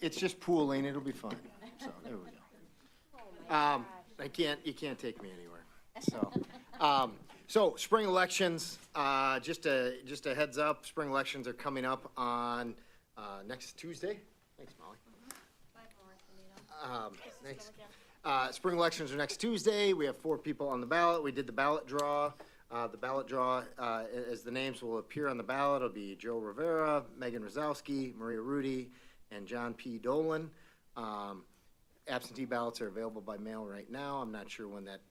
It's just pooling, it'll be fun. So, there we go. You can't take me anywhere. So spring elections, just a heads up, spring elections are coming up on, next Tuesday. Thanks, Molly. Thanks. Spring elections are next Tuesday. We have 4 people on the ballot. We did the ballot draw. The ballot draw, as the names will appear on the ballot, it'll be Joe Rivera, Megan Rosowski, Maria Rudy, and John P. Dolan. Absentee ballots are available by mail right now. I'm not sure when that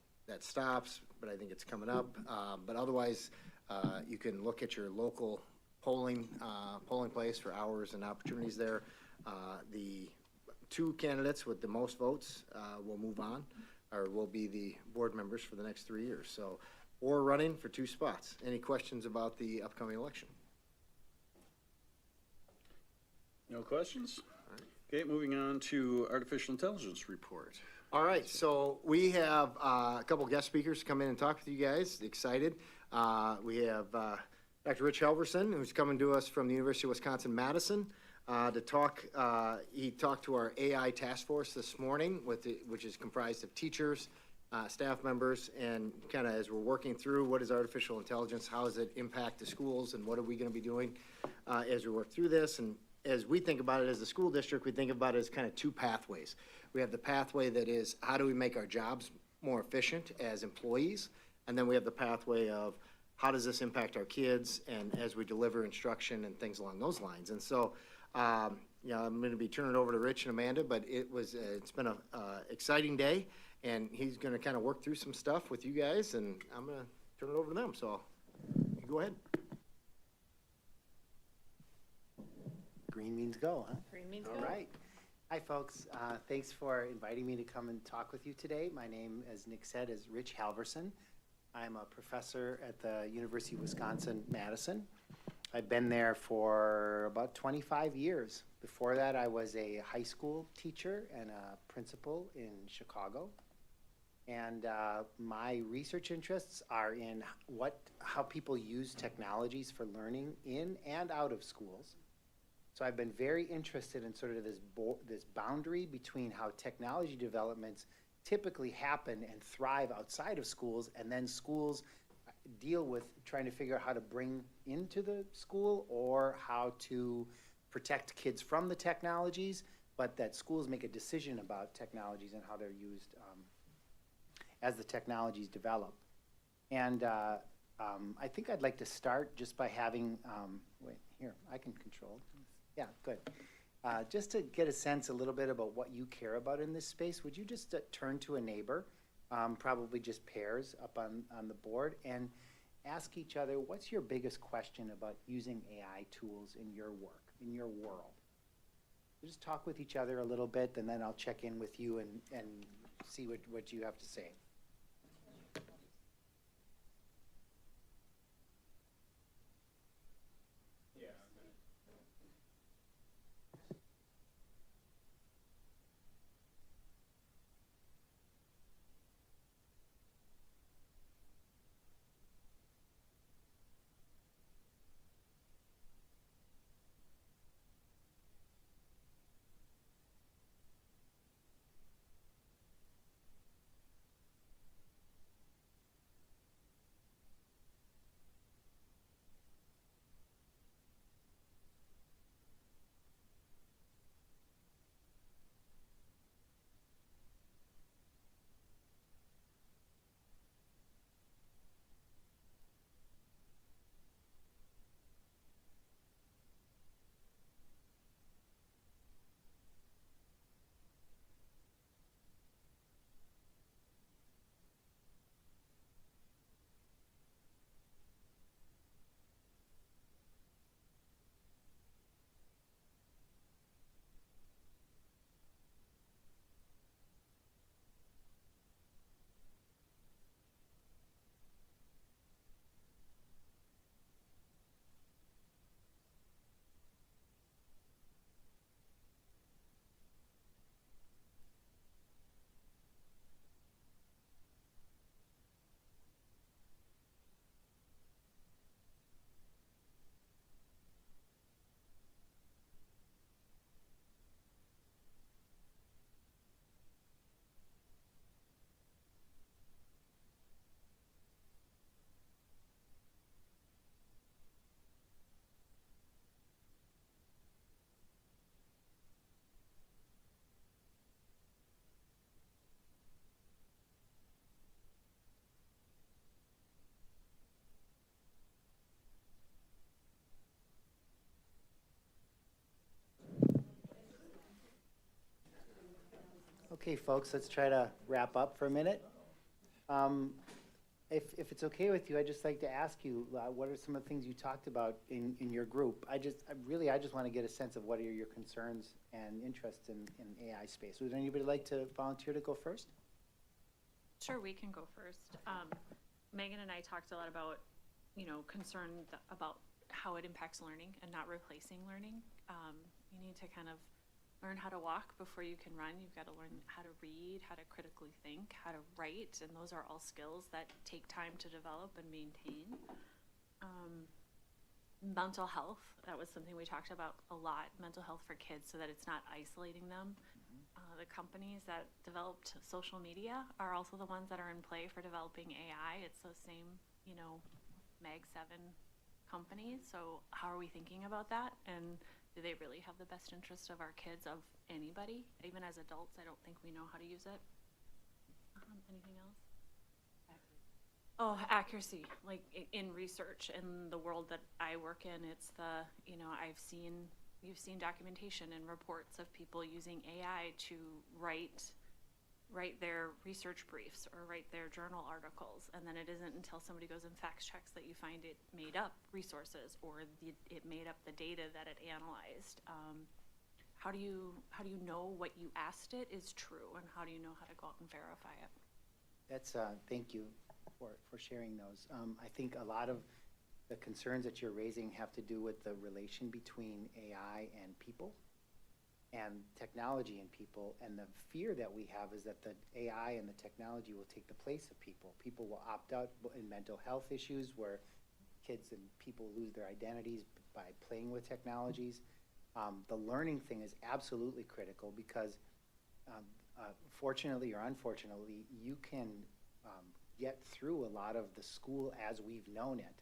stops, but I think it's coming up. But otherwise, you can look at your local polling place for hours and opportunities there. The 2 candidates with the most votes will move on, or will be the board members for the next 3 years. So, or running for 2 spots. Any questions about the upcoming election? No questions? Okay, moving on to artificial intelligence report. All right, so we have a couple guest speakers come in and talk with you guys. Excited. We have Dr. Rich Halverson, who's coming to us from the University of Wisconsin-Madison to talk. He talked to our AI task force this morning, which is comprised of teachers, staff members, and kind of as we're working through what is artificial intelligence, how does it impact the schools, and what are we going to be doing as we work through this. And as we think about it as a school district, we think about it as kind of 2 pathways. We have the pathway that is, how do we make our jobs more efficient as employees? And then we have the pathway of, how does this impact our kids and as we deliver instruction and things along those lines. And so, I'm going to be turning it over to Rich and Amanda, but it's been a exciting day, and he's going to kind of work through some stuff with you guys, and I'm going to turn it over to them. So, you go ahead. Green means go, huh? Green means All go. All right. Hi, folks. Thanks for inviting me to come and talk with you today. My name, as Nick said, is Rich Halverson. I'm a professor at the University of Wisconsin-Madison. I've been there for about 25 years. Before that, I was a high school teacher and a principal in Chicago. And my research interests are in how people use technologies for learning in and out of schools. So I've been very interested in sort of this boundary between how technology developments typically happen and thrive outside of schools, and then schools deal with trying to figure out how to bring into the school or how to protect kids from the technologies, but that schools make a decision about technologies and how they're used as the technologies develop. And I think I'd like to start just by having, wait, here, I can control. Yeah, good. Just to get a sense a little bit about what you care about in this space, would you just turn to a neighbor, probably just pairs up on the board, and ask each other, what's your biggest question about using AI tools in your work, in your world? Just talk with each other a little bit, and then I'll check in with you and see what you have to say. Okay, folks, let's try to wrap up for a minute. If it's okay with you, I'd just like to ask you, what are some of the things you talked about in your group? I just want to get a sense of what are your concerns and interests in AI space. Would anybody like to volunteer to go first? Sure, we can go first. Megan and I talked a lot about, concern about how it impacts learning and not replacing learning. You need to kind of learn how to walk before you can run. You've got to learn how to read, how to critically think, how to write, and those are all skills that take time to develop and maintain. Mental health, that was something we talked about a lot, mental health for kids so that it's not isolating them. The companies that developed social media are also the ones that are in play for developing AI. It's those same, Mag 7 companies. So how are we thinking about that? And do they really have the best interest of our kids, of anybody? Even as adults, I don't think we know how to use it. Anything else? Oh, accuracy, like in research, in the world that I work in, it's the, you've seen documentation and reports of people using AI to write their research briefs or write their journal articles, and then it isn't until somebody goes and fact checks that you find it made up resources or it made up the data that it analyzed. How do you know what you asked it is true, and how do you know how to go out and verify it? That's, thank you for sharing those. I think a lot of the concerns that you're raising have to do with the relation between AI and people and technology and people. And the fear that we have is that the AI and the technology will take the place of people. People will opt out in mental health issues where kids and people lose their identities by playing with technologies. The learning thing is absolutely critical because fortunately or unfortunately, you can get through a lot of the school as we've known it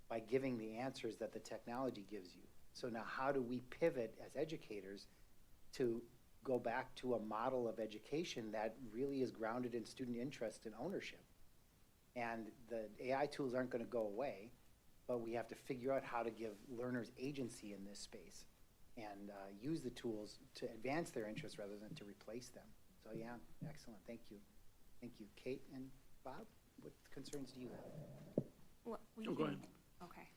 by giving the answers that the technology gives you. So now how do we pivot as educators to go back to a model of education that really is grounded in student interest and ownership? And the AI tools aren't going to go away, but we have to figure out how to give learners agency in this space and use the tools to advance their interests rather than to replace them. So yeah, excellent, thank you. Thank you. Kate and Bob, what concerns do you have? Well, Go ahead. Okay.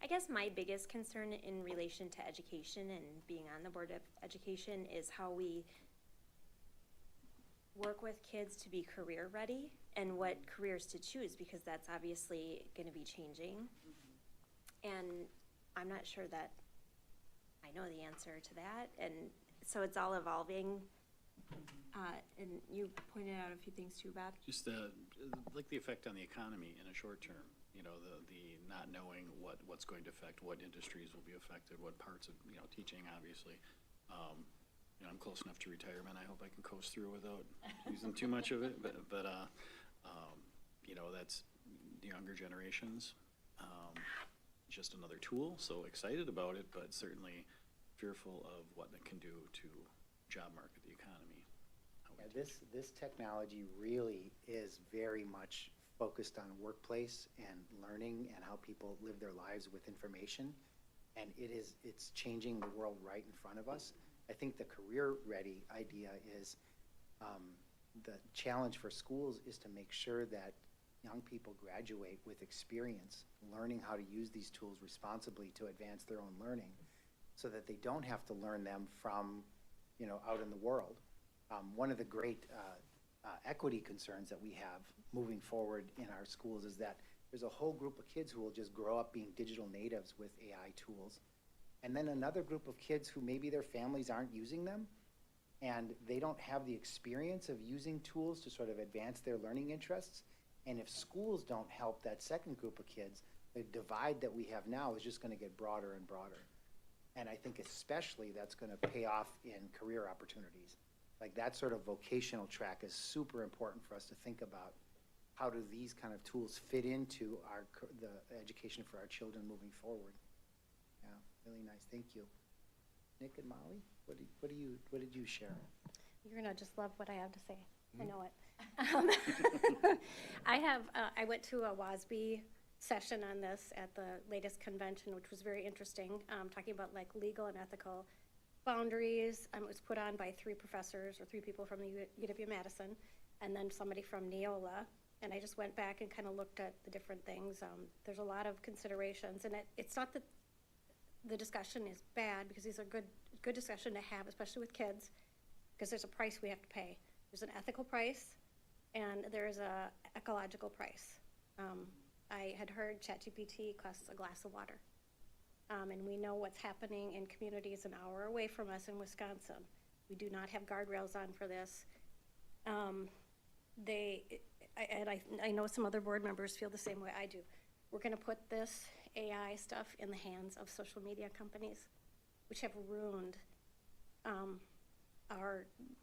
I guess my biggest concern in relation to education and being on the board of education is how we work with kids to be career ready and what careers to choose, because that's obviously going to be changing. And I'm not sure that I know the answer to that. And so it's all evolving. And you pointed out a few things too, Bob. Just like the effect on the economy in a short term, the not knowing what's going to affect what industries will be affected, what parts of, teaching, obviously. I'm close enough to retirement. I hope I can coast through without using too much of it, but that's the younger generations. Just another tool, so excited about it, but certainly fearful of what it can do to job market, the economy. Yeah, this technology really is very much focused on workplace and learning and how people live their lives with information. And it's changing the world right in front of us. I think the career ready idea is the challenge for schools is to make sure that young people graduate with experience, learning how to use these tools responsibly to advance their own learning so that they don't have to learn them from, out in the world. One of the great equity concerns that we have moving forward in our schools is that there's a whole group of kids who will just grow up being digital natives with AI tools. And then another group of kids who maybe their families aren't using them and they don't have the experience of using tools to sort of advance their learning interests. And if schools don't help that second group of kids, the divide that we have now is just going to get broader and broader. And I think especially that's going to pay off in career opportunities. Like that sort of vocational track is super important for us to think about. How do these kind of tools fit into the education for our children moving forward? Yeah, really nice. Thank you. Nick and Molly, what did you share? You're gonna just love what I have to say. I know it. I went to a WASB session on this at the latest convention, which was very interesting, talking about like legal and ethical boundaries. It was put on by 3 professors or 3 people from the UW-Madison, and then somebody from Neola. And I just went back and kind of looked at the different things. There's a lot of considerations, and it's not that the discussion is bad, because these are good discussion to have, especially with kids, because there's a price we have to pay. There's an ethical price, and there's a ecological price. I had heard ChatGPT costs a glass of water. And we know what's happening in communities an hour away from us in Wisconsin. We do not have guardrails on for this. I know some other board members feel the same way I do. We're gonna put this AI stuff in the hands of social media companies, which have ruined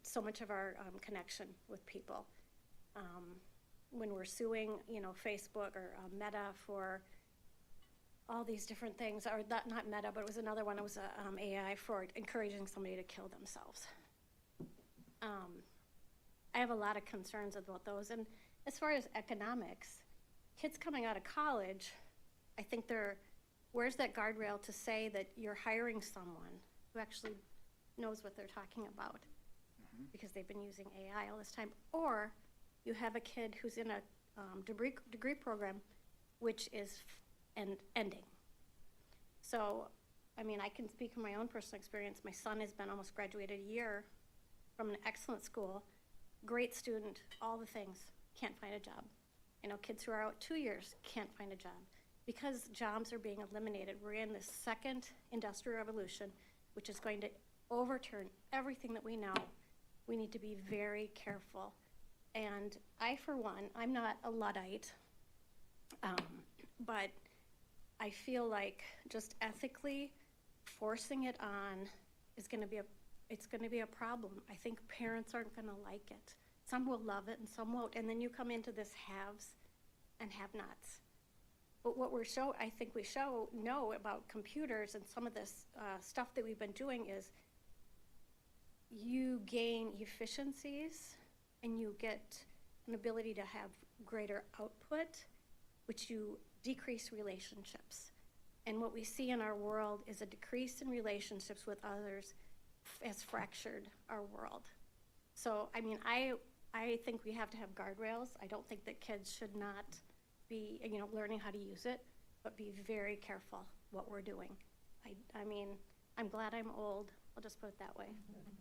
so much of our connection with people. When we're suing, Facebook or Meta for all these different things, or not Meta, but it was another one, it was AI for encouraging somebody to kill themselves. I have a lot of concerns about those. And as far as economics, kids coming out of college, I think where's that guardrail to say that you're hiring someone who actually knows what they're talking about, because they've been using AI all this time? Or you have a kid who's in a degree program which is ending. So, I can speak from my own personal experience. My son has been almost graduated a year from an excellent school, great student, all the things, can't find a job. Kids who are out 2 years can't find a job because jobs are being eliminated. We're in this second industrial revolution, which is going to overturn everything that we know. We need to be very careful. And I, for one, I'm not a Luddite, but I feel like just ethically forcing it on is going to be a problem. I think parents aren't going to like it. Some will love it and some won't. And then you come into this haves and have-nots. But what I think we know about computers and some of this stuff that we've been doing is you gain efficiencies and you get an ability to have greater output, which you decrease relationships. And what we see in our world is a decrease in relationships with others has fractured our world. So, I think we have to have guardrails. I don't think that kids should not be, learning how to use it, but be very careful what we're doing. I'm glad I'm old. I'll just put it that way.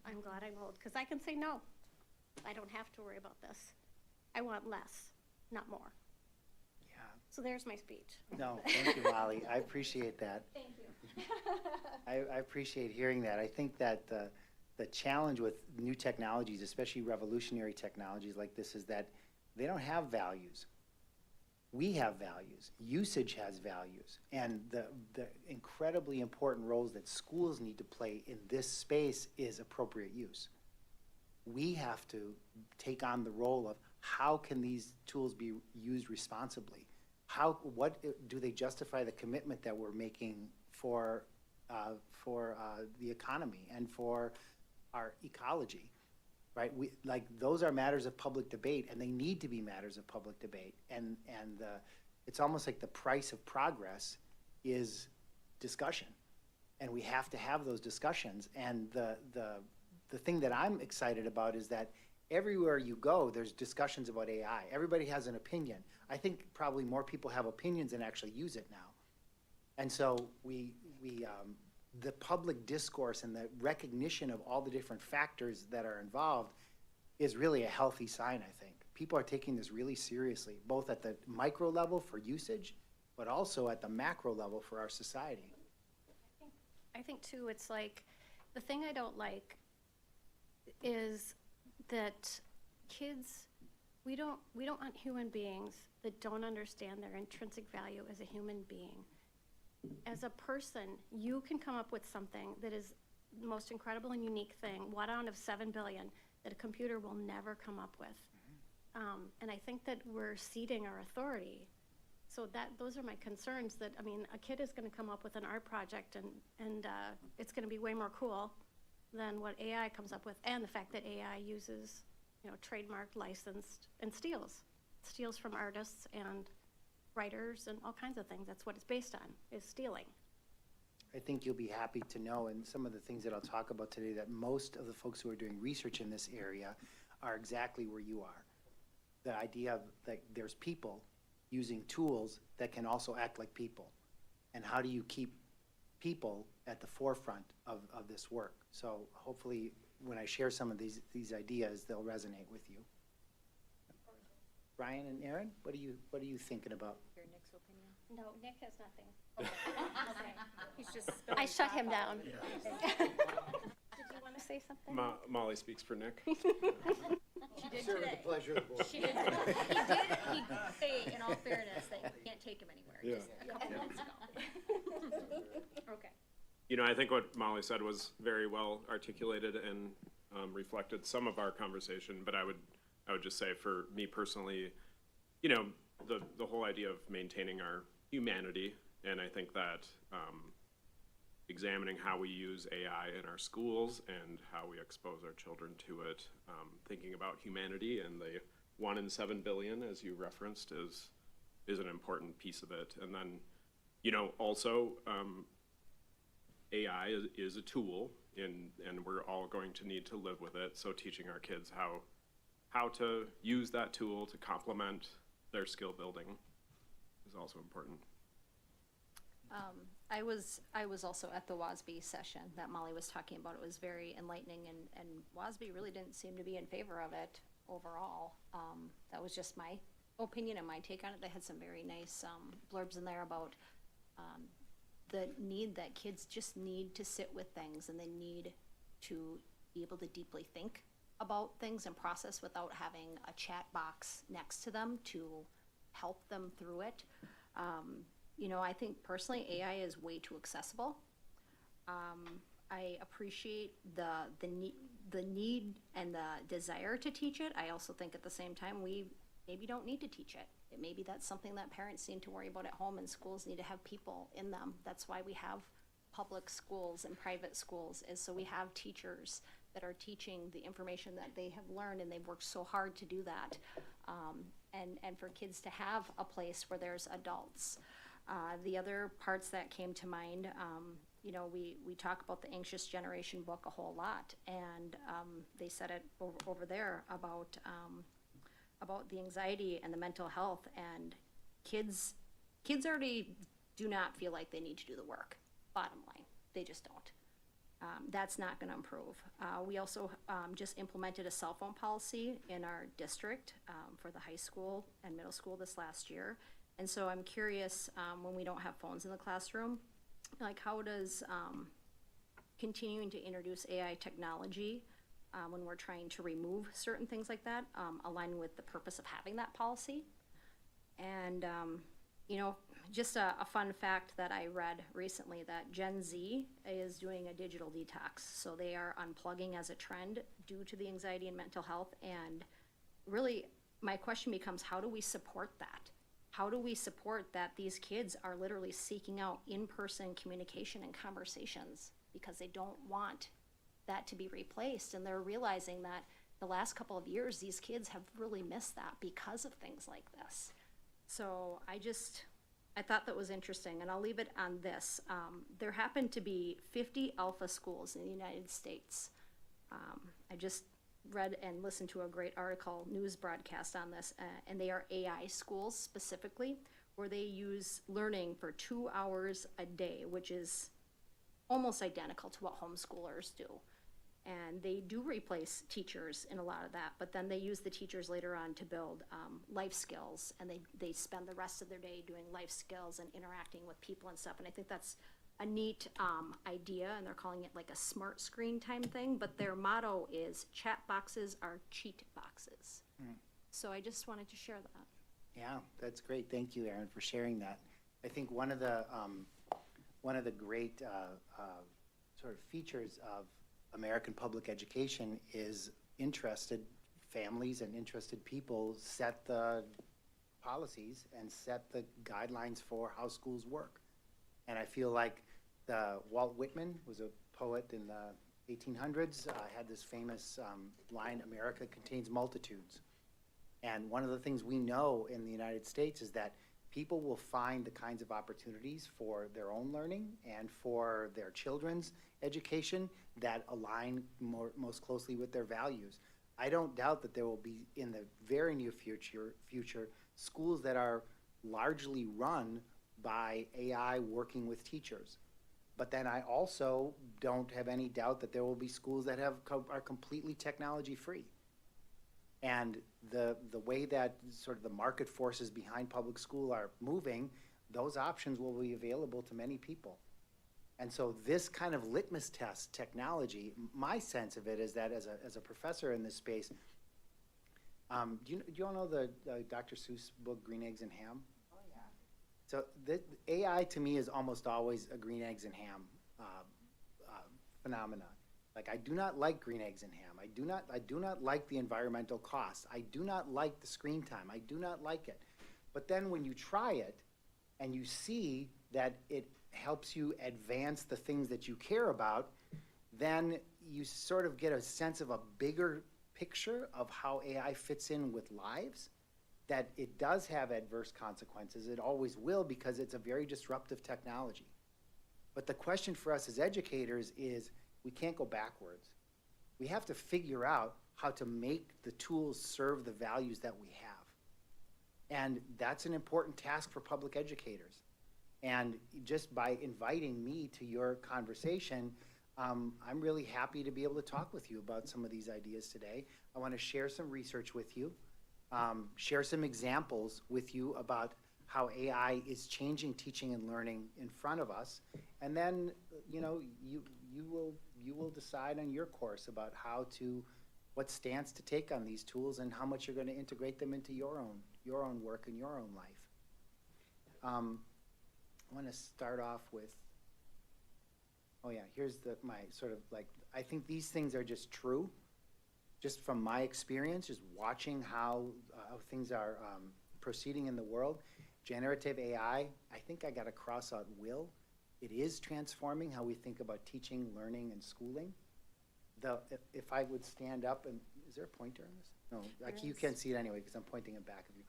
I'm glad I'm old, because I can say no. I don't have to worry about this. I want less, not more. Yeah. So there's my speech. No, thank you, Molly. I appreciate that. Thank you. I appreciate hearing that. I think that the challenge with new technologies, especially revolutionary technologies like this, is that they don't have values. We have values. Usage has values. And the incredibly important roles that schools need to play in this space is appropriate use. We have to take on the role of how can these tools be used responsibly? What do they justify the commitment that we're making for the economy and for our ecology, right? Those are matters of public debate, and they need to be matters of public debate. And it's almost like the price of progress is discussion, and we have to have those discussions. And the thing that I'm excited about is that everywhere you go, there's discussions about AI. Everybody has an opinion. I think probably more people have opinions than actually use it now. And so the public discourse and the recognition of all the different factors that are involved is really a healthy sign, I think. People are taking this really seriously, both at the micro level for usage, but also at the macro level for our society. I think too, it's like, the thing I don't like is that kids, we don't want human beings that don't understand their intrinsic value as a human being. As a person, you can come up with something that is the most incredible and unique thing, 1 out of 7 billion, that a computer will never come up with. And I think that we're ceding our authority. So those are my concerns, that, a kid is gonna come up with an art project and it's gonna be way more cool than what AI comes up with, and the fact that AI uses, trademarked, licensed, and steals from artists and writers and all kinds of things. That's what it's based on, is stealing. I think you'll be happy to know, and some of the things that I'll talk about today, that most of the folks who are doing research in this area are exactly where you are. The idea of that there's people using tools that can also act like people. And how do you keep people at the forefront of this work? So hopefully, when I share some of these ideas, they'll resonate with you. Brian and Aaron, what are you thinking about? Your Nick's opinion? No, Nick has nothing. He's just. I shut him down. Did you want to say something? Molly speaks for Nick. She did Sir, with the today. pleasure of the board. She did. He did say, in all fairness, that you can't take him anywhere, Yeah. just a couple months ago. Okay. You know, I think what Molly said was very well articulated and reflected some of our conversation, but I would just say for me personally, you know, the whole idea of maintaining our humanity, and I think that examining how we use AI in our schools and how we expose our children to it, thinking about humanity and the 1 in 7 billion, as you referenced, is an important piece of it. And then, you know, also AI is a tool, and we're all going to need to live with it. So teaching our kids how to use that tool to complement their skill building is also important. I was also at the WASB session that Molly was talking about. It was very enlightening, and WASB really didn't seem to be in favor of it overall. That was just my opinion and my take on it. They had some very nice blurbs in there about the need that kids just need to sit with things, and they need to be able to deeply think about things and process without having a chat box next to them to help them through it. You know, I think personally AI is way too accessible. I appreciate the need and the desire to teach it. I also think at the same time we maybe don't need to teach it. Maybe that's something that parents need to worry about at home, and schools need to have people in them. That's why we have public schools and private schools, is so we have teachers that are teaching the information that they have learned, and they've worked so hard to do that. And for kids to have a place where there's adults. The other parts that came to mind, you know, we talk about the Anxious Generation book a whole lot, and they said it over there about the anxiety and the mental health, and kids already do not feel like they need to do the work. Bottom line, they just don't. That's not going to improve. We also just implemented a cell phone policy in our district for the high school and middle school this last year. And so I'm curious, when we don't have phones in the classroom, like how does continuing to introduce AI technology when we're trying to remove certain things like that align with the purpose of having that policy? And you know, just a fun fact that I read recently, that Gen Z is doing a digital detox. So they are unplugging as a trend due to the anxiety and mental health. And really, my question becomes, how do we support that? How do we support that these kids are literally seeking out in-person communication and conversations because they don't want that to be replaced? And they're realizing that the last couple of years, these kids have really missed that because of things like this. So I thought that was interesting, and I'll leave it on this. There happen to be 50 alpha schools in the United States. I just read and listened to a great article, news broadcast on this, and they are AI schools specifically, where they use learning for 2 hours a day, which is almost identical to what homeschoolers do. And they do replace teachers in a lot of that, but then they use the teachers later on to build life skills, and they spend the rest of their day doing life skills and interacting with people and stuff. And I think that's a neat idea, and they're calling it like a smart screen time thing, but their motto is chat boxes are cheat boxes. So I just wanted to share that. Yeah, that's great. Thank you, Aaron, for sharing that. I think one of the great sort of features of American public education is interested families and interested people set the policies and set the guidelines for how schools work. And I feel like Walt Whitman was a poet in the 1800s, had this famous line, "America contains multitudes." And one of the things we know in the United States is that people will find the kinds of opportunities for their own learning and for their children's education that align most closely with their values. I don't doubt that there will be, in the very near future, schools that are largely run by AI working with teachers. But then I also don't have any doubt that there will be schools that are completely technology-free. And the way that sort of the market forces behind public school are moving, those options will be available to many people. And so this kind of litmus test technology, my sense of it is that as a professor in this space, do you all know the Dr. Seuss book, Green Eggs and Ham? Oh, yeah. So the AI to me is almost always a green eggs and ham phenomenon. Like, I do not like green eggs and ham. I do not like the environmental costs. I do not like the screen time. I do not like it. But then when you try it and you see that it helps you advance the things that you care about, then you sort of get a sense of a bigger picture of how AI fits in with lives, that it does have adverse consequences. It always will, because it's a very disruptive technology. But the question for us as educators is, we can't go backwards. We have to figure out how to make the tools serve the values that we have. And that's an important task for public educators. And just by inviting me to your conversation, I'm really happy to be able to talk with you about some of these ideas today. I want to share some research with you, share some examples with you about how AI is changing teaching and learning in front of us. And then, you know, you will decide on your course about what stance to take on these tools and how much you're going to integrate them into your own work and your own life. I want to start off with, here's my sort of like, I think these things are just true, just from my experience, just watching how things are proceeding in the world. Generative AI, I think I got to cross out will. It is transforming how we think about teaching, learning, and schooling. If I would stand up and, is there a pointer on this? No, like you can't see it anyway because I'm pointing it back of you.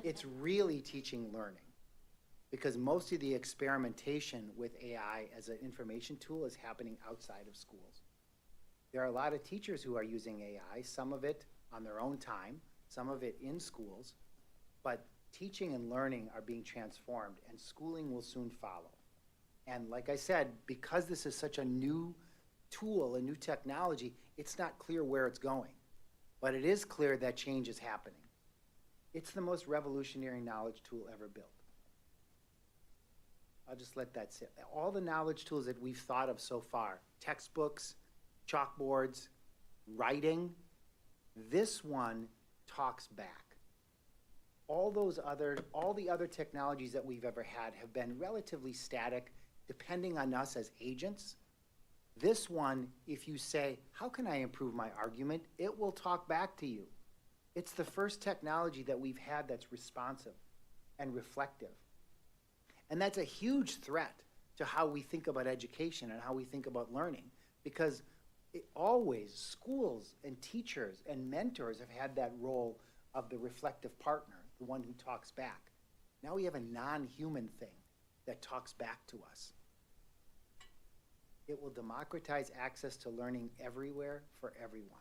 It's really teaching learning, because most of the experimentation with AI as an information tool is happening outside of schools. There are a lot of teachers who are using AI, some of it on their own time, some of it in schools, but teaching and learning are being transformed, and schooling will soon follow. And like I said, because this is such a new tool, a new technology, it's not clear where it's going. But it is clear that change is happening. It's the most revolutionary knowledge tool ever built. I'll just let that sit. All the knowledge tools that we've thought of so far, textbooks, chalkboards, writing, this one talks back. All the other technologies that we've ever had have been relatively static, depending on us as agents. This one, if you say, how can I improve my argument? It will talk back to you. It's the first technology that we've had that's responsive and reflective. And that's a huge threat to how we think about education and how we think about learning, because always schools and teachers and mentors have had that role of the reflective partner, the one who talks back. Now we have a non-human thing that talks back to us. It will democratize access to learning everywhere for everyone.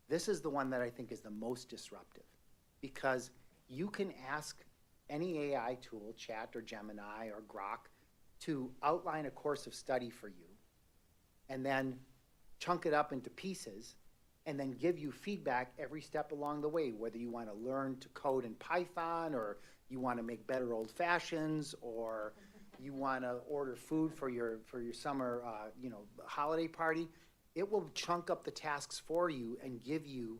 This is the one that I think is the most disruptive, because you can ask any AI tool, Chat or Gemini or Grok, to outline a course of study for you, and then chunk it up into pieces, and then give you feedback every step along the way, whether you want to learn to code in Python, or you want to make better old fashions, or you want to order food for your summer holiday party. It will chunk up the tasks for you and give you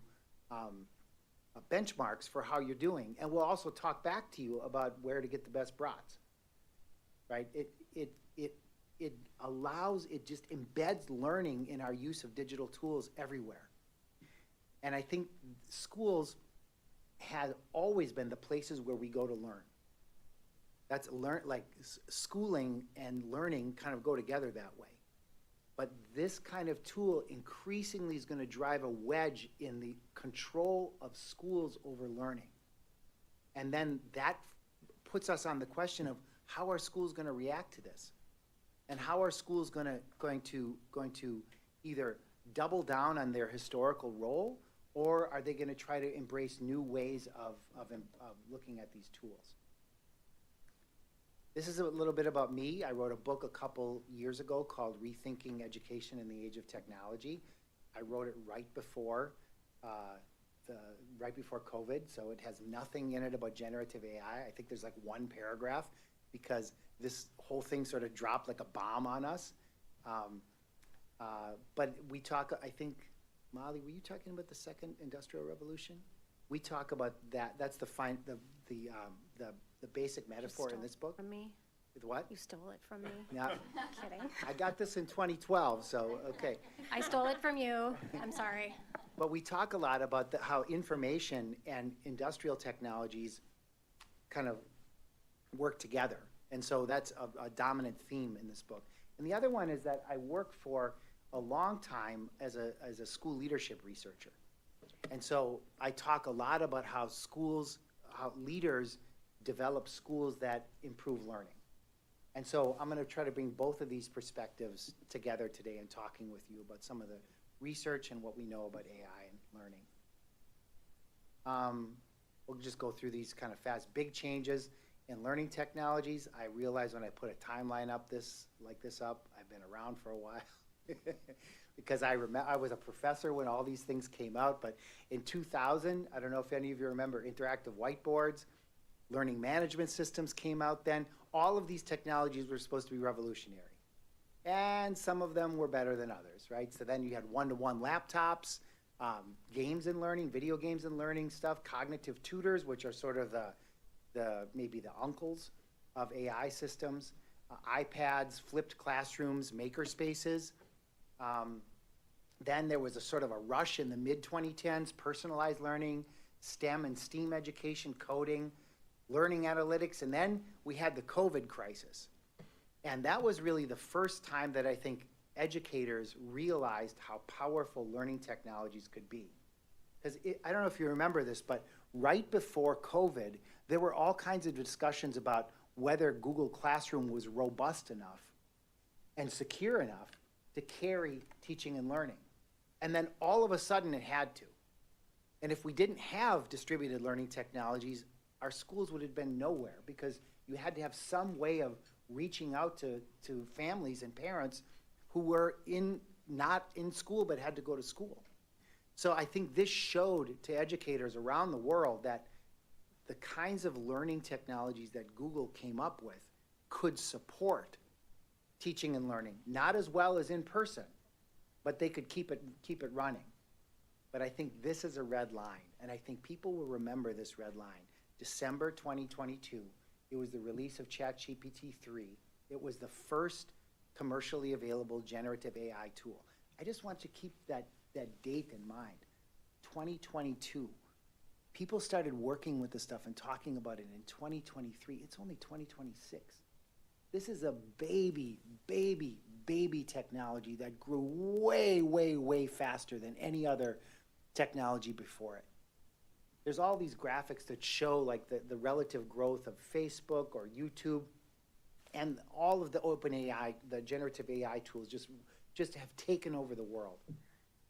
benchmarks for how you're doing, and we'll also talk back to you about where to get the best brats. Right? It allows, it just embeds learning in our use of digital tools everywhere. And I think schools have always been the places where we go to learn. That's schooling and learning kind of go together that way. But this kind of tool increasingly is going to drive a wedge in the control of schools over learning. And then that puts us on the question of how are schools going to react to this? And how are schools going to either double down on their historical role, or are they going to try to embrace new ways of looking at these tools? This is a little bit about me. I wrote a book a couple years ago called Rethinking Education in the Age of Technology. I wrote it right before COVID, so it has nothing in it about generative AI. I think there's like one paragraph because this whole thing sort of dropped like a bomb on us. But we talk, I think, Molly, were you talking about the second industrial revolution? We talk about that. That's the basic metaphor in this book. From me? With what? You stole it from me? No, Kidding. I got this in 2012, so, okay. I stole it from you. I'm sorry. But we talk a lot about how information and industrial technologies kind of work together. And so that's a dominant theme in this book. And the other one is that I worked for a long time as a school leadership researcher. And so I talk a lot about how leaders develop schools that improve learning. And so I'm going to try to bring both of these perspectives together today in talking with you about some of the research and what we know about AI and learning. We'll just go through these kind of fast. Big changes in learning technologies. I realized when I put a timeline like this up, I've been around for a while. Because I was a professor when all these things came out, but in 2000, I don't know if any of you remember interactive whiteboards, learning management systems came out then. All of these technologies were supposed to be revolutionary. And some of them were better than others, right? So then you had one-to-one laptops, games and learning, video games and learning stuff, cognitive tutors, which are sort of maybe the uncles of AI systems, iPads, flipped classrooms, maker spaces. Then there was a sort of a rush in the mid-2010s, personalized learning, STEM and STEAM education, coding, learning analytics, and then we had the COVID crisis. And that was really the first time that I think educators realized how powerful learning technologies could be. Because I don't know if you remember this, but right before COVID, there were all kinds of discussions about whether Google Classroom was robust enough and secure enough to carry teaching and learning. And then all of a sudden it had to. And if we didn't have distributed learning technologies, our schools would have been nowhere because you had to have some way of reaching out to families and parents who were not in school but had to go to school. So I think this showed to educators around the world that the kinds of learning technologies that Google came up with could support teaching and learning, not as well as in person, but they could keep it running. But I think this is a red line, and I think people will remember this red line. December 2022, it was the release of ChatGPT 3. It was the first commercially available generative AI tool. I just want to keep that date in mind, 2022. People started working with this stuff and talking about it in 2023. It's only 2026. This is a baby technology that grew way, way, way faster than any other technology before it. There's all these graphics that show like the relative growth of Facebook or YouTube, and all of the open AI, the generative AI tools just have taken over the world.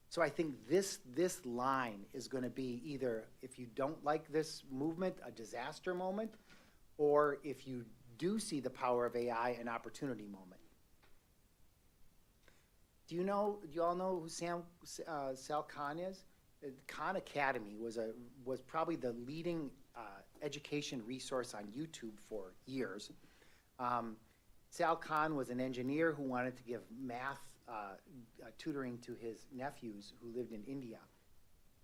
So I think this line is going to be either, if you don't like this movement, a disaster moment, or if you do see the power of AI, an opportunity moment. Do you all know who Sal Khan is? Khan Academy was probably the leading education resource on YouTube for years. Sal Khan was an engineer who wanted to give math tutoring to his nephews who lived in India.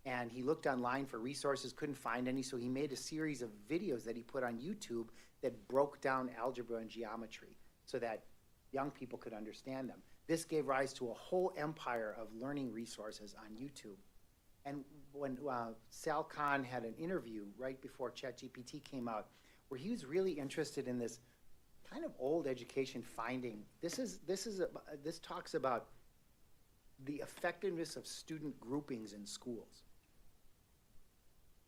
And he looked online for resources, couldn't find any, so he made a series of videos that he put on YouTube that broke down algebra and geometry so that young people could understand them. This gave rise to a whole empire of learning resources on YouTube. And when Sal Khan had an interview right before ChatGPT came out, where he was really interested in this kind of old education finding. This talks about the effectiveness of student groupings in schools.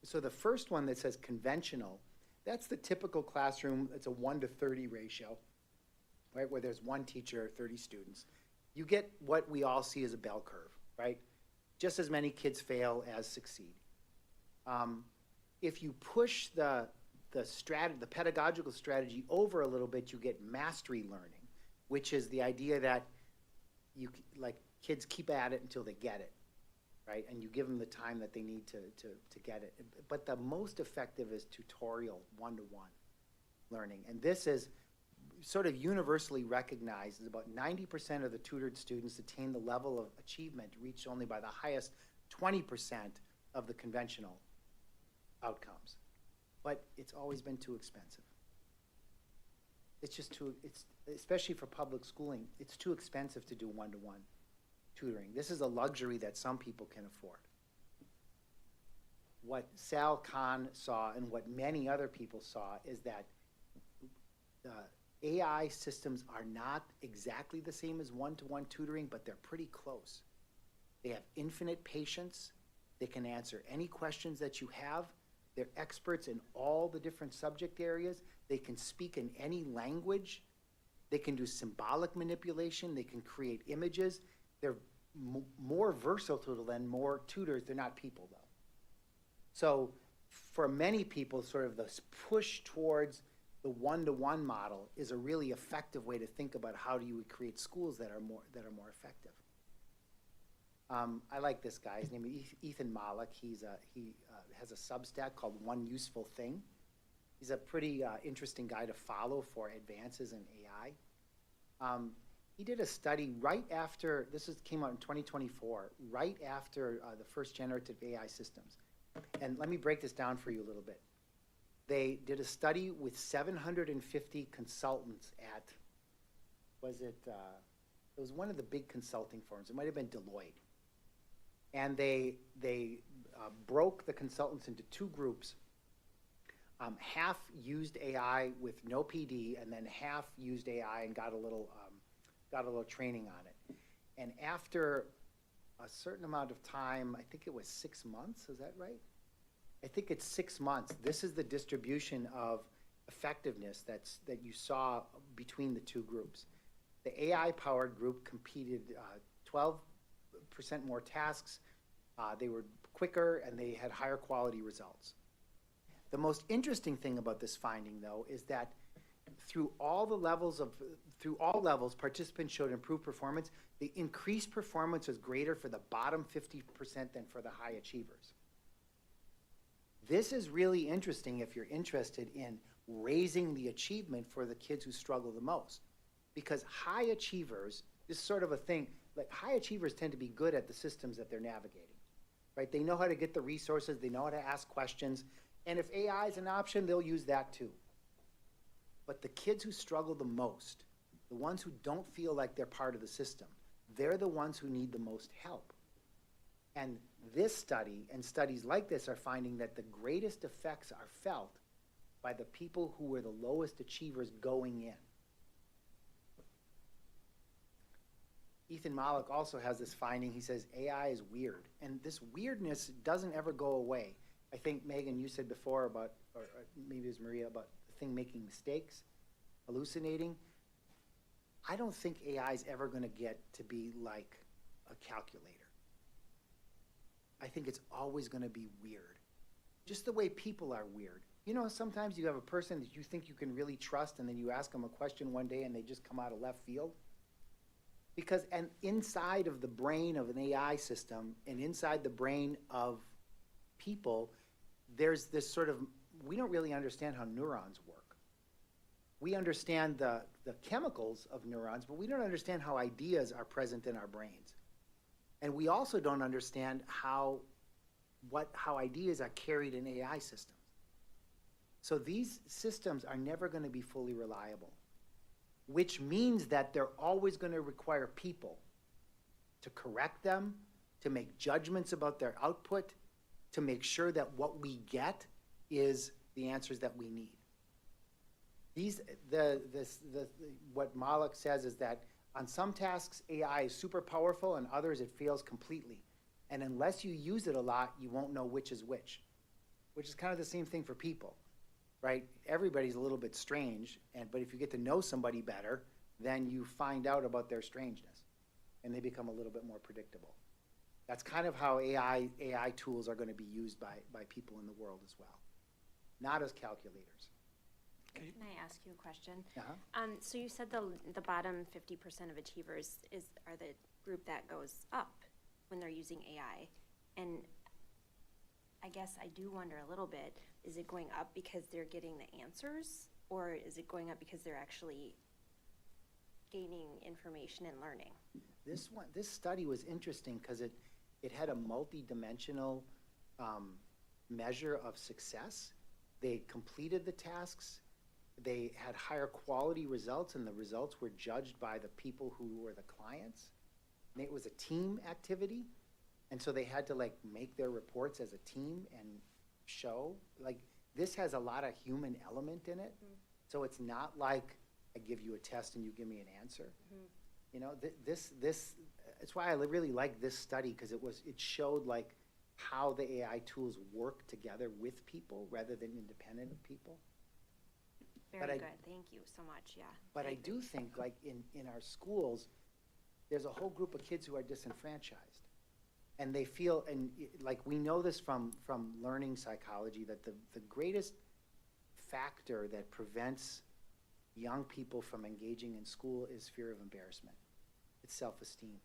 So the first one that says conventional, That's the typical classroom. It's a 1:30 ratio, right, where there's one teacher, 30 students. You get what we all see as a bell curve, right? Just as many kids fail as succeed. If you push the pedagogical strategy over a little bit, you get mastery learning, which is the idea that kids keep at it until they get it, right? And you give them the time that they need to get it. But the most effective is tutorial, one-to-one learning. And this is sort of universally recognized as about 90% of the tutored students attain the level of achievement reached only by the highest 20% of the conventional outcomes. But it's always been too expensive. It's just especially for public schooling, it's too expensive to do one-to-one tutoring. This is a luxury that some people can afford. What Sal Khan saw and what many other people saw is that AI systems are not exactly the same as one-to-one tutoring, but they're pretty close. They have infinite patience. They can answer any questions that you have. They're experts in all the different subject areas. They can speak in any language. They can do symbolic manipulation. They can create images. They're more versatile than more tutors. They're not people, though. So for many people, sort of this push towards the one-to-one model is a really effective way to think about how do you create schools that are more effective. I like this guy. His name is Ethan Malik. He has a Substack called One Useful Thing. He's a pretty interesting guy to follow for advances in AI. He did a study right after, came out in 2024, right after the first generative AI systems. And let me break this down for you a little bit. They did a study with 750 consultants at, it was one of the big consulting firms. It might have been Deloitte. And they broke the consultants into two groups. Half used AI with no PD, and then half used AI and got a little training on it. And after a certain amount of time, I think it was 6 months, is that right? I think it's 6 months. This is the distribution of effectiveness that you saw between the two groups. The AI-powered group competed 12% more tasks. They were quicker, and they had higher quality results. The most interesting thing about this finding, though, is that through all levels, participants showed improved performance. The increased performance was greater for the bottom 50% than for the high achievers. This is really interesting if you're interested in raising the achievement for the kids who struggle the most. Because high achievers, this is sort of a thing, like high achievers tend to be good at the systems that they're navigating, right? They know how to get the resources, they know how to ask questions, and if AI is an option, they'll use that too. But the kids who struggle the most, the ones who don't feel like they're part of the system, they're the ones who need the most help. And this study and studies like this are finding that the greatest effects are felt by the people who were the lowest achievers going in. Ethan Malik also has this finding. He says AI is weird. And this weirdness doesn't ever go away. I think, Megan, you said before about, or maybe it was Maria, about the thing making mistakes, hallucinating. I don't think AI is ever going to get to be like a calculator. I think it's always going to be weird. Just the way people are weird. You know, sometimes you have a person that you think you can really trust, and then you ask them a question one day and they just come out of left field. Because, and inside of the brain of an AI system and inside the brain of people, there's this sort of, we don't really understand how neurons work. We understand the chemicals of neurons, but we don't understand how ideas are present in our brains. And we also don't understand how ideas are carried in AI systems. So these systems are never going to be fully reliable, which means that they're always going to require people to correct them, to make judgments about their output, to make sure that what we get is the answers that we need. What Malik says is that on some tasks, AI is super powerful, and others it fails completely. And unless you use it a lot, you won't know which is which is kind of the same thing for people. right? Everybody's a little bit strange, but if you get to know somebody better, then you find out about their strangeness, and they become a little bit more predictable. That's kind of how AI tools are going to be used by people in the world as well, not as calculators. Can I ask you a question? Uh-huh. So you said the bottom 50% of achievers are the group that goes up when they're using AI. And I guess I do wonder a little bit, is it going up because they're getting the answers, or is it going up because they're actually gaining information and learning? This study was interesting because it had a multi-dimensional measure of success. They completed the tasks. They had higher quality results, and the results were judged by the people who were the clients. And it was a team activity, and so they had to like make their reports as a team and show. Like, this has a lot of human element in it, so it's not like I give you a test and you give me an answer. You know, it's why I really like this study, because it showed like how the AI tools work together with people rather than independent of people. Very good, thank you so much, yeah. But I do think, like, in our schools, there's a whole group of kids who are disenfranchised. And they feel, like, we know this from learning psychology, that the greatest factor that prevents young people from engaging in school is fear of embarrassment. It's self-esteem.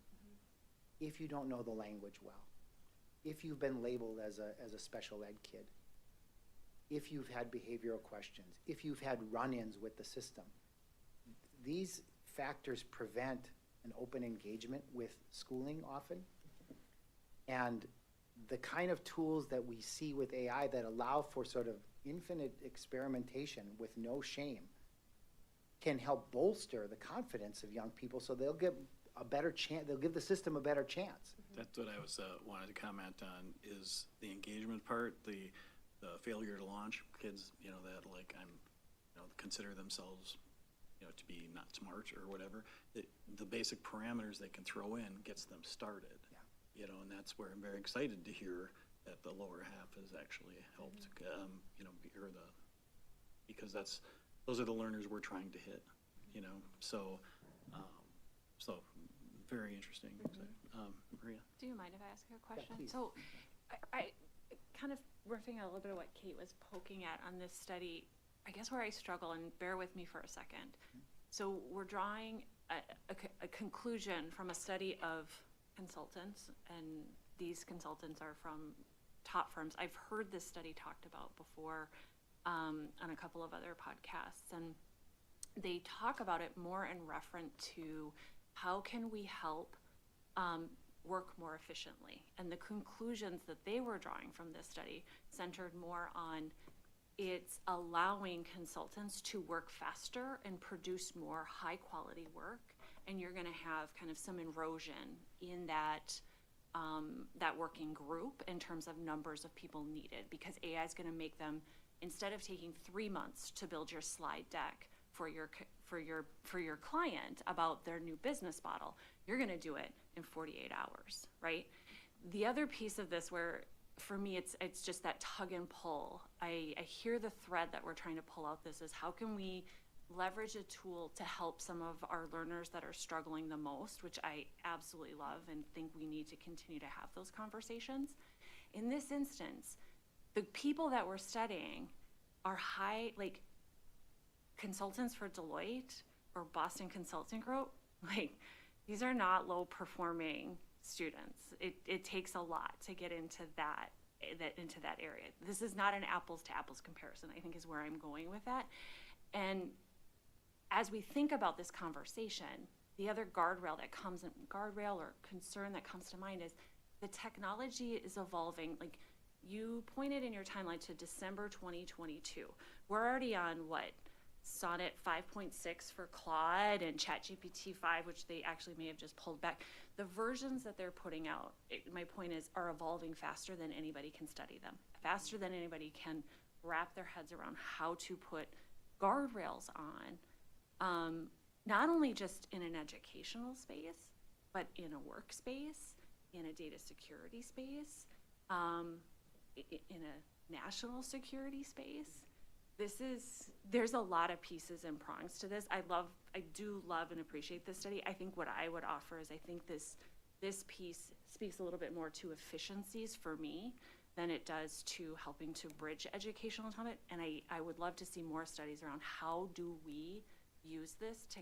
If you don't know the language well, if you've been labeled as a special ed kid, if you've had behavioral questions, if you've had run-ins with the system, these factors prevent an open engagement with schooling often. And the kind of tools that we see with AI that allow for sort of infinite experimentation with no shame can help bolster the confidence of young people, so they'll get a better chance, they'll give the system a better chance. That's what I was, wanted to comment on, is the engagement part, the failure to launch kids, you know, that like consider themselves, you know, to be not smart or whatever. The basic parameters they can throw in gets them started. Yeah. You know, and that's where I'm very excited to hear that the lower half has actually helped, you know, because those are the learners we're trying to hit, you know, so very interesting. Maria? Do you mind if I ask you a question? please. So I kind of riffing a little bit of what Kate was poking at on this study, I guess where I struggle, and bear with me for a second. So we're drawing a conclusion from a study of consultants, and these consultants are from top firms. I've heard this study talked about before on a couple of other podcasts, and they talk about it more in reference to how can we help work more efficiently. And the conclusions that they were drawing from this study centered more on it's allowing consultants to work faster and produce more high quality work. And you're gonna have kind of some erosion in that that working group in terms of numbers of people needed, because AI is gonna make them, instead of taking 3 months to build your slide deck for your client about their new business model, you're gonna do it in 48 hours, right? The other piece of this where, for me, it's just that tug and pull. I hear the thread that we're trying to pull out this is how can we leverage a tool to help some of our learners that are struggling the most, which I absolutely love and think we need to continue to have those conversations. In this instance, the people that we're studying are like consultants for Deloitte or Boston Consulting Group. Like, these are not low performing students. It takes a lot to get into that area. This is not an apples to apples comparison, I think is where I'm going with that. And as we think about this conversation, the other guardrail or concern that comes to mind is the technology is evolving. Like, you pointed in your timeline to December 2022. We're already on Sonnet 5.6 for Claude and ChatGPT 5, which they actually may have just pulled back. The versions that they're putting out, my point is, are evolving faster than anybody can study them, faster than anybody can wrap their heads around how to put guardrails on, not only just in an educational space, but in a workspace, in a data security space, in a national security space. there's a lot of pieces and prongs to this. I do love and appreciate this study. I think what I would offer is I think this piece speaks a little bit more to efficiencies for me than it does to helping to bridge educational entitlement. And I would love to see more studies around how do we use this to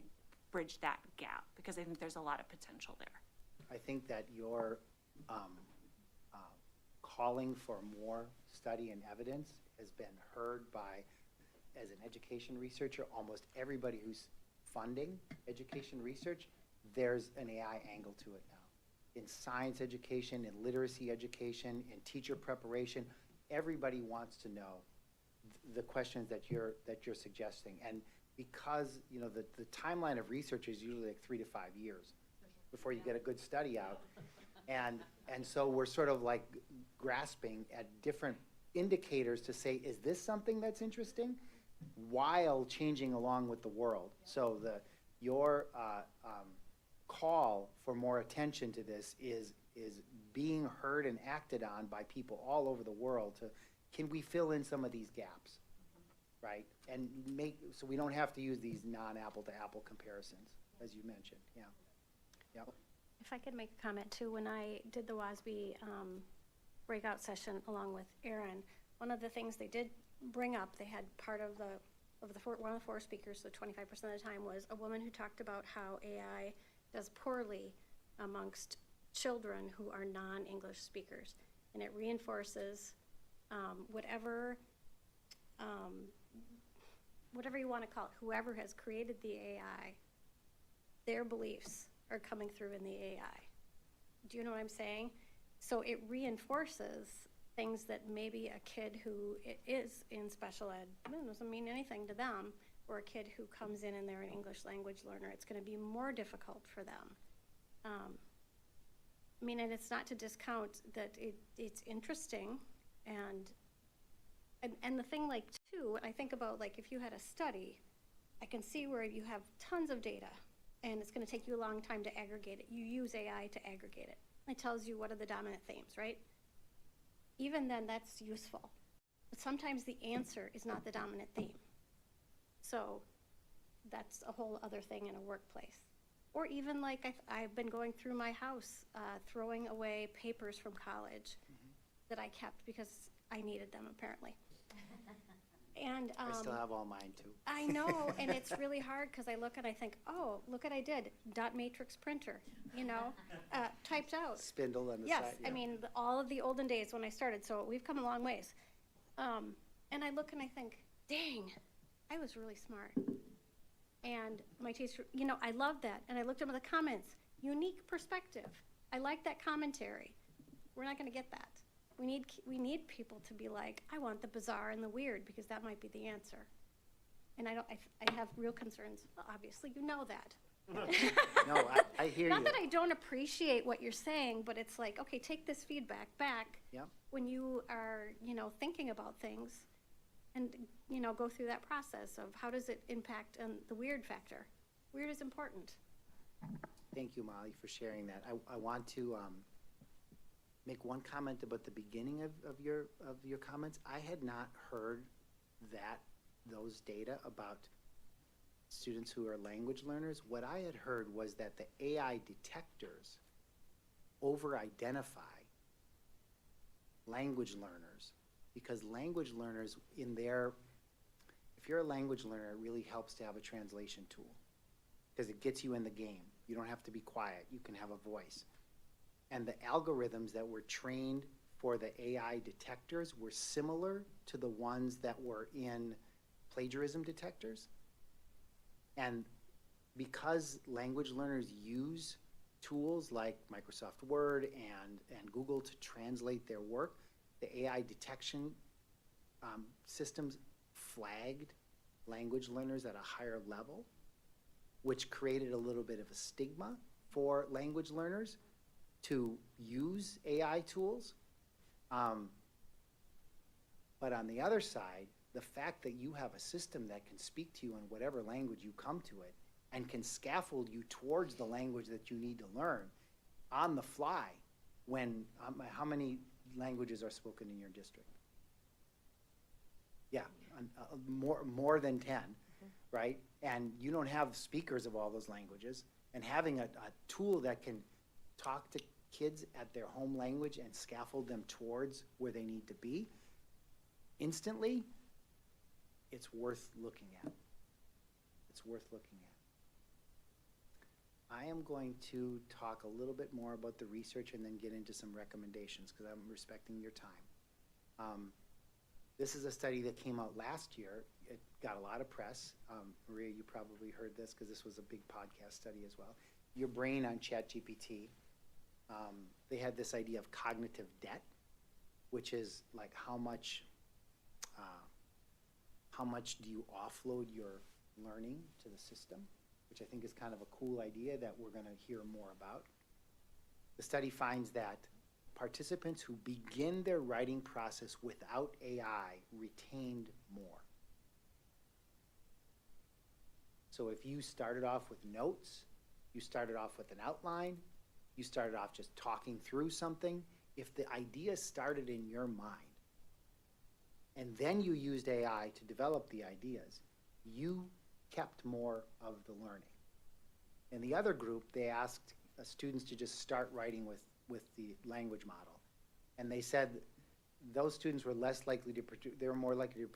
bridge that gap, because I think there's a lot of potential there. I think that your calling for more study and evidence has been heard by, as an education researcher, almost everybody who's funding education research. There's an AI angle to it now. In science education, in literacy education, in teacher preparation, everybody wants to know the questions that you're suggesting. And because, you know, the timeline of research is usually like 3 to 5 years before you get a good study out. And so we're sort of like grasping at different indicators to say, is this something that's interesting, while changing along with the world? So your call for more attention to this is being heard and acted on by people all over the world to, can we fill in some of these gaps, right? And so we don't have to use these non-apple to apple comparisons, as you mentioned, yeah. Yep. If I could make a comment too, when I did the WASB breakout session along with Aaron, one of the things they did bring up, they had part of one of the 4 speakers, so 25% of the time, was a woman who talked about how AI does poorly amongst children who are non-English speakers. And it reinforces whatever you want to call it, whoever has created the AI, their beliefs are coming through in the AI. Do you know what I'm saying? So it reinforces things that maybe a kid who is in special ed, doesn't mean anything to them, or a kid who comes in and they're an English language learner, it's going to be more difficult for them. I mean, and it's not to discount that it's interesting, and the thing, like, too, I think about, like, if you had a study, I can see where you have tons of data, and it's going to take you a long time to aggregate it. You use AI to aggregate it. It tells you what are the dominant themes, right? Even then, that's useful. But sometimes the answer is not the dominant theme. So that's a whole other thing in a workplace. Or even like I've been going through my house, throwing away papers from college that I kept because I needed them, apparently. And I still have all mine too. I know, and it's really hard because I look and I think, oh, look what I did, dot matrix printer, you know, typed out. Spindle on the Yes, side. I mean, all of the olden days when I started, so we've come a long ways. And I look and I think, dang, I was really smart. And my teacher, you know, I love that. And I looked up at the comments, unique perspective. I like that commentary. We're not going to get that. We need people to be like, I want the bizarre and the weird, because that might be the answer. And I have real concerns. Well, obviously, you know that. No, I hear you. Not that I don't appreciate what you're saying, but it's like, okay, take this feedback back. Yep. When you are, you know, thinking about things, and, you know, go through that process of how does it impact the weird factor. Weird is important. Thank you, Molly, for sharing that. I want to make one comment about the beginning of your comments. I had not heard those data about students who are language learners. What I had heard was that the AI detectors over-identify language learners, because language learners if you're a language learner, it really helps to have a translation tool, because it gets you in the game. You don't have to be quiet. You can have a voice. And the algorithms that were trained for the AI detectors were similar to the ones that were in plagiarism detectors. And because language learners use tools like Microsoft Word and Google to translate their work, the AI detection systems flagged language learners at a higher level, which created a little bit of a stigma for language learners to use AI tools. But on the other side, the fact that you have a system that can speak to you in whatever language you come to it and can scaffold you towards the language that you need to learn on the fly, when, how many languages are spoken in your district? Yeah, more than 10, right? And you don't have speakers of all those languages. And having a tool that can talk to kids at their home language and scaffold them towards where they need to be instantly, it's worth looking at. It's worth looking at. I am going to talk a little bit more about the research and then get into some recommendations because I'm respecting your time. This is a study that came out last year. It got a lot of press. Maria, you probably heard this because this was a big podcast study as well. Your Brain on ChatGPT. They had this idea of cognitive debt, which is like how much do you offload your learning to the system, which I think is kind of a cool idea that we're going to hear more about. The study finds that participants who begin their writing process without AI retained more. So if you started off with notes, you started off with an outline, you started off just talking through something, if the idea started in your mind, and then you used AI to develop the ideas, you kept more of the learning. In the other group, they asked students to just start writing with the language model. And they said those students were less likely to produce, they were more likely to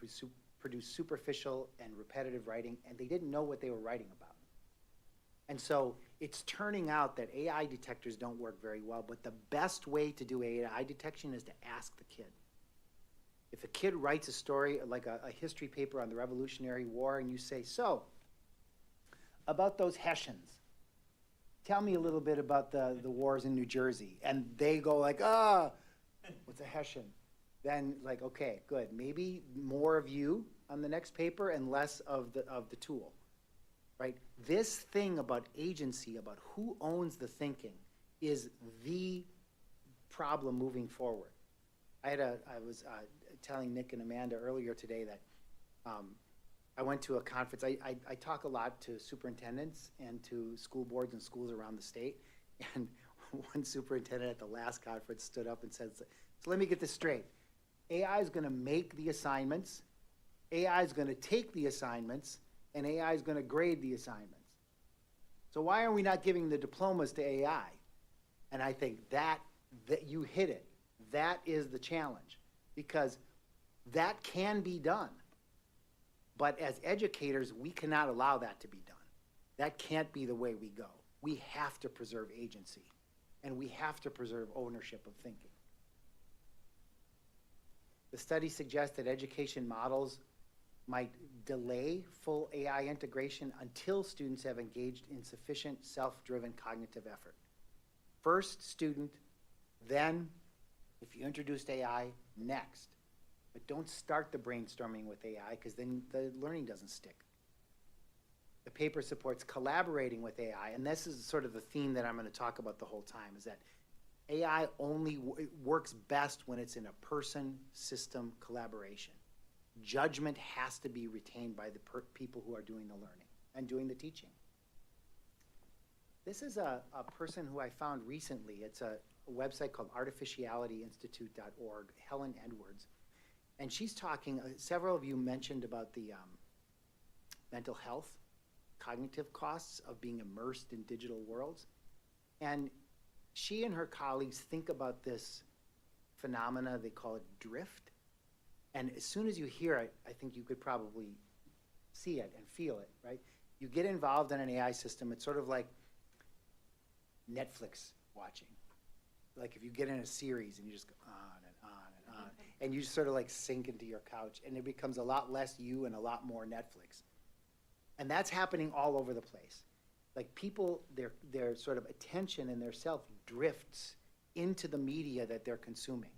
produce superficial and repetitive writing, and they didn't know what they were writing about. And so it's turning out that AI detectors don't work very well, but the best way to do AI detection is to ask the kid. If a kid writes a story, like a history paper on the Revolutionary War, and you say, so, about those Hessians, tell me a little bit about the wars in New Jersey. And they go like, what's a Hessian? Then like, okay, good. Maybe more of you on the next paper and less of the tool, right? This thing about agency, about who owns the thinking, is the problem moving forward. I was telling Nick and Amanda earlier today that I went to a conference. I talk a lot to superintendents and to school boards and schools around the state. And one superintendent at the last conference stood up and said, so let me get this straight. AI is going to make the assignments, AI is going to take the assignments, and AI is going to grade the assignments. So why are we not giving the diplomas to AI? And I think that you hit it. That is the challenge, because that can be done. But as educators, we cannot allow that to be done. That can't be the way we go. We have to preserve agency, and we have to preserve ownership of thinking. The study suggests that education models might delay full AI integration until students have engaged in sufficient self-driven cognitive effort. First student, then if you introduced AI, next. But don't start the brainstorming with AI, because then the learning doesn't stick. The paper supports collaborating with AI, and this is sort of the theme that I'm going to talk about the whole time, is that AI only works best when it's in a person-system collaboration. Judgment has to be retained by the people who are doing the learning and doing the teaching. This is a person who I found recently. It's a website called artificialityinstitute.org, Helen Edwards. And she's talking, several of you mentioned about the mental health, cognitive costs of being immersed in digital worlds. And she and her colleagues think about this phenomena, they call it drift. And as soon as you hear it, I think you could probably see it and feel it, right? You get involved in an AI system, it's sort of like Netflix watching. Like if you get in a series and you just go on and on and on, and you just sort of like sink into your couch, and it becomes a lot less you and a lot more Netflix. And that's happening all over the place. Like people, their sort of attention and their self drifts into the media that they're consuming.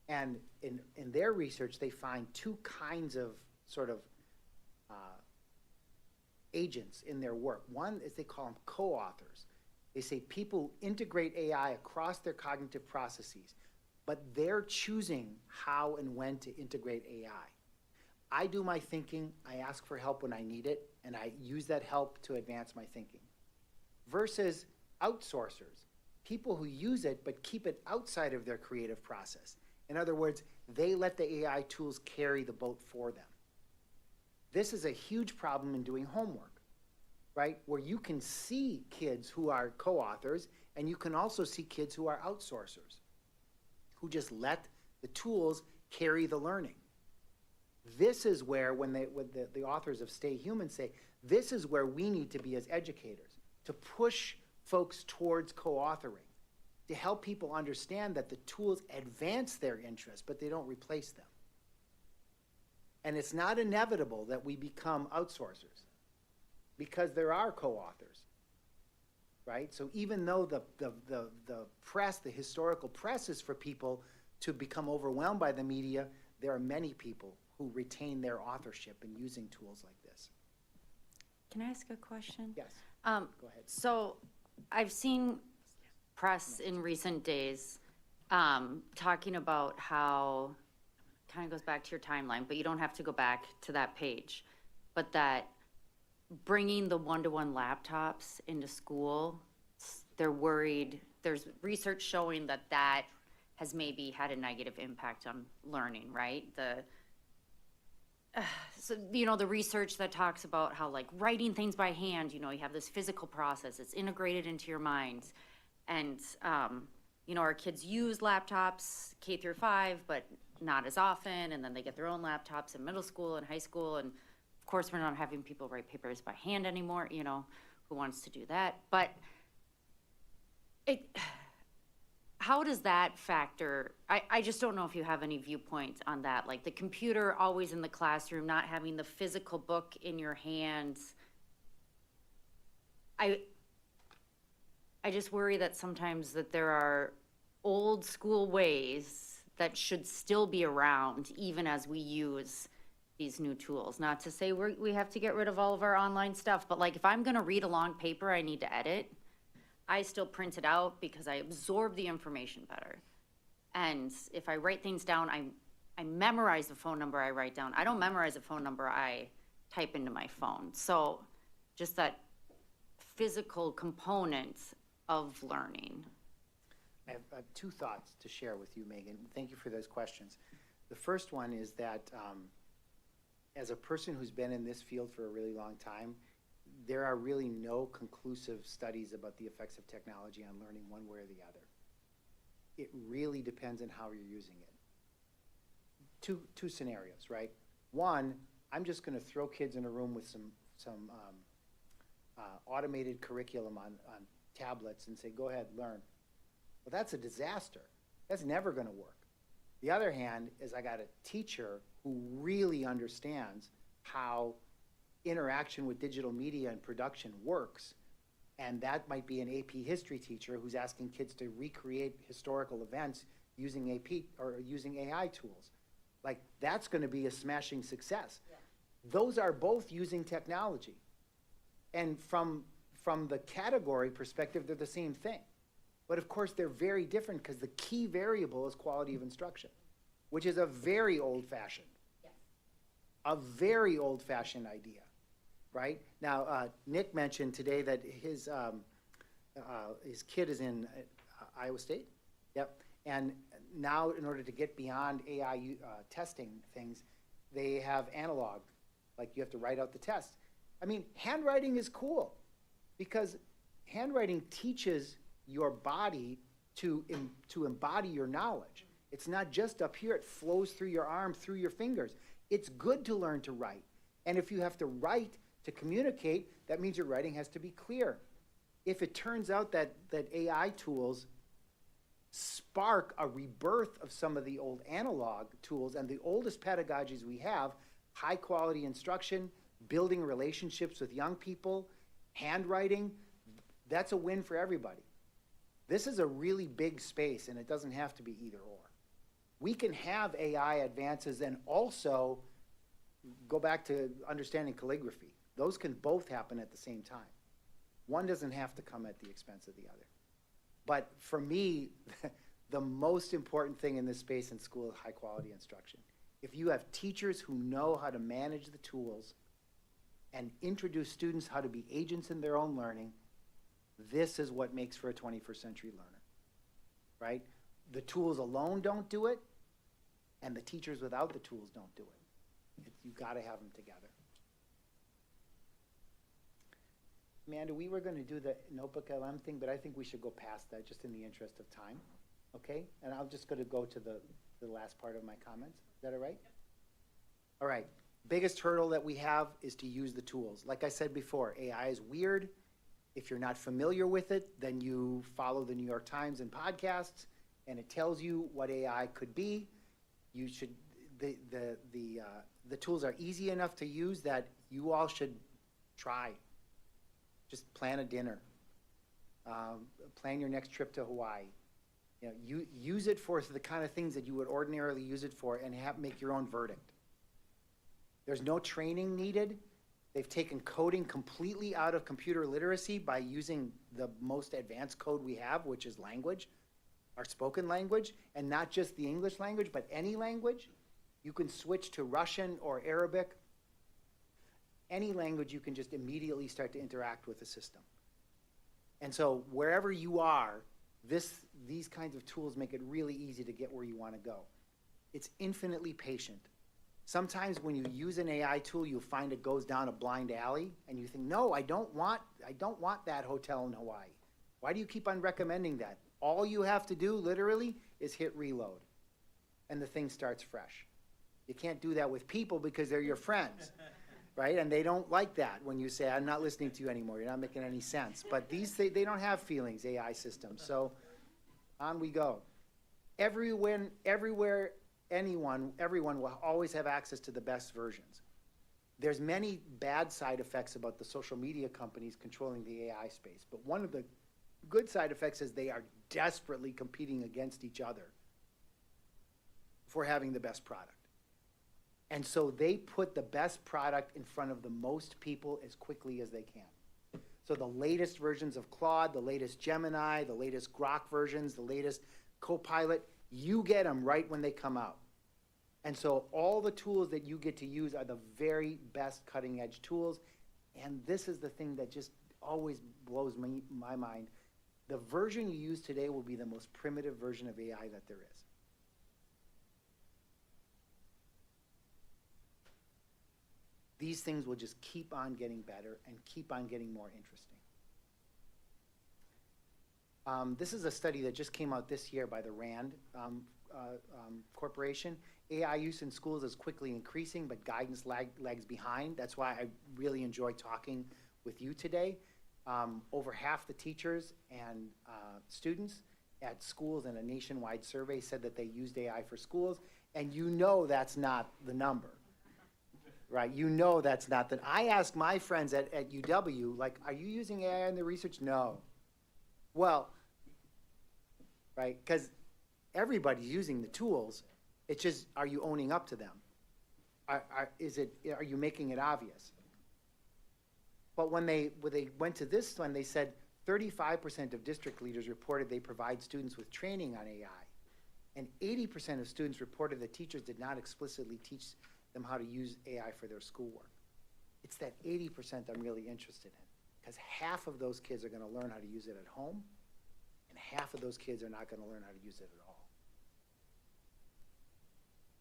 And in their research, they find two kinds of sort of agents in their work. One is they call them co-authors. They say people integrate AI across their cognitive processes, but they're choosing how and when to integrate AI. I do my thinking, I ask for help when I need it, and I use that help to advance my thinking. Versus outsourcers, people who use it but keep it outside of their creative process. In other words, they let the AI tools carry the boat for them. This is a huge problem in doing homework, right? Where you can see kids who are co-authors, and you can also see kids who are outsourcers, who just let the tools carry the learning. This is where, when the authors of Stay Human say, this is where we need to be as educators, to push folks towards co-authoring, to help people understand that the tools advance their interests, but they don't replace them. And it's not inevitable that we become outsourcers, because there are co-authors, right? So even though the press, the historical press is for people to become overwhelmed by the media, there are many people who retain their authorship in using tools like this. Can I ask a question? Yes, Go go ahead. So I've seen press in recent days talking about how, kind of goes back to your timeline, but you don't have to go back to that page, but that bringing the one-to-one laptops into school, they're worried, there's research showing that that has maybe had a negative impact on learning, right? So, you know, the research that talks about how, like, writing things by hand, you know, you have this physical process, it's integrated into your mind. And, you know, our kids use laptops K through 5, but not as often. And then they get their own laptops in middle school and high school. And of course, we're not having people write papers by hand anymore, you know, who wants to do that? But how does that factor? I just don't know if you have any viewpoints on that. Like the computer always in the classroom, not having the physical book in your hands. I just worry that sometimes that there are old school ways that should still be around even as we use these new tools. Not to say we have to get rid of all of our online stuff, but like if I'm gonna read a long paper I need to edit, I still print it out because I absorb the information better. And if I write things down, I memorize the phone number I write down. I don't memorize a phone number I type into my phone. So just that physical component of learning. I have two thoughts to share with you, Megan. Thank you for those questions. The first one is that as a person who's been in this field for a really long time, there are really no conclusive studies about the effects of technology on learning one way or the other. It really depends on how you're using it. Two scenarios, right? One, I'm just gonna throw kids in a room with some automated curriculum on tablets and say, go ahead, learn. Well, that's a disaster. That's never gonna work. The other hand is I got a teacher who really understands how interaction with digital media and production works, and that might be an AP history teacher who's asking kids to recreate historical events using AP or using AI tools. Like, that's gonna be a smashing success. Yeah. Those are both using technology. And from the category perspective, they're the same thing. But of course, they're very different because the key variable is quality of instruction, which is a very old-fashioned, a very old-fashioned idea, right? Now, Nick mentioned today that his kid is in Iowa State. Yep. And now, in order to get beyond AI testing things, they have analog, like you have to write out the test. I mean, handwriting is cool because handwriting teaches your body to embody your knowledge. It's not just up here, it flows through your arm, through your fingers. It's good to learn to write. And if you have to write to communicate, that means your writing has to be clear. If it turns out that AI tools spark a rebirth of some of the old analog tools and the oldest pedagogies we have, high quality instruction, building relationships with young people, handwriting, that's a win for everybody. This is a really big space, and it doesn't have to be either or. We can have AI advances and also go back to understanding calligraphy. Those can both happen at the same time. One doesn't have to come at the expense of the other. But for me, the most important thing in this space in school is high quality instruction. If you have teachers who know how to manage the tools and introduce students how to be agents in their own learning, this is what makes for a 21st century learner, right? The tools alone don't do it, and the teachers without the tools don't do it. You gotta have them together. Amanda, we were gonna do the notebook LM thing, but I think we should go past that, just in the interest of time, okay? And I'm just gonna go to the last part of my comments. Is that all right? All right, biggest hurdle that we have is to use the tools. Like I said before, AI is weird. If you're not familiar with it, then you follow the New York Times and podcasts, and it tells you what AI could be. You should, the tools are easy enough to use that you all should try. Just plan a dinner. Plan your next trip to Hawaii. You know, you use it for the kind of things that you would ordinarily use it for, and make your own verdict. There's no training needed. They've taken coding completely out of computer literacy by using the most advanced code we have, which is language, our spoken language, and not just the English language, but any language. You can switch to Russian or Arabic. Any language, you can just immediately start to interact with the system. And so wherever you are, these kinds of tools make it really easy to get where you want to go. It's infinitely patient. Sometimes when you use an AI tool, you'll find it goes down a blind alley, and you think, no, I don't want that hotel in Hawaii. Why do you keep on recommending that? All you have to do, literally, is hit reload, and the thing starts fresh. You can't do that with people because they're your friends, right? And they don't like that when you say, I'm not listening to you anymore, you're not making any sense. But they don't have feelings, AI systems, so on we go. Everyone will always have access to the best versions. There's many bad side effects about the social media companies controlling the AI space, but one of the good side effects is they are desperately competing against each other for having the best product. And so they put the best product in front of the most people as quickly as they can. So the latest versions of Claude, the latest Gemini, the latest Grok versions, the latest Copilot, you get them right when they come out. And so all the tools that you get to use are the very best cutting edge tools. And this is the thing that just always blows my mind. The version you use today will be the most primitive version of AI that there is. These things will just keep on getting better and keep on getting more interesting. This is a study that just came out this year by the RAND Corporation. AI use in schools is quickly increasing, but guidance lags behind. That's why I really enjoy talking with you today. Over half the teachers and students at schools in a nationwide survey said that they used AI for schools, and you know that's not the number. Right, you know that's not that. I ask my friends at UW, like, are you using AI in the research? No. Well, right, because everybody's using the tools. It's just, are you owning up to them? Are you making it obvious? But when they went to this one, they said 35% of district leaders reported they provide students with training on AI, and 80% of students reported that teachers did not explicitly teach them how to use AI for their schoolwork. It's that 80% I'm really interested in, because half of those kids are going to learn how to use it at home, and half of those kids are not going to learn how to use it at all.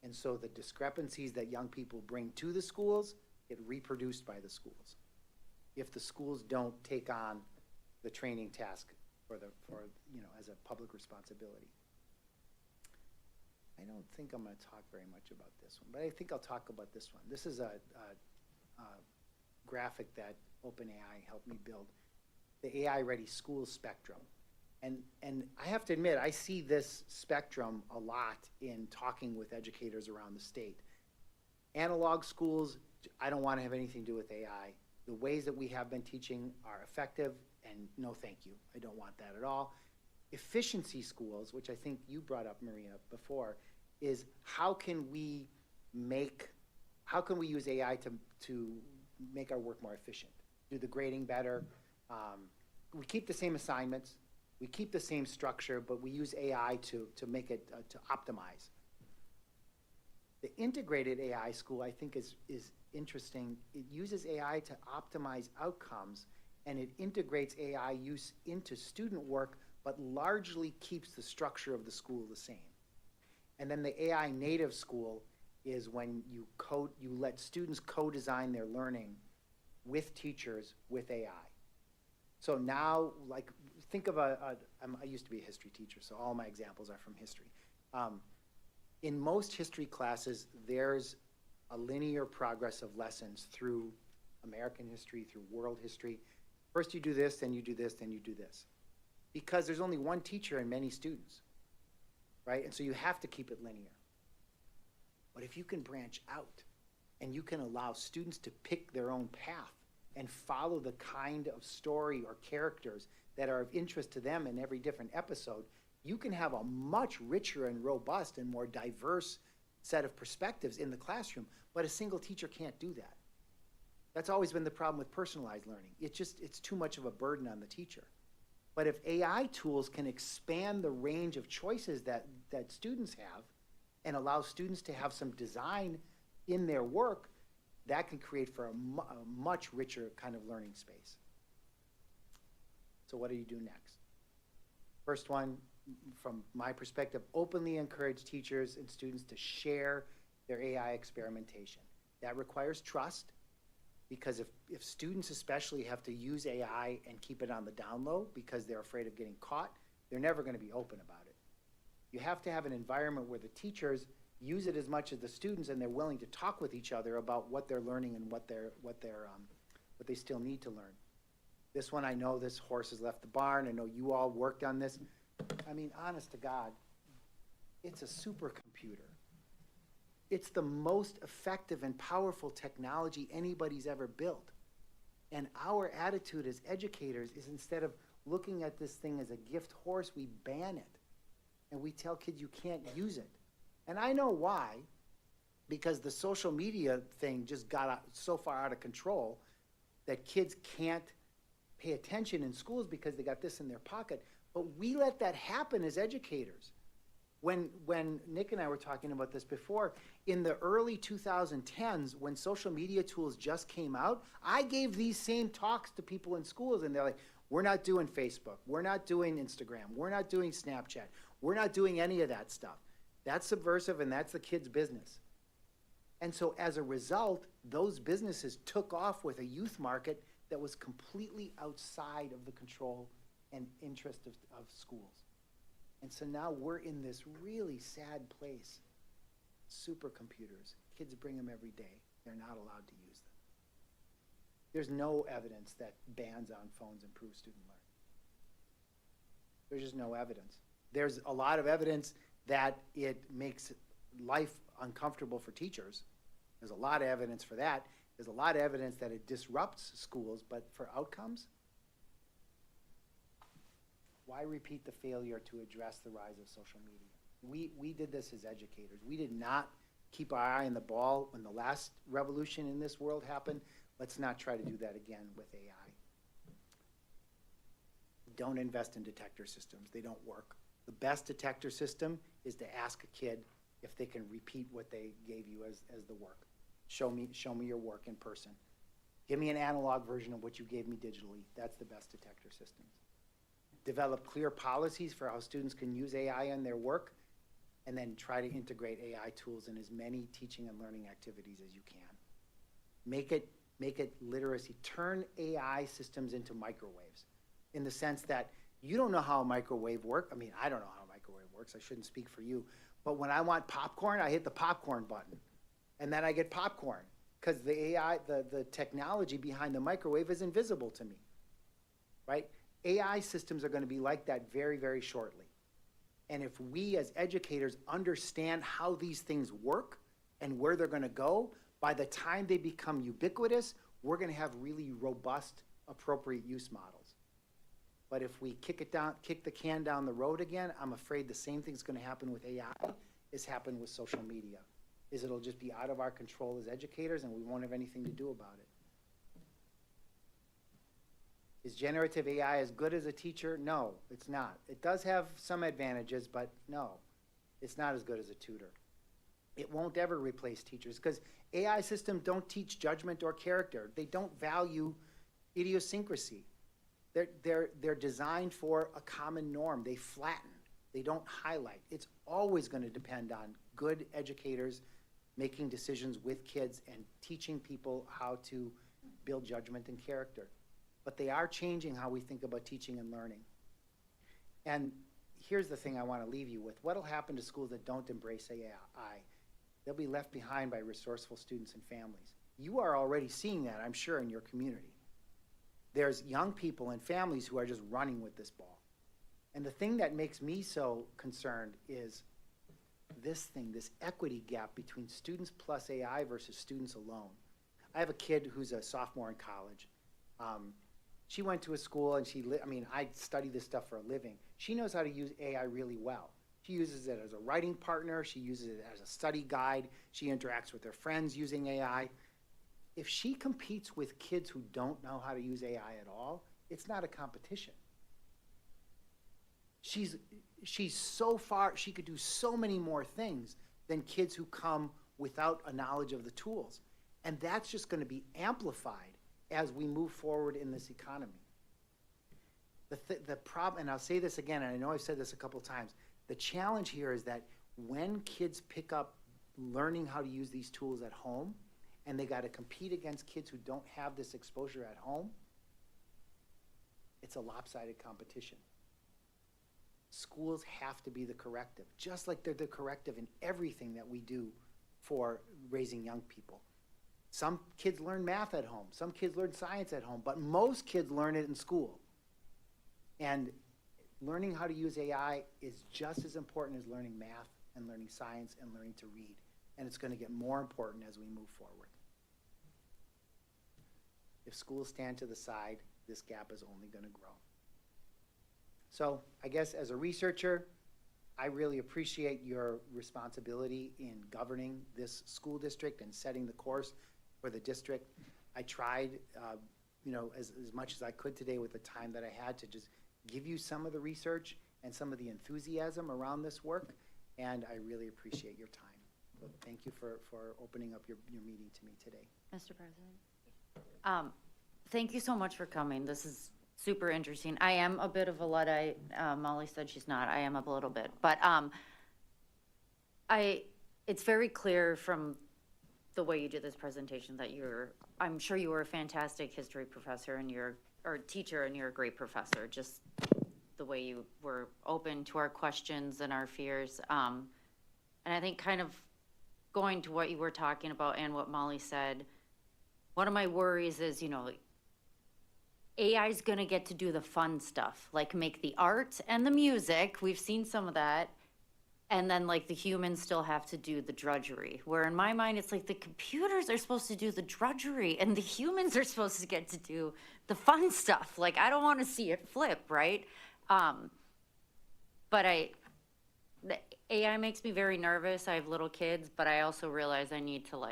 And so the discrepancies that young people bring to the schools get reproduced by the schools if the schools don't take on the training task as a public responsibility. I don't think I'm going to talk very much about this one, but I think I'll talk about this one. This is a graphic that OpenAI helped me build, the AI-ready school spectrum. And I have to admit, I see this spectrum a lot in talking with educators around the state. Analog schools, I don't want to have anything to do with AI. The ways that we have been teaching are effective, and no thank you. I don't want that at all. Efficiency schools, which I think you brought up, Maria, before, is how can we use AI to make our work more efficient, do the grading better. We keep the same assignments, we keep the same structure, but we use AI to make it, to optimize. The integrated AI school, I think, is interesting. It uses AI to optimize outcomes, and it integrates AI use into student work, but largely keeps the structure of the school the same. And then the AI native school is when you let students co-design their learning with teachers with AI. So now, like, think of I used to be a history teacher, so all my examples are from history. In most history classes, there's a linear progress of lessons through American history, through world history. First you do this, then you do this, then you do this. Because there's only one teacher and many students, right? And so you have to keep it linear. But if you can branch out and you can allow students to pick their own path and follow the kind of story or characters that are of interest to them in every different episode, you can have a much richer and robust and more diverse set of perspectives in the classroom, but a single teacher can't do that. That's always been the problem with personalized learning. It's too much of a burden on the teacher. But if AI tools can expand the range of choices that students have and allow students to have some design in their work, that can create for a much richer kind of learning space. So what do you do next? First one, from my perspective, openly encourage teachers and students to share their AI experimentation. That requires trust, because if students especially have to use AI and keep it on the down low because they're afraid of getting caught, they're never going to be open about it. You have to have an environment where the teachers use it as much as the students, and they're willing to talk with each other about what they're learning and what they still need to learn. This one, I know this horse has left the barn. I know you all worked on this. I mean, honest to God, it's a supercomputer. It's the most effective and powerful technology anybody's ever built. And our attitude as educators is, instead of looking at this thing as a gift horse, we ban it. And we tell kids you can't use it. And I know why, because the social media thing just got so far out of control that kids can't pay attention in schools because they got this in their pocket. But we let that happen as educators. When Nick and I were talking about this before, in the early 2010s, when social media tools just came out, I gave these same talks to people in schools, and they're like, we're not doing Facebook, we're not doing Instagram, we're not doing Snapchat, we're not doing any of that stuff. That's subversive, and that's the kids' business. And so as a result, those businesses took off with a youth market that was completely outside of the control and interest of schools. And so now we're in this really sad place. Supercomputers, kids bring them every day. They're not allowed to use them. There's no evidence that bans on phones improve student learning. There's just no evidence. There's a lot of evidence that it makes life uncomfortable for teachers. There's a lot of evidence for that. There's a lot of evidence that it disrupts schools, but for outcomes, why repeat the failure to address the rise of social media? We did this as educators. We did not keep our eye on the ball when the last revolution in this world happened. Let's not try to do that again with AI. Don't invest in detector systems. They don't work. The best detector system is to ask a kid if they can repeat what they gave you as the work. Show me your work in person. Give me an analog version of what you gave me digitally. That's the best detector systems. Develop clear policies for how students can use AI in their work, and then try to integrate AI tools in as many teaching and learning activities as you can. Make it literacy. Turn AI systems into microwaves, in the sense that you don't know how a microwave works. I mean, I don't know how a microwave works. I shouldn't speak for you. But when I want popcorn, I hit the popcorn button, and then I get popcorn, because the AI, the technology behind the microwave is invisible to me, right? AI systems are going to be like that very, very shortly. And if we as educators understand how these things work and where they're going to go, by the time they become ubiquitous, we're going to have really robust, appropriate use models. But if we kick the can down the road again, I'm afraid the same thing's going to happen with AI as happened with social media. It'll just be out of our control as educators, and we won't have anything to do about it. Is generative AI as good as a teacher? No, it's not. It does have some advantages, but no, it's not as good as a tutor. It won't ever replace teachers, because AI systems don't teach judgment or character. They don't value idiosyncrasy. They're designed for a common norm. They flatten. They don't highlight. It's always going to depend on good educators making decisions with kids and teaching people how to build judgment and character. but they are changing how we think about teaching and learning. And here's the thing I want to leave you with. What'll happen to schools that don't embrace AI? They'll be left behind by resourceful students and families. You are already seeing that, I'm sure, in your community. There's young people and families who are just running with this ball. And the thing that makes me so concerned is this equity gap between students plus AI versus students alone. I have a kid who's a sophomore in college. She went to a school and I study this stuff for a living. She knows how to use AI really well. She uses it as a writing partner. She uses it as a study guide. She interacts with her friends using AI. If she competes with kids who don't know how to use AI at all, it's not a competition. She's so far, she could do so many more things than kids who come without a knowledge of the tools. And that's just going to be amplified as we move forward in this economy. The problem, and I'll say this again, and I know I've said this a couple times, the challenge here is that when kids pick up learning how to use these tools at home, and they got to compete against kids who don't have this exposure at home, it's a lopsided competition. Schools have to be the corrective, just like they're the corrective in everything that we do for raising young people. Some kids learn math at home, some kids learn science at home, but most kids learn it in school. And learning how to use AI is just as important as learning math and learning science and learning to read. And it's going to get more important as we move forward. If schools stand to the side, this gap is only going to grow. So I guess as a researcher, I really appreciate your responsibility in governing this school district and setting the course for the district. I tried, as much as I could today with the time that I had to just give you some of the research and some of the enthusiasm around this work, and I really appreciate your time. So thank you for opening up your meeting to me today. Mr. President? Thank you so much for coming. This is super interesting. I am a bit of a Luddite. Molly said she's not. I am a little bit. But it's very clear from the way you did this presentation that I'm sure you were a fantastic history professor or teacher, and you're a great professor. Just the way you were open to our questions and our fears. And I think kind of going to what you were talking about and what Molly said, one of my worries is, AI is going to get to do the fun stuff, like make the art and the music. We've seen some of that. And then like the humans still have to do the drudgery. Where in my mind, it's like the computers are supposed to do the drudgery and the humans are supposed to get to do the fun stuff. Like, I don't want to see it flip, right? But the AI makes me very nervous. I have little kids, but I also realize I need to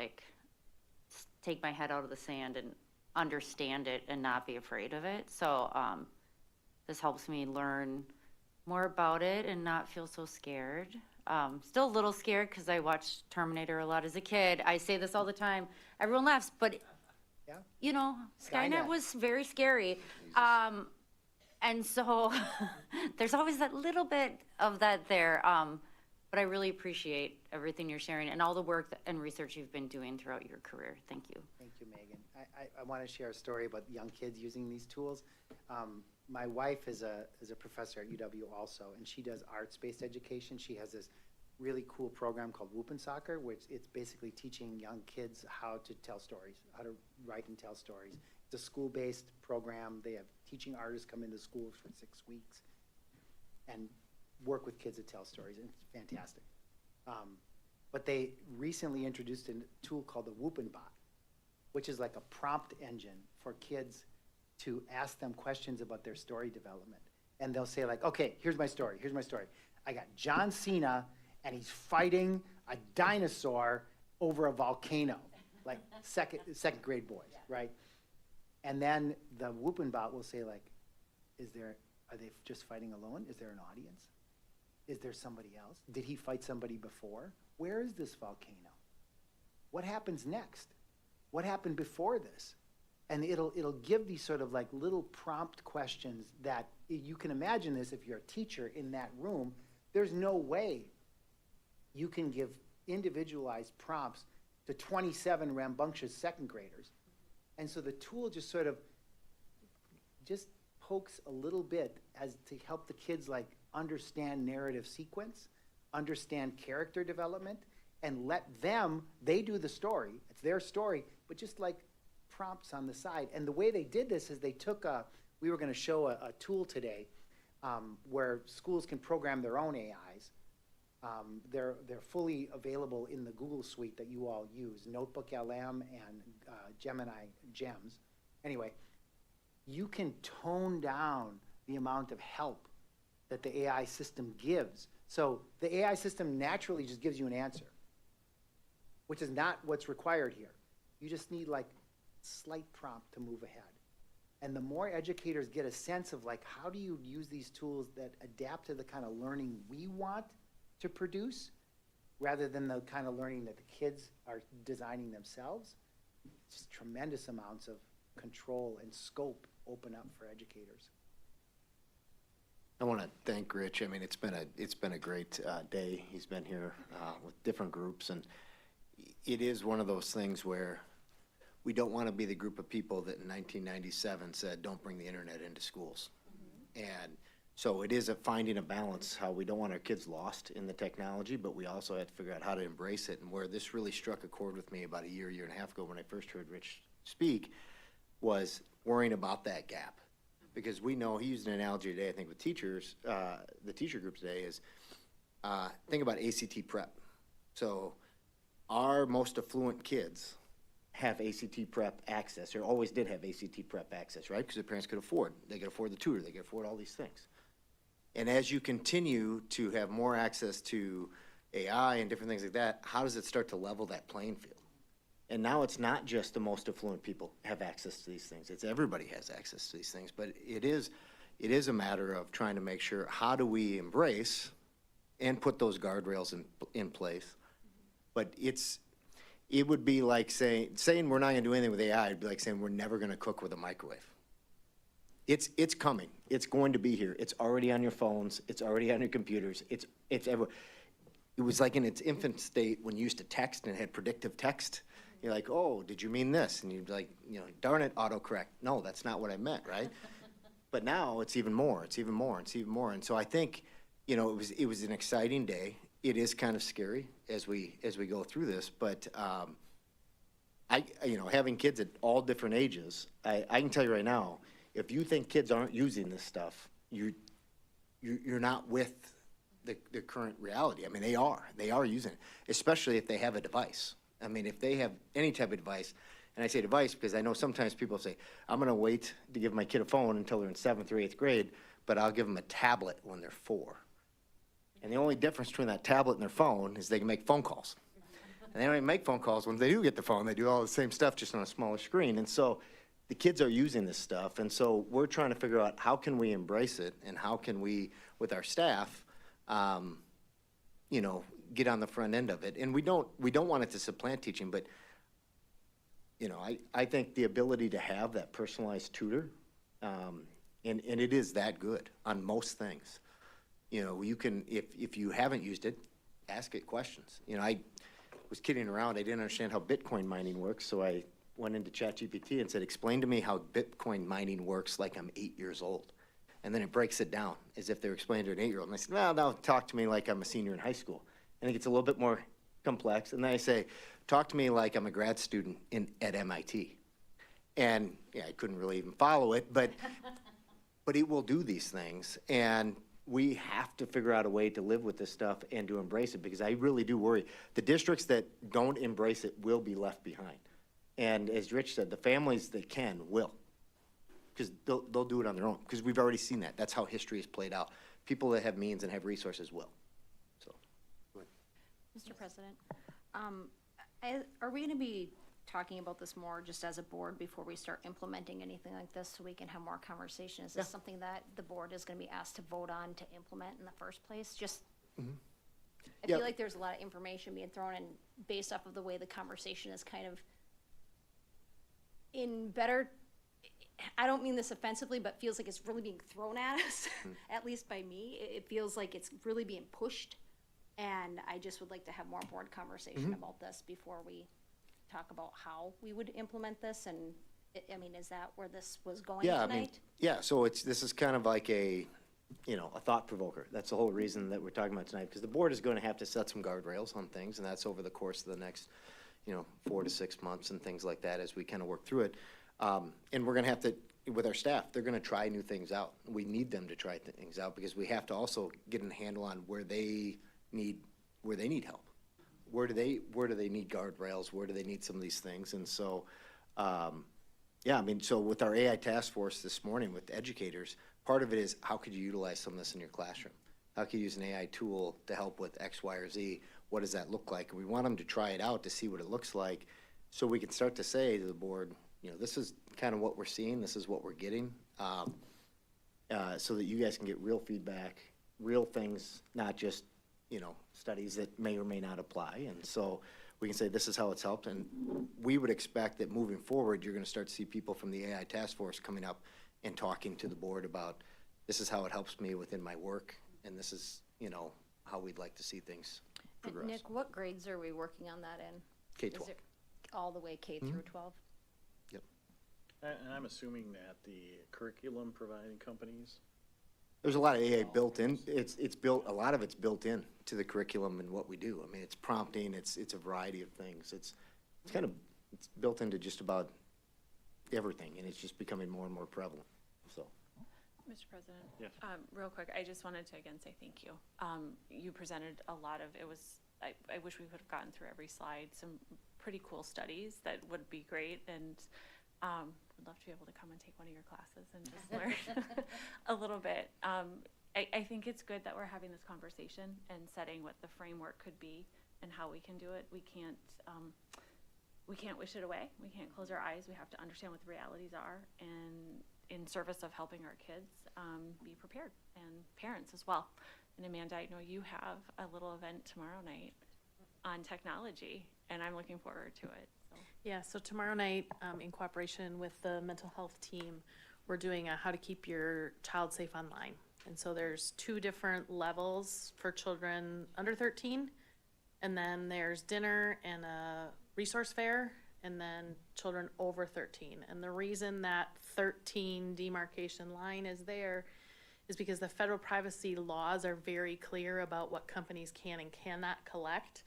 take my head out of the sand and understand it and not be afraid of it. So this helps me learn more about it and not feel so scared. Still a little scared because I watched Terminator a lot as a kid. I say this all the time. Everyone laughs, but Yeah. Skynet was very scary. And so there's always that little bit of that there. But I really appreciate everything you're sharing and all the work and research you've been doing throughout your career. Thank you. Thank you, Megan. I want to share a story about young kids using these tools. My wife is a professor at UW also, and she does arts-based education. She has this really cool program called Whoopin' Soccer, which it's basically teaching young kids how to tell stories, how to write and tell stories. It's a school-based program. They have teaching artists come into school for 6 weeks and work with kids to tell stories, and it's fantastic. But they recently introduced a tool called the Whoopin' Bot, which is like a prompt engine for kids to ask them questions about their story development. And they'll say like, okay, here's my story. I got John Cena, and he's fighting a dinosaur over a volcano, like second grade boys, right? And then the Whoopin' Bot will say like, are they just fighting alone? Is there an audience? Is there somebody else? Did he fight somebody before? Where is this volcano? What happens next? What happened before this? And it'll give these sort of like little prompt questions that you can imagine this if you're a teacher in that room. There's no way you can give individualized prompts to 27 rambunctious second graders. And so the tool just sort of just pokes a little bit as to help the kids like understand narrative sequence, understand character development, and let them, they do the story, it's their story, but just like prompts on the side. And the way they did this is they took we were gonna show a tool today where schools can program their own AIs. They're fully available in the Google suite that you all use, Notebook LM and Gemini Gems. Anyway, you can tone down the amount of help that the AI system gives. So the AI system naturally just gives you an answer, which is not what's required here. You just need like slight prompt to move ahead. And the more educators get a sense of like, how do you use these tools that adapt to the kind of learning we want to produce, rather than the kind of learning that the kids are designing themselves, just tremendous amounts of control and scope open up for educators. I want to thank Rich. I mean, it's been a great day. He's been here with different groups, and it is one of those things where we don't want to be the group of people that in 1997 said, don't bring the internet into schools. And so it is finding a balance, how we don't want our kids lost in the technology, but we also have to figure out how to embrace it. And where this really struck a chord with me about a year and a half ago when I first heard Rich speak was worrying about that gap. Because we know, he used an analogy today, I think with teachers, the teacher group today is, think about ACT prep. So our most affluent kids have ACT prep access, or always did have ACT prep access, right? Because their parents could afford. They could afford the tutor, they could afford all these things. And as you continue to have more access to AI and different things like that, how does it start to level that playing field? And now it's not just the most affluent people have access to these things. It's everybody has access to these things. But it is a matter of trying to make sure, how do we embrace and put those guardrails in place? But it would be like saying we're not gonna do anything with AI, it'd be like saying we're never gonna cook with a microwave. It's coming. It's going to be here. It's already on your phones. It's already on your computers. It's everywhere. It was like in its infant state when you used to text and it had predictive text. You're like, oh, did you mean this? And you'd be like, darn it, autocorrect. No, that's not what I meant, right? But now it's even more. It's even more. It's even more. And so I think, it was an exciting day. It is kind of scary as we go through this, but having kids at all different ages, I can tell you right now, if you think kids aren't using this stuff, you're not with the current reality. I mean, they are using it, especially if they have a device. I mean, if they have any type of device, and I say device because I know sometimes people say, I'm gonna wait to give my kid a phone until they're in 7th or 8th grade, but I'll give them a tablet when they're 4. And the only difference between that tablet and their phone is they can make phone calls. And they don't even make phone calls when they do get the phone. They do all the same stuff, just on a smaller screen. And so the kids are using this stuff. And so we're trying to figure out how can we embrace it and how can we, with our staff, get on the front end of it. And we don't want it to supplant teaching, but, I think the ability to have that personalized tutor, and it is that good on most things. You can, if you haven't used it, ask it questions. I was kidding around. I didn't understand how Bitcoin mining works, so I went into ChatGPT and said, explain to me how Bitcoin mining works like I'm 8 years old. And then it breaks it down as if they're explaining to an 8-year-old. And I said, well, now talk to me like I'm a senior in high school. And it gets a little bit more complex. And then I say, talk to me like I'm a grad student at MIT. And I couldn't really even follow it, but it will do these things. And we have to figure out a way to live with this stuff and to embrace it, because I really do worry. The districts that don't embrace it will be left behind. And as Rich said, the families that can will, because they'll do it on their own, because we've already seen that. That's how history has played out. People that have means and have resources will. So, go ahead. Mr. President, are we gonna be talking about this more just as a board before we start implementing anything like this, so we can have more conversation? Is this something that the board is gonna be asked to vote on to implement in the first place? Just, I feel like there's a lot of information being thrown in based off of the way the conversation is kind of in better, I don't mean this offensively, but feels like it's really being thrown at us, at least by me. It feels like it's really being pushed, and I just would like to have more board conversation about this before we talk about how we would implement this and I mean, is that where this was going Yeah, I mean, tonight? yeah, so this is kind of like a thought provoker. That's the whole reason that we're talking about tonight, because the board is going to have to set some guardrails on things, and that's over the course of the next, 4 to 6 months and things like that as we kind of work through it. And we're gonna have to, with our staff, they're gonna try new things out. We need them to try things out, because we have to also get a handle on where they need help. Where do they need guardrails? Where do they need some of these things? And so, yeah, I mean, so with our AI task force this morning with educators, part of it is how could you utilize some of this in your classroom? How could you use an AI tool to help with X, Y, or Z? What does that look like? And we want them to try it out to see what it looks like, so we can start to say to the board, this is kind of what we're seeing, this is what we're getting, so that you guys can get real feedback, real things, not just, studies that may or may not apply. And so we can say, this is how it's helped. And we would expect that moving forward, you're gonna start to see people from the AI task force coming up and talking to the board about, this is how it helps me within my work, and this is, how we'd like to see things progress. Nick, what grades are we working on that in? K-12. Is it all the way K through 12? Yep. And I'm assuming that the curriculum providing companies, There's a lot of AI built in, it's built, a lot of it's built in to the curriculum and what we do. I mean, it's prompting, it's a variety of things. It's built into just about everything, and it's just becoming more and more prevalent, so. Mr. President? Yes. Real quick, I just wanted to again say thank you. You presented a lot of, I wish we would have gotten through every slide, some pretty cool studies that would be great, and would love to be able to come and take one of your classes and just learn a little bit. I think it's good that we're having this conversation and setting what the framework could be and how we can do it. We can't wish it away. We can't close our eyes. We have to understand what the realities are, and in service of helping our kids, be prepared, and parents as well. And Amanda, I know you have a little event tomorrow night on technology, and I'm looking forward to it. So. Yeah, so tomorrow night, in cooperation with the mental health team, we're doing a how to keep your child safe online. And so there's 2 different levels for children under 13, and then there's dinner and a resource fair, and then children over 13. And the reason that 13 demarcation line is there is because the federal privacy laws are very clear about what companies can and cannot collect,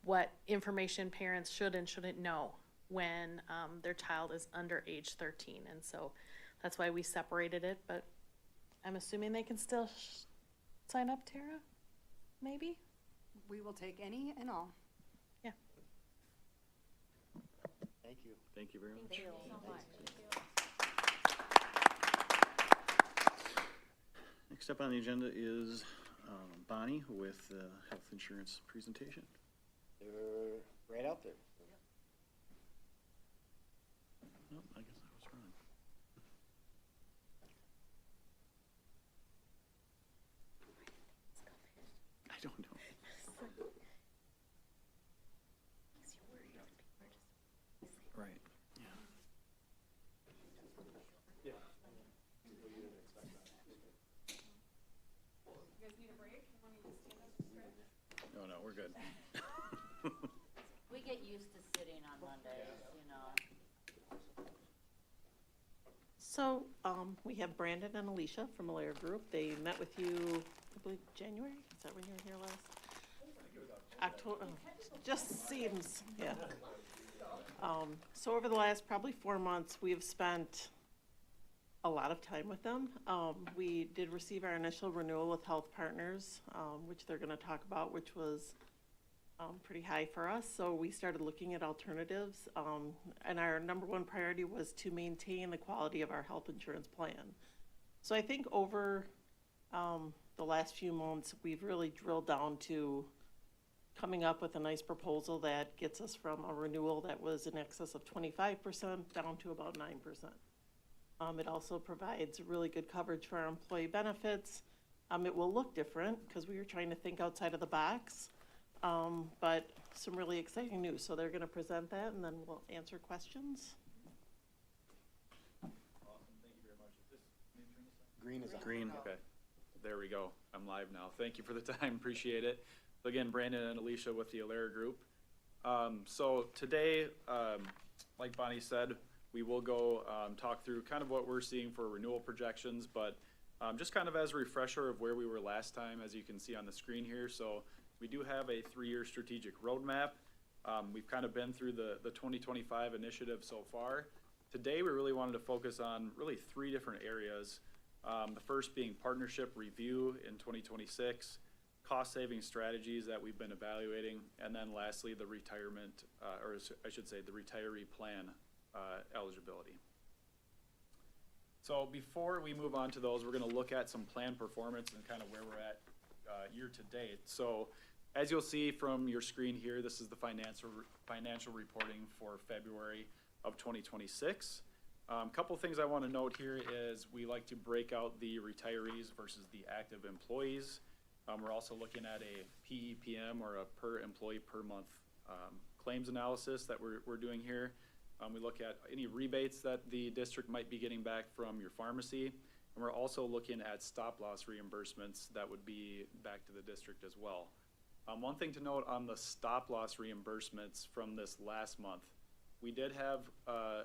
what information parents should and shouldn't know when their child is under age 13. And so that's why we separated it, but I'm assuming they can still sign up, Tara? Maybe? We will take any and all. Yeah. Thank you. thank you very much. Thank you so much. Next up on the agenda is Bonnie with the health insurance presentation. They're right out there. Oh, I guess I was wrong. I don't know. Right, yeah. No, we're good. We get used to sitting on Mondays, So, we have Brandon and Alicia from Malaria Group. They met with you, I believe, January? Is that when you were here last? October, just seems, yeah. So over the last probably 4 months, we have spent a lot of time with them. We did receive our initial renewal with Health Partners, which they're gonna talk about, which was pretty high for us. So we started looking at alternatives, and our number 1 priority was to maintain the quality of our health insurance plan. So I think over the last few months, we've really drilled down to coming up with a nice proposal that gets us from a renewal that was in excess of 25% down to about 9%. It also provides really good coverage for our employee benefits. It will look different because we were trying to think outside of the box, but some really exciting news. So they're going to present that, and then we'll answer questions. Green is on. Green. Okay, there we go. I'm live now. Thank you for the time, appreciate it. Again, Brandon and Alicia with the Alair Group. So today, like Bonnie said, We will go talk through kind of what we're seeing for renewal projections, but just kind of as a refresher of where we were last time, as you can see on the screen here. So we do have a 3-year strategic roadmap. We've kind of been through the 2025 initiative so far. Today, we really wanted to focus on really 3 different areas. The first being partnership review in 2026, cost-saving strategies that we've been evaluating, and then lastly, the retirement, or I should say, the retiree plan eligibility. So before we move on to those, we're going to look at some plan performance and kind of where we're at year to date. So as you'll see from your screen here, this is the financial reporting for February of 2026. Couple things I want to note here is we like to break out the retirees versus the active employees. We're also looking at a PEPM, or a per employee per month claims analysis that we're doing here. We look at any rebates that the district might be getting back from your pharmacy. And we're also looking at stop-loss reimbursements that would be back to the district as well. One thing to note on the stop-loss reimbursements from this last month, we did have,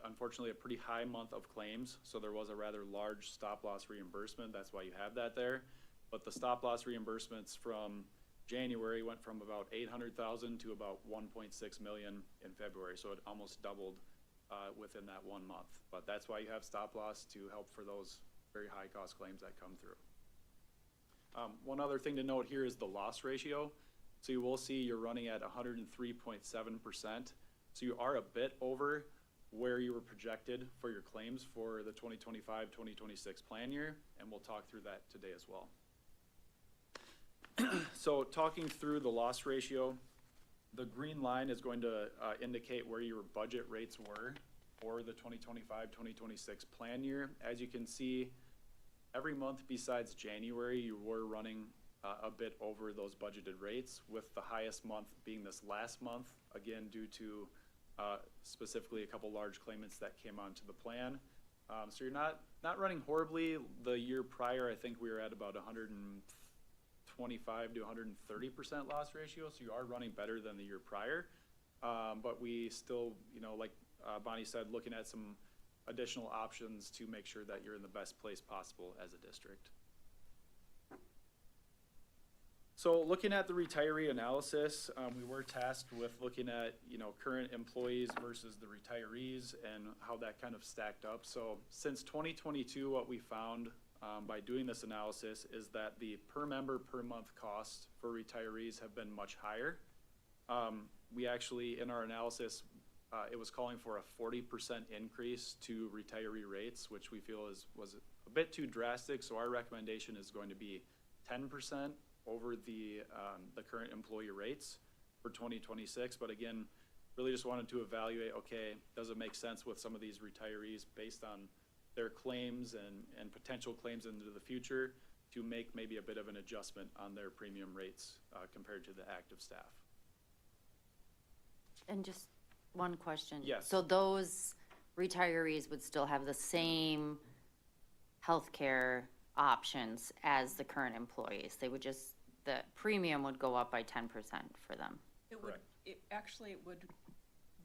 unfortunately, a pretty high month of claims, so there was a rather large stop-loss reimbursement. That's why you have that there. But the stop-loss reimbursements from January went from about 800,000 to about 1.6 million in February, so it almost doubled within that 1 month. But that's why you have stop-loss, to help for those very high-cost claims that come through. One other thing to note here is the loss ratio. So you will see you're running at 103.7%. So you are a bit over where you were projected for your claims for the 2025-2026 plan year, and we'll talk through that today as well. So talking through the loss ratio, the green line is going to indicate where your budget rates were for the 2025-2026 plan year. As you can see, every month besides January, you were running a bit over those budgeted rates, with the highest month being this last month, again, due to specifically a couple large claimants that came onto the plan. So you're not running horribly. The year prior, I think we were at about 125 to 130% loss ratio, so you are running better than the year prior. But we still, like Bonnie said, looking at some additional options to make sure that you're in the best place possible as a district. So looking at the retiree analysis, we were tasked with looking at, current employees versus the retirees and how that kind of stacked up. So since 2022, what we found by doing this analysis is that the per member per month costs for retirees have been much higher. We actually, in our analysis, it was calling for a 40% increase to retiree rates, which we feel was a bit too drastic. So our recommendation is going to be 10% over the current employee rates for 2026. But again, really just wanted to evaluate, okay, does it make sense with some of these retirees based on their claims and potential claims into the future to make maybe a bit of an adjustment on their premium rates compared to the active staff. And just one question. Yes. So those retirees would still have the same healthcare options as the current employees? They would just, the premium would go up by 10% for them? It would,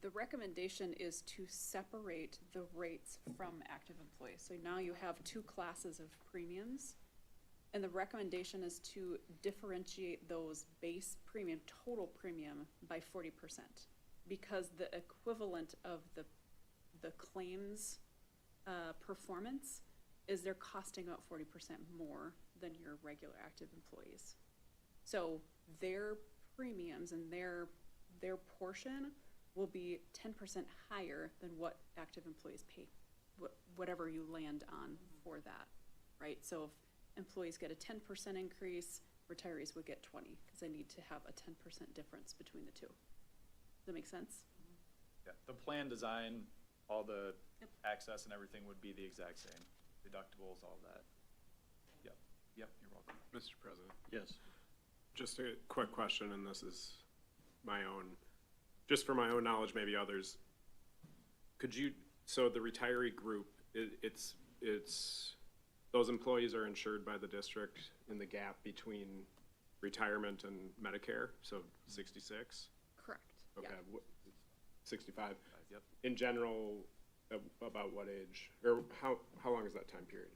the recommendation is to separate the rates from active employees. So now you have 2 classes of premiums, and the recommendation is to differentiate those base premium, total premium, by 40%, because the equivalent of the claims performance is they're costing about 40% more than your regular active employees. So their premiums and their portion will be 10% higher than what active employees pay, whatever you land on for that, right? So if employees get a 10% increase, retirees would get 20, because they need to have a 10% difference between the two. Does that make sense? Yeah, the plan design, all the access and everything would be the exact same. Deductibles, all that. Yep, you're welcome. Mr. President. Yes. Just a quick question, and this is my own, just for my own knowledge, maybe others. Could you, so the retiree group, it's those employees are insured by the district in the gap between retirement and Medicare, so 66? Correct. Okay, Yeah. 65. Yep. In general, about what age, or how long is that time period?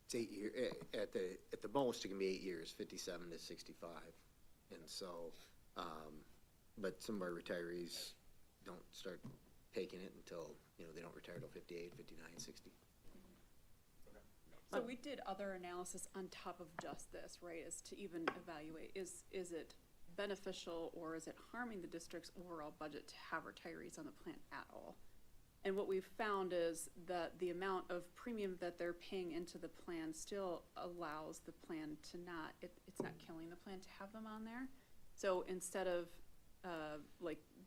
It's 8 year, at the most, it can be 8 years, 57 to 65. And so, but some of our retirees don't start taking it until, they don't retire till 58, 59, 60. So we did other analysis on top of just this, right, is to even evaluate, is it beneficial or is it harming the district's overall budget to have retirees on the plan at all? And what we've found is that the amount of premium that they're paying into the plan still allows the plan to not, it's not killing the plan to have them on there. So instead of,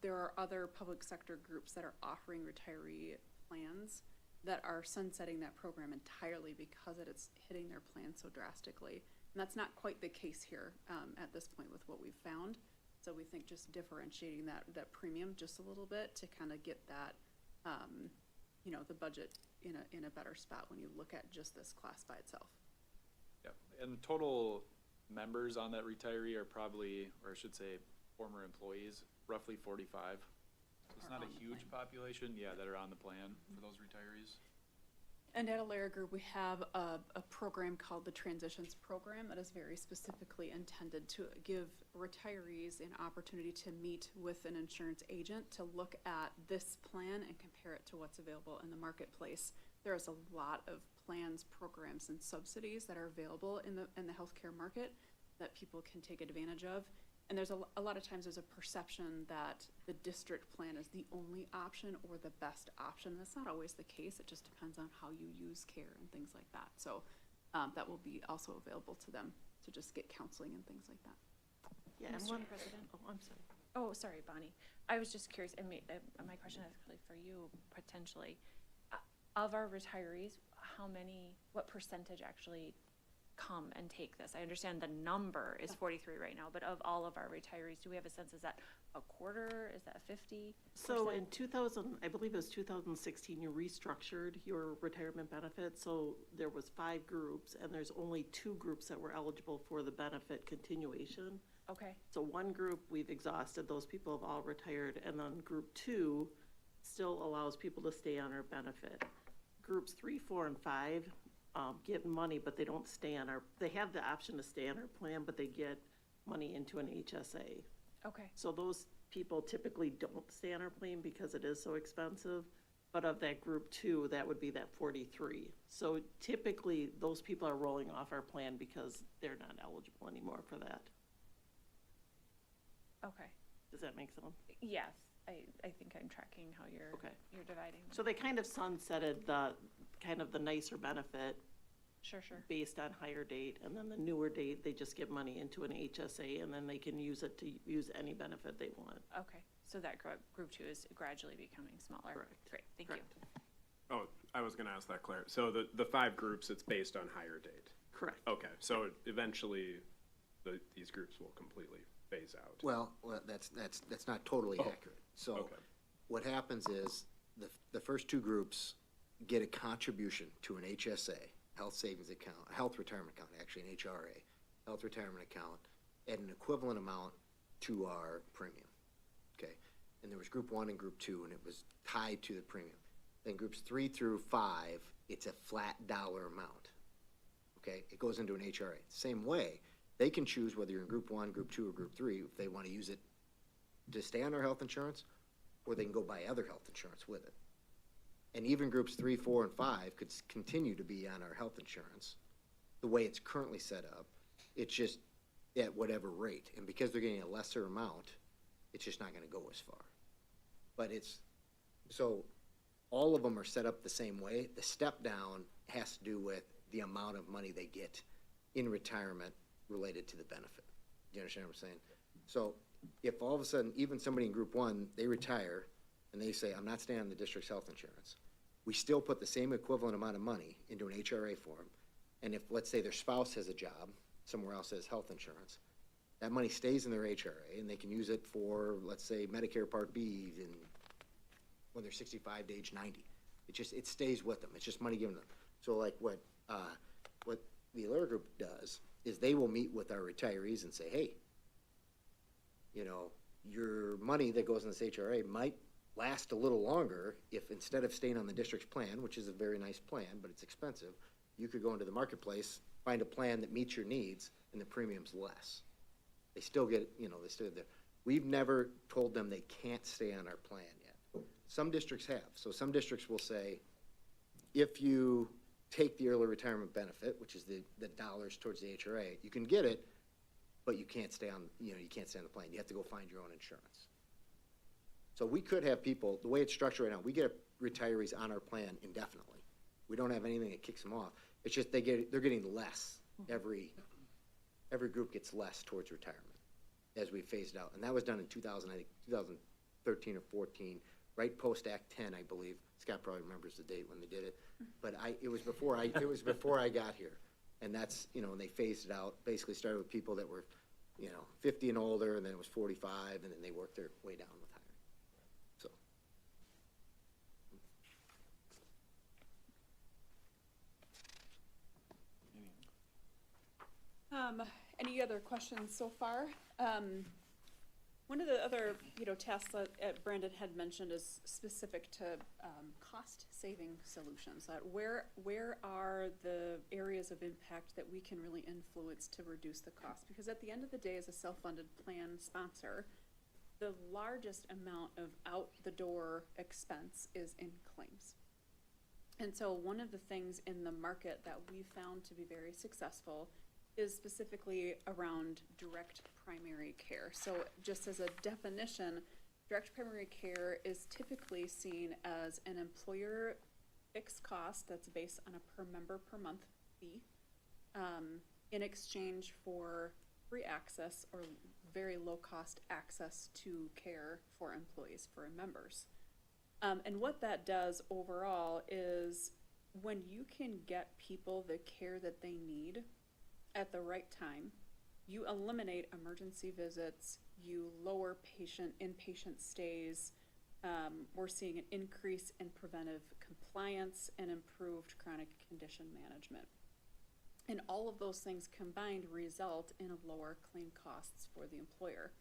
there are other public sector groups that are offering retiree plans that are sunsetting that program entirely because it's hitting their plan so drastically. And that's not quite the case here at this point with what we've found. So we think just differentiating that premium just a little bit to kind of get that, the budget in a better spot when you look at just this class by itself. Yep, and total members on that retiree are probably, or I should say, former employees, roughly 45. So it's not a huge population, that are on the plan for those retirees. And at Alara Group, we have a program called the Transitions Program that is very specifically intended to give retirees an opportunity to meet with an insurance agent to look at this plan and compare it to what's available in the marketplace. There's a lot of plans, programs, and subsidies that are available in the healthcare market that people can take advantage of. And there's a lot of times there's a perception that the district plan is the only option or the best option. That's not always the case. It just depends on how you use care and things like that. So that will be also available to them to just get counseling and things like that. Yeah, and Mr. one, President? oh, I'm sorry. Oh, sorry, Bonnie. I was just curious, and my question is actually for you, potentially. Of our retirees, what percentage actually come and take this? I understand the number is 43 right now, but of all of our retirees, do we have a sense, is that a quarter, is that 50%? So in 2000, I believe it was 2016, you restructured your retirement benefit. So there was 5 groups, and there's only 2 groups that were eligible for the benefit continuation. Okay, So one group, we've exhausted, those people have all retired, and then group 2 still allows people to stay on our benefit. Groups 3, 4, and 5 get money, but they don't stay on they have the option to stay on our plan, but they get money into an HSA. okay, So those people typically don't stay on our plan because it is so expensive. But of that group 2, that would be that 43. So typically, those people are rolling off our plan because they're not eligible anymore for that. okay. Does that make sense? Yes, I think I'm tracking how you're dividing. So they kind of sunsetted the nicer benefit Sure. based on higher date, and then the newer date, they just get money into an HSA, and then they can use it to use any benefit they want. Okay, so that group 2 is gradually becoming smaller. Correct. Great, thank Correct. you. Oh, I was gonna ask that, Claire. So the 5 groups, it's based on higher date. Correct. Okay, so eventually, these groups will completely phase out. Well, that's not totally accurate. So okay. what happens is the first 2 groups get a contribution to an HSA, health savings account, health retirement account, actually an HRA, health retirement account, at an equivalent amount to our premium. Okay, and there was group 1 and group 2, and it was tied to the premium. Then groups 3 through 5, it's a flat dollar amount. Okay, it goes into an HRA. Same way, they can choose whether you're in group 1, group 2, or group 3 if they want to use it to stay on our health insurance, or they can go buy other health insurance with it. And even groups 3, 4, and 5 could continue to be on our health insurance the way it's currently set up. It's just at whatever rate. And because they're getting a lesser amount, it's just not going to go as far. But so all of them are set up the same way. The step down has to do with the amount of money they get in retirement related to the benefit. Do you understand what I'm saying? So if all of a sudden, even somebody in group 1, they retire and they say, I'm not staying on the district's health insurance, we still put the same equivalent amount of money into an HRA form. And if, let's say, their spouse has a job, somewhere else has health insurance, that money stays in their HRA and they can use it for, let's say, Medicare Part B when they're 65 to age 90. It stays with them. It's just money given to them. So like what the Alara Group does is they will meet with our retirees and say, hey, your money that goes in this HRA might last a little longer if instead of staying on the district's plan, which is a very nice plan, but it's expensive, you could go into the marketplace, find a plan that meets your needs, and the premium's less. They still get, you know, they still there. We've never told them they can't stay on our plan yet. Some districts have. So some districts will say, if you take the early retirement benefit, which is the dollars towards the HRA, you can get it, but you can't stay on, you know, you can't stay on the plan. You have to go find your own insurance. So we could have people, the way it's structured right now, we get retirees on our plan indefinitely. We don't have anything that kicks them off. It's just they're getting less. Every group gets less towards retirement as we phased out. And that was done in 2013 or 14, right post Act 10, I believe. Scott probably remembers the date when they did it. But it was before I got here. And that's, you know, and they phased it out, basically started with people that were, you know, 50 and older, and then it was 45, and then they worked their way down with higher. So. Any other questions so far? One of the other, you know, tasks that Brandon had mentioned is specific to cost-saving solutions. That where are the areas of impact that we can really influence to reduce the cost? Because at the end of the day, as a self-funded plan sponsor, the largest amount of out-the-door expense is in claims. And so one of the things in the market that we found to be very successful is specifically around direct primary care. So just as a definition, direct primary care is typically seen as an employer fixed cost that's based on a per member per month fee in exchange for free access or very low cost access to care for employees, for members. And what that does overall is when you can get people the care that they need at the right time, you eliminate emergency visits, you lower inpatient stays. We're seeing an increase in preventive compliance and improved chronic condition management. And all of those things combined result in lower claim costs for the employer.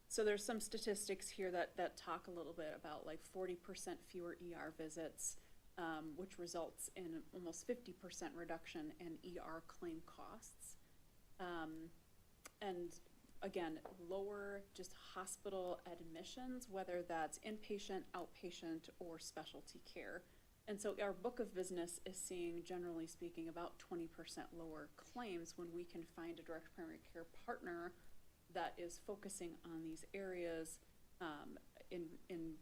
So there's some statistics here that talk a little bit about like 40% fewer ER visits, which results in almost 50% reduction in ER claim costs. And again, lower just hospital admissions, whether that's inpatient, outpatient, or specialty care. And so our book of business is seeing, generally speaking, about 20% lower claims when we can find a direct primary care partner that is focusing on these areas in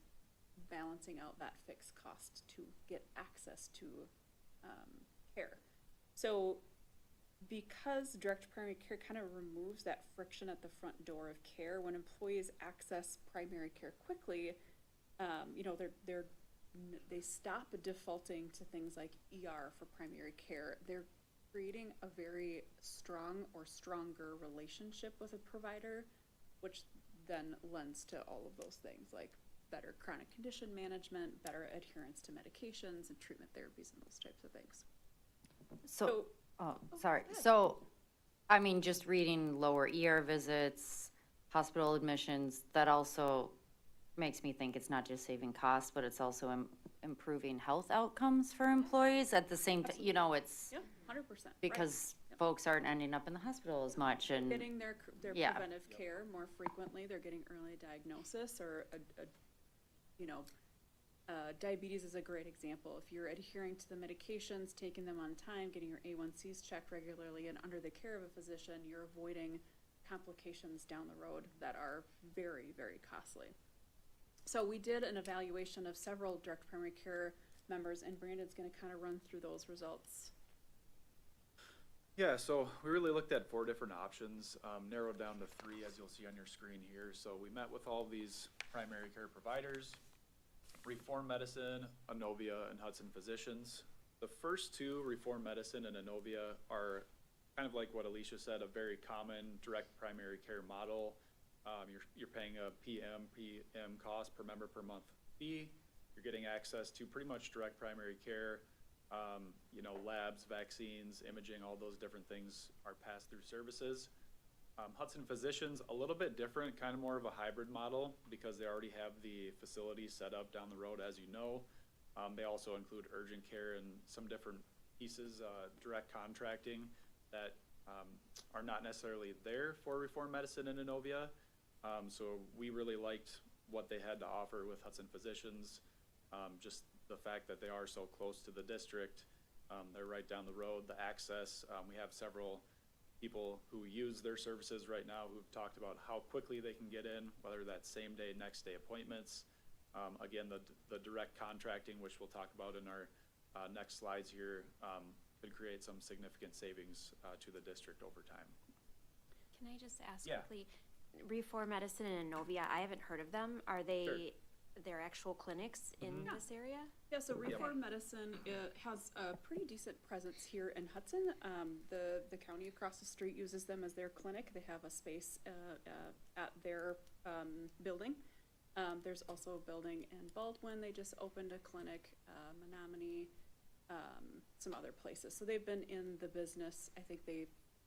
balancing out that fixed cost to get access to care. So because direct primary care kind of removes that friction at the front door of care, when employees access primary care quickly, you know, they stop defaulting to things like ER for primary care. They're creating a very strong or stronger relationship with a provider, which then lends to all of those things like better chronic condition management, better adherence to medications and treatment therapies and those types of things. Sorry. So, I mean, just reading lower ER visits, hospital admissions, that also makes me think it's not just saving costs, but it's also improving health outcomes for employees at the same time, you know, it's. Yeah, 100%. Because right. folks aren't ending up in the hospital as much and. Getting their yeah. preventive care more frequently, they're getting early diagnosis or diabetes is a great example. If you're adhering to the medications, taking them on time, getting your A1Cs checked regularly and under the care of a physician, you're avoiding complications down the road that are very, very costly. So we did an evaluation of several direct primary care members, and Brandon's going to kind of run through those results. Yeah, so we really looked at 4 different options, narrowed down to 3 as you'll see on your screen here. So we met with all these primary care providers, Reform Medicine, Inovia, and Hudson Physicians. The first 2, Reform Medicine and Inovia, are kind of like what Alicia said, a very common direct primary care model. You're paying a PM cost per member per month fee. You're getting access to pretty much direct primary care. You know, labs, vaccines, imaging, all those different things are pass-through services. Hudson Physicians, a little bit different, kind of more of a hybrid model because they already have the facilities set up down the road, as you know. They also include urgent care and some different pieces, direct contracting that are not necessarily there for Reform Medicine in Innovia. So we really liked what they had to offer with Hudson Physicians. Just the fact that they are so close to the district. They're right down the road, the access. We have several people who use their services right now who've talked about how quickly they can get in, whether that's same day, next day appointments. Again, the direct contracting, which we'll talk about in our next slides here, could create some significant savings to the district over time. Can I just ask Yeah. quickly, Reform Medicine and Innovia, I haven't heard of them. Are they, their actual clinics in this area? Yeah, so Reform Medicine has a pretty decent presence here in Hudson. The county across the street uses them as their clinic. They have a space at their building. There's also a building in Baldwin. They just opened a clinic, Menominee, some other places. So they've been in the business, I think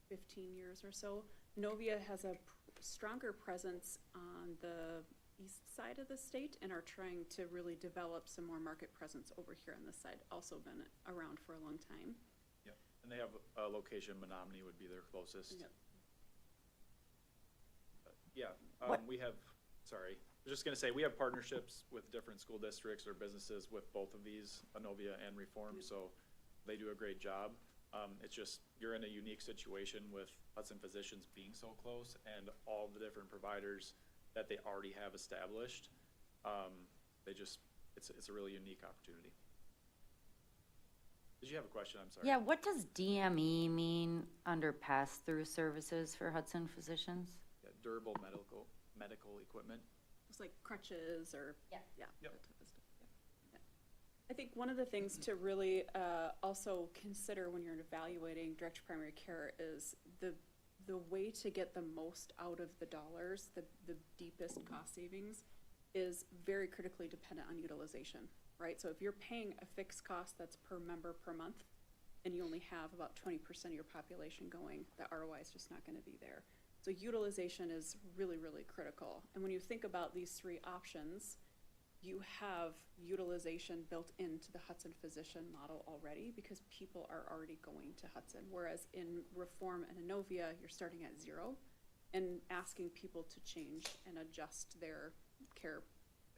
15 years or so. Innovia has a stronger presence on the east side of the state and are trying to really develop some more market presence over here on this side. Also been around for a long time. Yep. And they have a location, Menominee would be their closest. Yep. We have, sorry, I was just gonna say, we have partnerships with different school districts or businesses with both of these, Innovia and Reform, so they do a great job. It's just, you're in a unique situation with Hudson Physicians being so close and all the different providers that they already have established. It's a really unique opportunity. Did you have a question? I'm sorry. Yeah, what does DME mean under pass-through services for Hudson Physicians? Yeah, durable medical equipment. It's like crutches or, Yeah. yeah, Yep. that type of stuff. Yeah. I think one of the things to really also consider when you're evaluating direct primary care is the way to get the most out of the dollars, the deepest cost savings, is very critically dependent on utilization, right? So if you're paying a fixed cost that's per member per month, and you only have about 20% of your population going, the ROI is just not gonna be there. So utilization is really, really critical. And when you think about these three options, you have utilization built into the Hudson Physician model already because people are already going to Hudson. Whereas in Reform and Innovia, you're starting at zero and asking people to change and adjust their care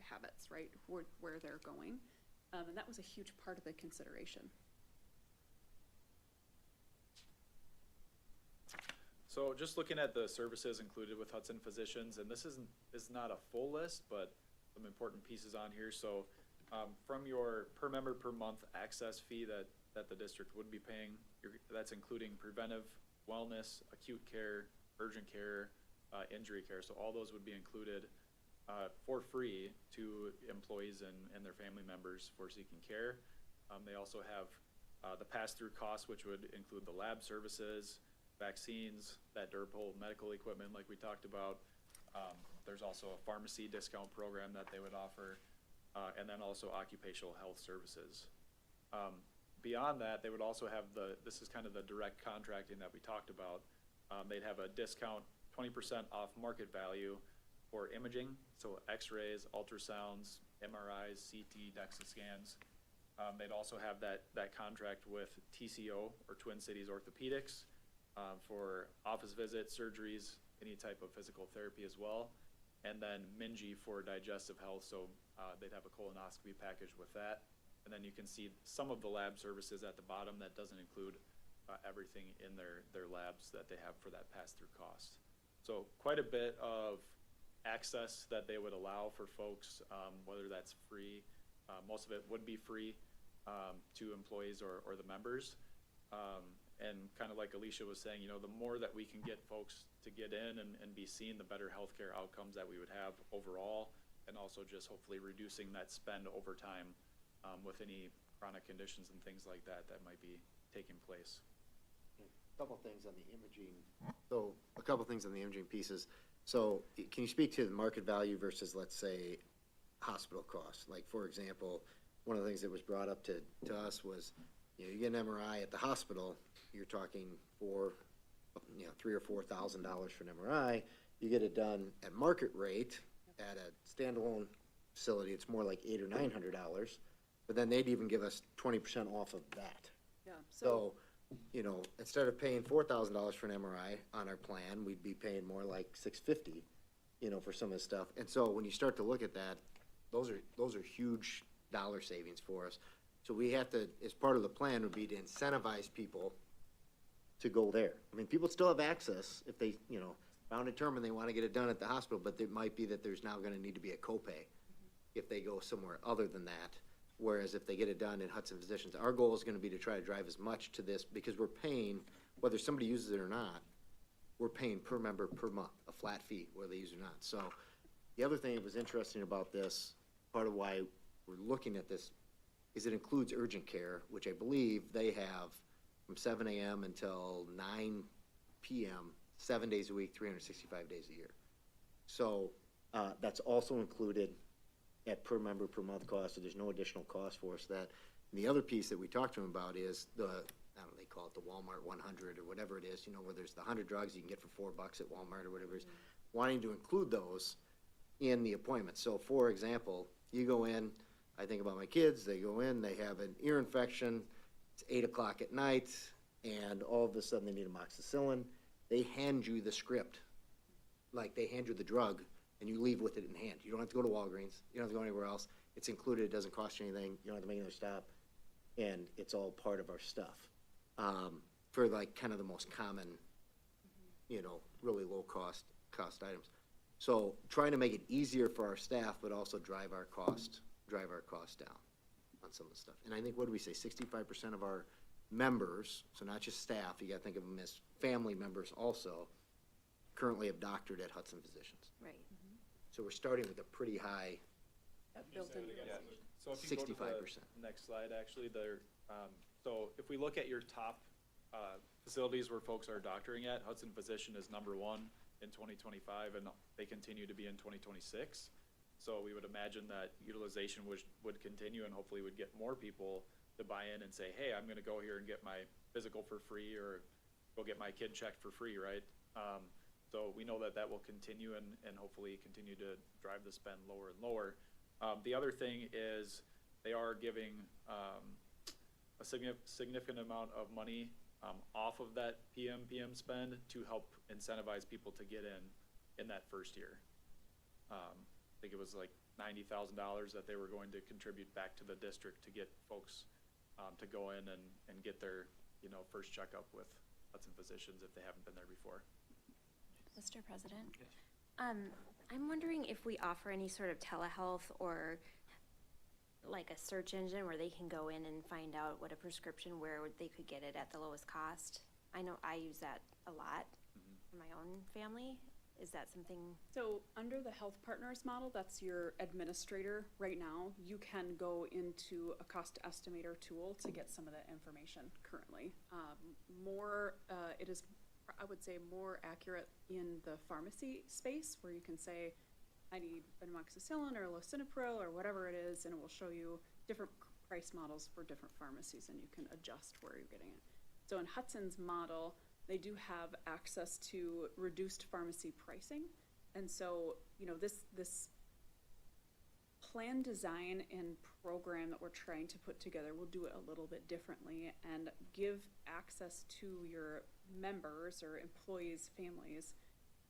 habits, right, where they're going. And that was a huge part of the consideration. So just looking at the services included with Hudson Physicians, and this is not a full list, but some important pieces on here. So from your per member per month access fee that the district would be paying, that's including preventive wellness, acute care, urgent care, injury care. So all those would be included for free to employees and their family members for seeking care. They also have the pass-through costs, which would include the lab services, vaccines, that durable medical equipment like we talked about. There's also a pharmacy discount program that they would offer, and then also occupational health services. Beyond that, they would also have this is kind of the direct contracting that we talked about. They'd have a discount, 20% off market value for imaging, so x-rays, ultrasounds, MRIs, CT, DEXA scans. They'd also have that contract with TCO, or Twin Cities Orthopedics, for office visits, surgeries, any type of physical therapy as well. And then Minji for digestive health, so they'd have a colonoscopy package with that. And then you can see some of the lab services at the bottom that doesn't include everything in their labs that they have for that pass-through cost. So quite a bit of access that they would allow for folks, whether that's free, most of it would be free to employees or the members. And kind of like Alicia was saying, the more that we can get folks to get in and be seen, the better healthcare outcomes that we would have overall, and also just hopefully reducing that spend over time with any chronic conditions and things like that might be taking place. A couple things on the imaging. So a couple things on the imaging pieces. So can you speak to the market value versus, let's say, hospital costs? Like, for example, one of the things that was brought up to us was, you get an MRI at the hospital, you're talking $4,000, you know, $3,000 or $4,000 for an MRI. You get it done at market rate at a standalone facility, it's more like $800 or $900, but then they'd even give us 20% off of that. Yeah, So, you know, instead of paying $4,000 for an MRI on our plan, we'd be paying more like $650, you know, for some of this stuff. And so when you start to look at that, those are huge dollar savings for us. So we have to, as part of the plan, would be to incentivize people to go there. I mean, people still have access if they, you know, found a term and they want to get it done at the hospital, but it might be that there's now going to need to be a copay if they go somewhere other than that. Whereas if they get it done in Hudson Physicians, our goal is going to be to try to drive as much to this, because we're paying, whether somebody uses it or not, we're paying per member per month, a flat fee, whether they use it or not. So the other thing that was interesting about this, part of why we're looking at this, is it includes urgent care, which I believe they have from 7 a.m. until 9 p.m., 7 days a week, 365 days a year. So that's also included at per member per month cost, so there's no additional cost for us. That, and the other piece that we talked to them about is the, I don't know, they call it the Walmart 100 or whatever it is, you know, where there's the 100 drugs you can get for $4 at Walmart or whatever it is, wanting to include those in the appointment. So for example, you go in, I think about my kids, they go in, they have an ear infection, it's 8 o'clock at night, and all of a sudden they need amoxicillin. They hand you the script, like they hand you the drug, and you leave with it in hand. You don't have to go to Walgreens, you don't have to go anywhere else. It's included, it doesn't cost you anything, you don't have to make another stop, and it's all part of our stuff. For like kind of the most common, you know, really low cost items. So trying to make it easier for our staff, but also drive our cost down on some of the stuff. And I think, what do we say, 65% of our members, so not just staff, you gotta think of them as family members also, currently have doctored at Hudson Physicians. Right. So we're starting with a pretty high, built in. Yeah, so if you go to 65%. the next slide, actually, there, so if we look at your top, facilities where folks are doctoring at, Hudson Physician is number 1 in 2025, and they continue to be in 2026. So we would imagine that utilization would continue, and hopefully would get more people to buy in and say, hey, I'm gonna go here and get my physical for free, or go get my kid checked for free, right? So we know that that will continue and hopefully continue to drive the spend lower and lower. The other thing is they are giving a significant amount of money off of that PM spend to help incentivize people to get in that first year. I think it was like $90,000 that they were going to contribute back to the district to get folks to go in and get their, you know, first checkup with Hudson Physicians if they haven't been there before. Mr. President? I'm wondering if we offer any sort of telehealth or like a search engine where they can go in and find out what a prescription, where they could get it at the lowest cost. I know I use that a lot for my own family. Is that something? So under the Health Partners model, that's your administrator right now. You can go into a cost estimator tool to get some of that information currently. It is, I would say, more accurate in the pharmacy space, where you can say, I need an amoxicillin or lisinopril or whatever it is, and it will show you different price models for different pharmacies, and you can adjust where you're getting it. So in Hudson's model, they do have access to reduced pharmacy pricing. And so, you know, this plan design and program that we're trying to put together, we'll do it a little bit differently and give access to your members or employees' families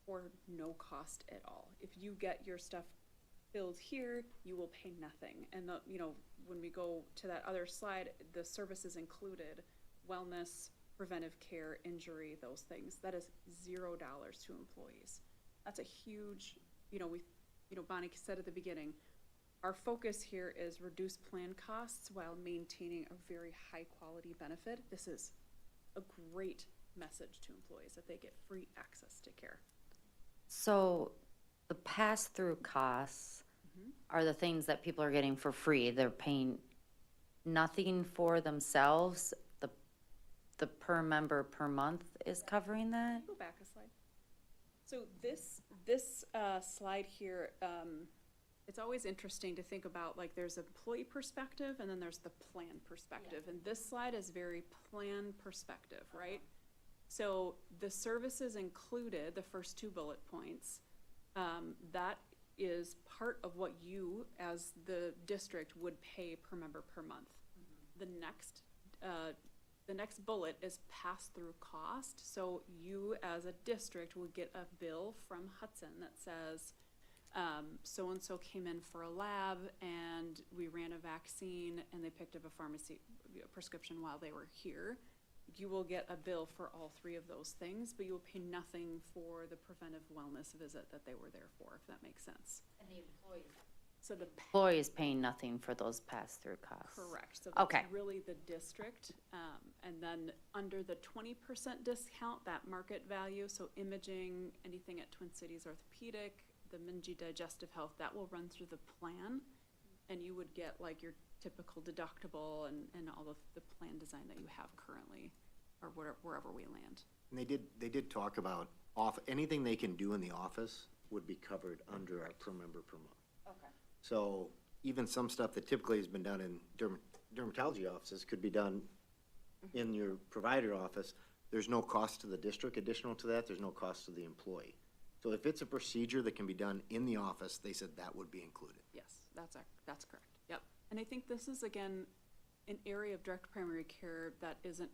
for no cost at all. If you get your stuff filled here, you will pay nothing. And you know, when we go to that other slide, the services included wellness, preventive care, injury, those things. That is $0 to employees. That's a huge, Bonnie said at the beginning, our focus here is reduce plan costs while maintaining a very high quality benefit. This is a great message to employees that they get free access to care. So the pass-through costs are the things that people are getting for free. They're paying nothing for themselves. The per member per month is covering that? Go back a slide. So this slide here, it's always interesting to think about, like, there's employee perspective and then there's the plan perspective. And this slide is very plan perspective, right? So the services included, the first two bullet points, that is part of what you, as the district, would pay per member per month. The next bullet is pass-through cost. So you, as a district, would get a bill from Hudson that says, so-and-so came in for a lab and we ran a vaccine and they picked up a pharmacy prescription while they were here. You will get a bill for all three of those things, but you will pay nothing for the preventive wellness visit that they were there for, if that makes sense. And the employees. So the Employee is paying nothing for those pass-through costs. correct. So Okay. that's really the district. And then under the 20% discount, that market value, so imaging, anything at Twin Cities Orthopedic, the Minji Digestive Health, that will run through the plan. And you would get like your typical deductible and all of the plan design that you have currently, or wherever we land. And they did talk about anything they can do in the office would be covered under our per member per month. Okay. So even some stuff that typically has been done in dermatology offices could be done in your provider office. There's no cost to the district additional to that. There's no cost to the employee. So if it's a procedure that can be done in the office, they said that would be included. Yes, that's correct. Yep. And I think this is, again, an area of direct primary care that isn't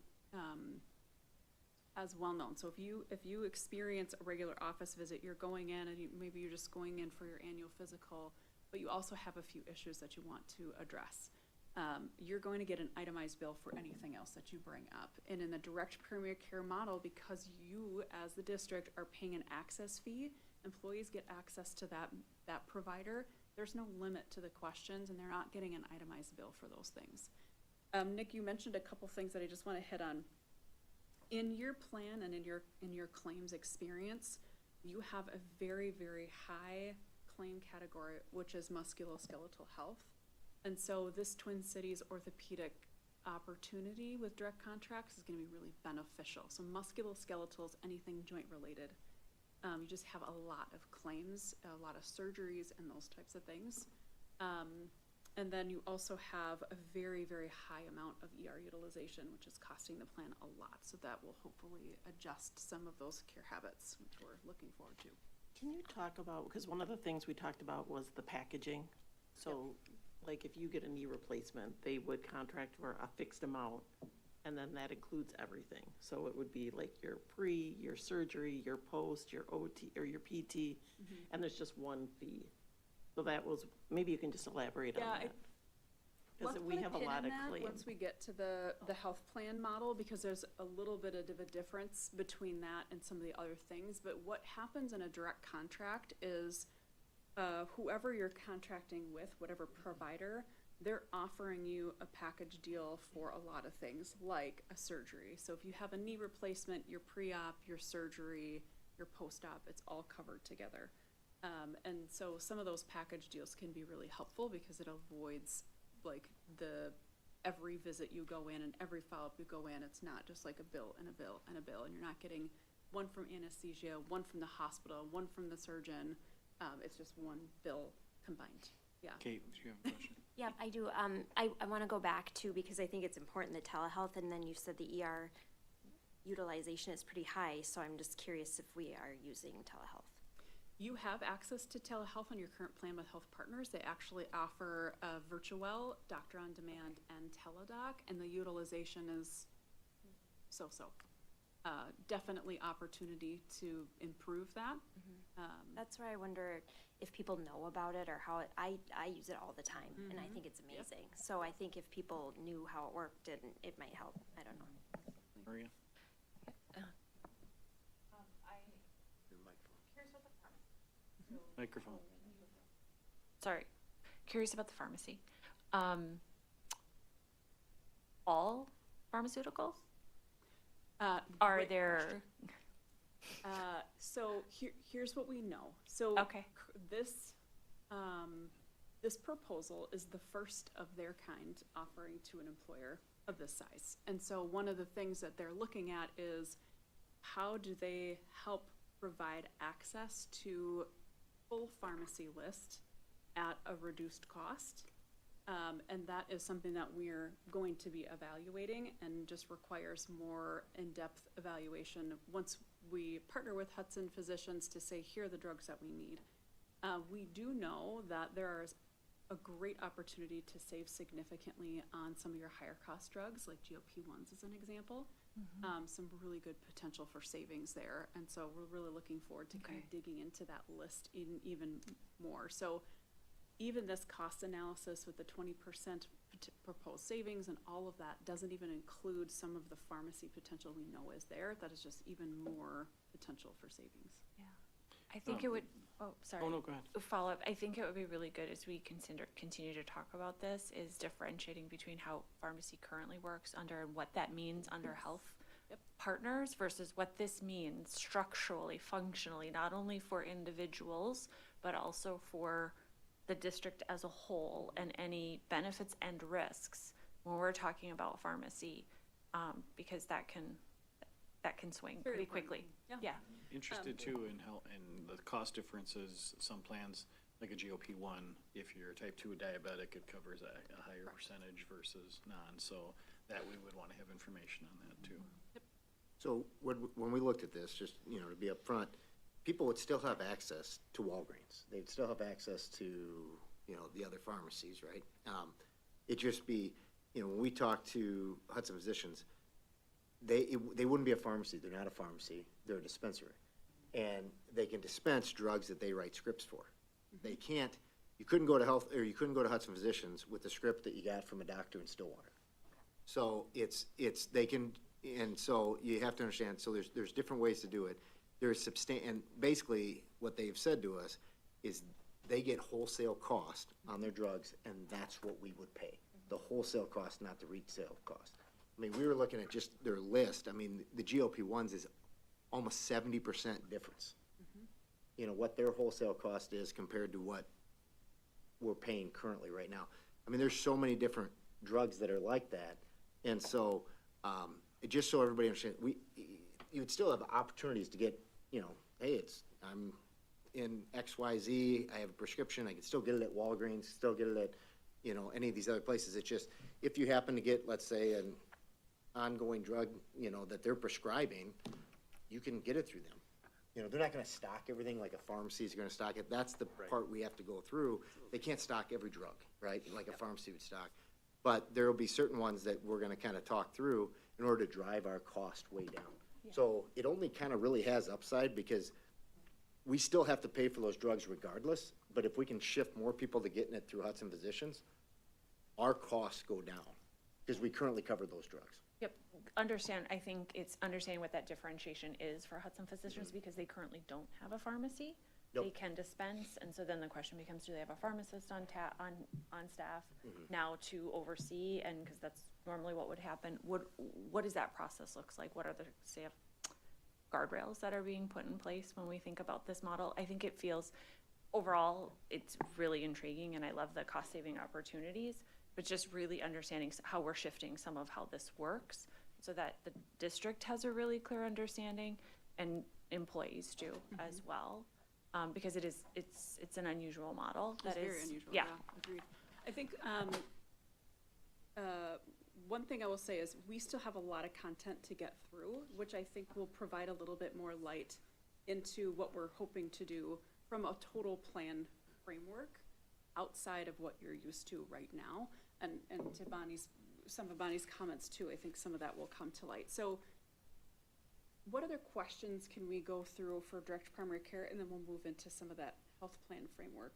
as well known. So if you experience a regular office visit, you're going in and maybe you're just going in for your annual physical, but you also have a few issues that you want to address. You're going to get an itemized bill for anything else that you bring up. And in the direct primary care model, because you as the district are paying an access fee, employees get access to that provider. There's no limit to the questions and they're not getting an itemized bill for those things. Nick, you mentioned a couple things that I just want to hit on. In your plan and in your claims experience, you have a very, very high claim category, which is musculoskeletal health. And so this Twin Cities orthopedic opportunity with direct contracts is going to be really beneficial. So musculoskeletal is anything joint related. You just have a lot of claims, a lot of surgeries and those types of things. And then you also have a very, very high amount of ER utilization, which is costing the plan a lot. So that will hopefully adjust some of those care habits, which we're looking forward to. Can you talk about, because one of the things we talked about was the packaging. So like if you get a knee replacement, they would contract for a fixed amount and then that includes everything. So it would be like your pre, your surgery, your post, your OT or your PT, and there's just one fee. So that was, maybe you can just elaborate on that. Because we have a lot of claims. Once we get to the health plan model, because there's a little bit of a difference between that and some of the other things. But what happens in a direct contract is whoever you're contracting with, whatever provider, they're offering you a package deal for a lot of things, like a surgery. So if you have a knee replacement, your pre-op, your surgery, your post-op, it's all covered together. And so some of those package deals can be really helpful because it avoids like every visit you go in and every follow-up you go in, it's not just like a bill and a bill and a bill, and you're not getting one from anesthesia, one from the hospital, one from the surgeon. It's just one bill combined. Yeah. Kate, do you have a question? Yeah, I do. I want to go back to, because I think it's important, the telehealth, and then you said the ER utilization is pretty high, so I'm just curious if we are using telehealth. You have access to telehealth on your current plan with Health Partners. They actually offer Virtual, Doctor on Demand, and Teledoc, and the utilization is so-so. Definitely opportunity to improve that. That's where I wonder if people know about it or how it, I use it all the time, and I think it's amazing. So I think if people knew how it worked, it might help. I don't know. Maria? Microphone. Sorry, curious about the pharmacy. All pharmaceuticals? Are there? So here's what we know. So Okay. This this proposal is the first of their kind offering to an employer of this size. And so one of the things that they're looking at is how do they help provide access to full pharmacy list at a reduced cost, And that is something that we're going to be evaluating and just requires more in-depth evaluation once we partner with Hudson physicians to say, here are the drugs that we need. We do know that there is a great opportunity to save significantly on some of your higher cost drugs, like GLP-1s as an example. Some really good potential for savings there. And so we're really looking forward to kind of digging into that list even more. So even this cost analysis with the 20% proposed savings and all of that doesn't even include some of the pharmacy potential we know is there. That is just even more potential for savings. Yeah. I think it would, oh, sorry. Oh, no, go ahead. Follow up, I think it would be really good as we continue to talk about this, is differentiating between how pharmacy currently works under and what that means under health partners versus what this means structurally, functionally, not only for individuals, but also for the district as a whole and any benefits and risks when we're talking about pharmacy, because that can swing pretty quickly. Yeah. Interested too in how, in the cost differences, some plans, like a GLP-1, if you're type 2 diabetic, it covers a higher percentage versus non, so that we would want to have information on that too. So when we looked at this, just, you know, to be upfront, people would still have access to Walgreens. They'd still have access to, you know, the other pharmacies, right? It'd just be, you know, when we talk to Hudson physicians, they wouldn't be a pharmacy. They're not a pharmacy. They're a dispensary. And they can dispense drugs that they write scripts for. They can't, you couldn't go to Hudson physicians with the script that you got from a doctor in Stillwater. So they can, and so you have to understand, so there's different ways to do it. There's and basically what they've said to us is they get wholesale cost on their drugs, and that's what we would pay. The wholesale cost, not the retail cost. I mean, we were looking at just their list. I mean, the GLP-1s is almost 70% difference. You know, what their wholesale cost is compared to what we're paying currently right now. I mean, there's so many different drugs that are like that. And so, just so everybody understands, you would still have opportunities to get, you know, hey, I'm in XYZ, I have a prescription, I can still get it at Walgreens, still get it at, you know, any of these other places. It's just, if you happen to get, let's say, an ongoing drug, you know, that they're prescribing, you can get it through them. You know, they're not gonna stock everything like a pharmacy is gonna stock it. That's the part we have to go through. They can't stock every drug, right, like a pharmacy would stock. But there will be certain ones that we're gonna kind of talk through in order to drive our cost way down. So it only kind of really has upside because we still have to pay for those drugs regardless, but if we can shift more people to getting it through Hudson physicians, our costs go down, because we currently cover those drugs. Yep, I think it's understanding what that differentiation is for Hudson physicians, because they currently don't have a pharmacy. Yep. They can dispense, and so then the question becomes, do they have a pharmacist on staff now to oversee, and, because that's normally what would happen. What does that process looks like? What are the, say, guardrails that are being put in place when we think about this model? I think it feels, overall, it's really intriguing, and I love the cost-saving opportunities, but just really understanding how we're shifting some of how this works so that the district has a really clear understanding and employees do as well. Because it's an unusual model. It's very unusual, yeah, agreed. I think one thing I will say is we still have a lot of content to get through, which I think will provide a little bit more light into what we're hoping to do from a total plan framework outside of what you're used to right now. And to some of Bonnie's comments too, I think some of that will come to light. So what other questions can we go through for direct primary care, and then we'll move into some of that health plan framework?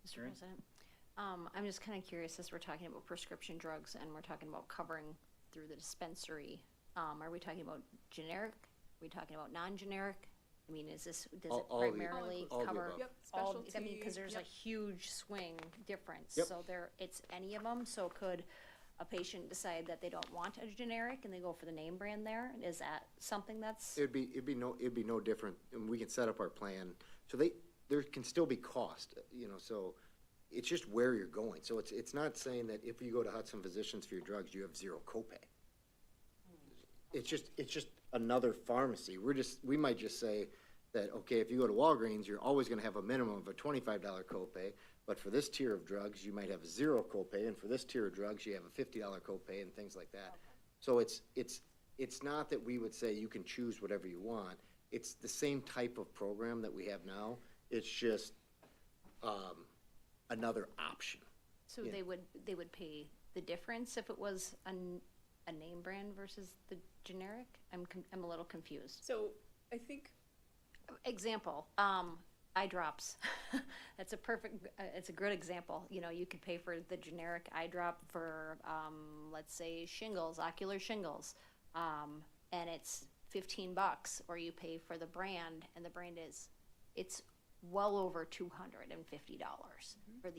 Mr. President, I'm just kind of curious, as we're talking about prescription drugs and we're talking about covering through the dispensary, are we talking about generic? Are we talking about non-generic? I mean, does it primarily cover Yep, all, specialty, I mean, because there's a huge swing difference. Yep. So it's any of them, so could a patient decide that they don't want a generic and they go for the name brand there? Is that something that's? It'd be no different, and we can set up our plan. So there can still be cost, you know, so it's just where you're going. So it's not saying that if you go to Hudson Physicians for your drugs, you have zero copay. It's just another pharmacy. We might just say, that, okay, if you go to Walgreens, you're always gonna have a minimum of a $25 copay, but for this tier of drugs, you might have a 0 copay, and for this tier of drugs, you have a $50 copay and things like that. So it's not that we would say you can choose whatever you want. It's the same type of program that we have now. It's just, another option. So Yeah. they would pay the difference if it was a name brand versus the generic? I'm a little confused. So I think, Example, eye drops. That's a perfect, it's a good example. You know, you could pay for the generic eye drop for, let's say shingles, ocular shingles. And it's $15, or you pay for the brand, and the brand it's well over $250 for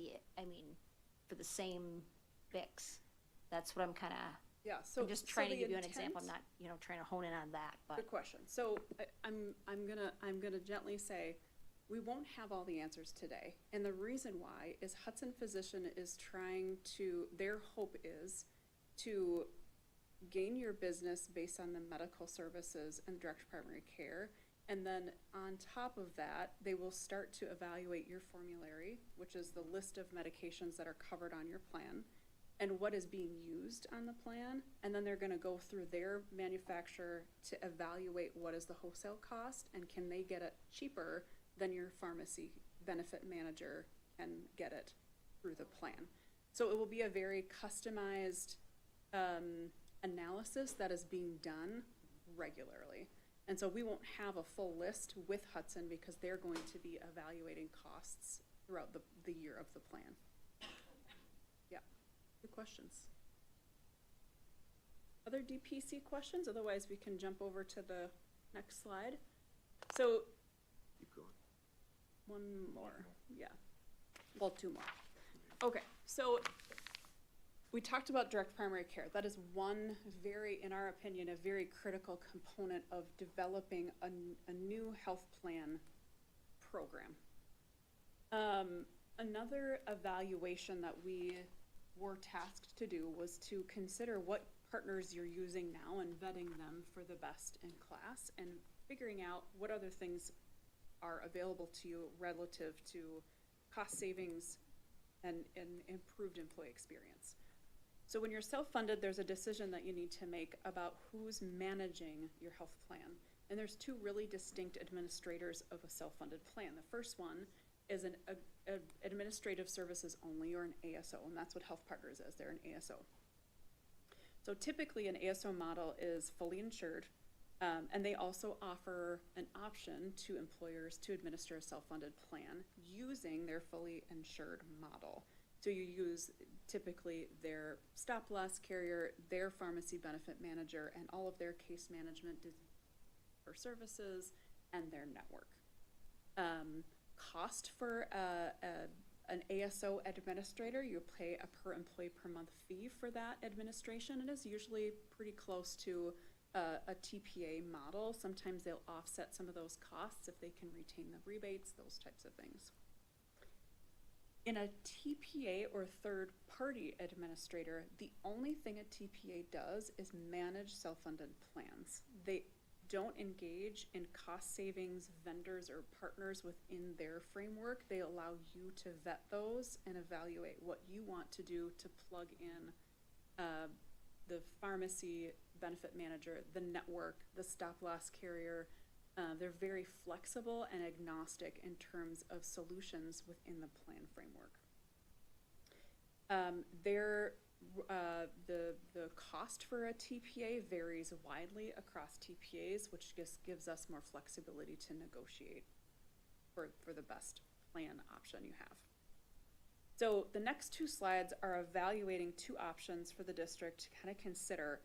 for the same fix. That's what I'm kinda, yeah, so. I'm just trying to the give you an example. I'm intent- not, trying to hone in on that, but. Good question. So I'm gonna gently say, we won't have all the answers today. And the reason why is Hudson Physician is trying to, their hope is to gain your business based on the medical services and direct primary care. And then on top of that, they will start to evaluate your formulary, which is the list of medications that are covered on your plan, and what is being used on the plan. And then they're gonna go through their manufacturer to evaluate what is the wholesale cost, and can they get it cheaper than your pharmacy benefit manager can get it through the plan. So it will be a very customized analysis that is being done regularly. And so we won't have a full list with Hudson because they're going to be evaluating costs throughout the year of the plan. Yeah, good questions. Other DPC questions? Otherwise, we can jump over to the next slide. So, Keep going. one more, yeah. Well, two more. Okay, so we talked about direct primary care. That is one very, in our opinion, a very critical component of developing a new health plan program. Another evaluation that we were tasked to do was to consider what partners you're using now and vetting them for the best in class, and figuring out what other things are available to you relative to cost savings and improved employee experience. So when you're self-funded, there's a decision that you need to make about who's managing your health plan. And there's two really distinct administrators of a self-funded plan. The first one is an administrative services only, or an ASO, and that's what Health Partners is. They're an ASO. So typically an ASO model is fully insured, and they also offer an option to employers to administer a self-funded plan using their fully insured model. So you use typically their stop-loss carrier, their pharmacy benefit manager, and all of their case management for services and their network. Cost for an ASO administrator, you pay a per employee per month fee for that administration. It is usually pretty close to a TPA model. Sometimes they'll offset some of those costs if they can retain the rebates, those types of things. In a TPA or third-party administrator, the only thing a TPA does is manage self-funded plans. They don't engage in cost savings vendors or partners within their framework. They allow you to vet those and evaluate what you want to do to plug in the pharmacy benefit manager, the network, the stop-loss carrier. They're very flexible and agnostic in terms of solutions within the plan framework. The cost for a TPA varies widely across TPAs, which just gives us more flexibility to negotiate for the best plan option you have. So the next two slides are evaluating two options for the district to kind of consider.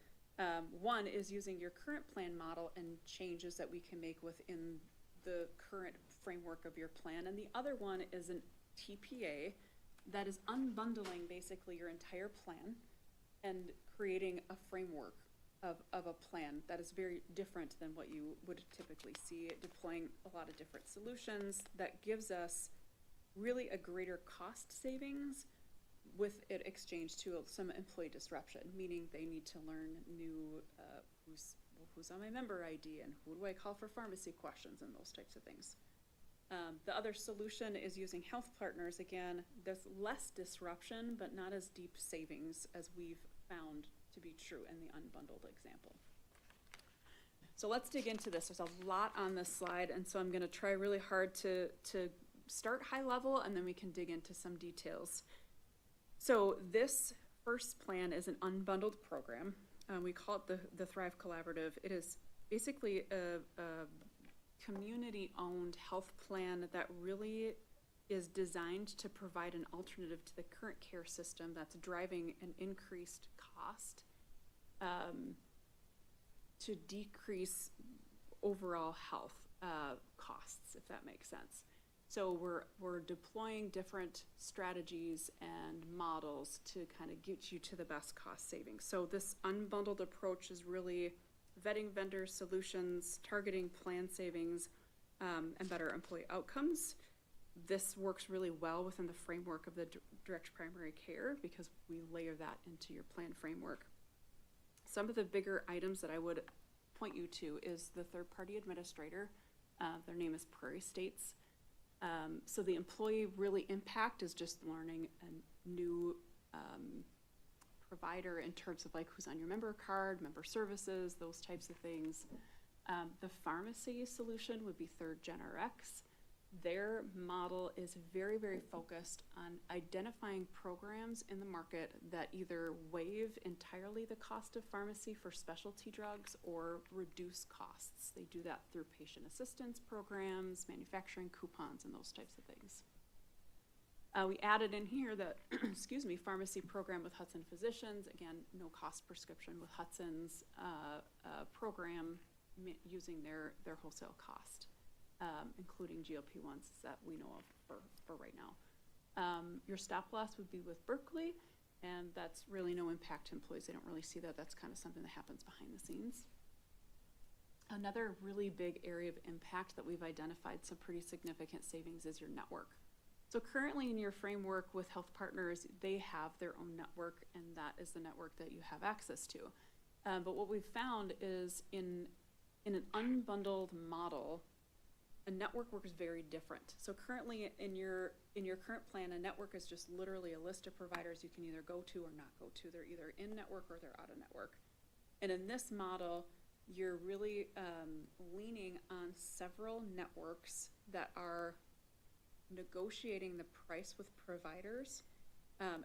One is using your current plan model and changes that we can make within the current framework of your plan. And the other one is an TPA that is unbundling basically your entire plan and creating a framework of a plan that is very different than what you would typically see, deploying a lot of different solutions that gives us really a greater cost savings with it exchanged to some employee disruption, meaning they need to learn new who's on my member ID, and who do I call for pharmacy questions, and those types of things. The other solution is using health partners. Again, there's less disruption, but not as deep savings as we've found to be true in the unbundled example. So let's dig into this. There's a lot on this slide, and so I'm gonna try really hard to start high level, and then we can dig into some details. So this first plan is an unbundled program. We call it the Thrive Collaborative. It is basically a community-owned health plan that really is designed to provide an alternative to the current care system that's driving an increased cost to decrease overall health costs, if that makes sense. So we're deploying different strategies and models to kind of get you to the best cost savings. So this unbundled approach is really vetting vendor solutions, targeting plan savings, and better employee outcomes. This works really well within the framework of the direct primary care because we layer that into your plan framework. Some of the bigger items that I would point you to is the third-party administrator. Their name is Prairie States. So the employee really impact is just learning a new provider in terms of like who's on your member card, member services, those types of things. The pharmacy solution would be Third Gen RX. Their model is very, very focused on identifying programs in the market that either waive entirely the cost of pharmacy for specialty drugs or reduce costs. They do that through patient assistance programs, manufacturing coupons, and those types of things. We added in here the, excuse me, pharmacy program with Hudson Physicians. Again, no cost prescription with Hudson's program using their wholesale cost. Including GLP-1s that we know of for right now. Your stop loss would be with Berkeley, and that's really no impact to employees. They don't really see that. That's kind of something that happens behind the scenes. Another really big area of impact that we've identified some pretty significant savings is your network. So currently in your framework with health partners, they have their own network, and that is the network that you have access to. But what we've found is in an unbundled model, a network works very different. So currently in your current plan, a network is just literally a list of providers you can either go to or not go to. They're either in network or they're out of network. And in this model, you're really leaning on several networks that are negotiating the price with providers.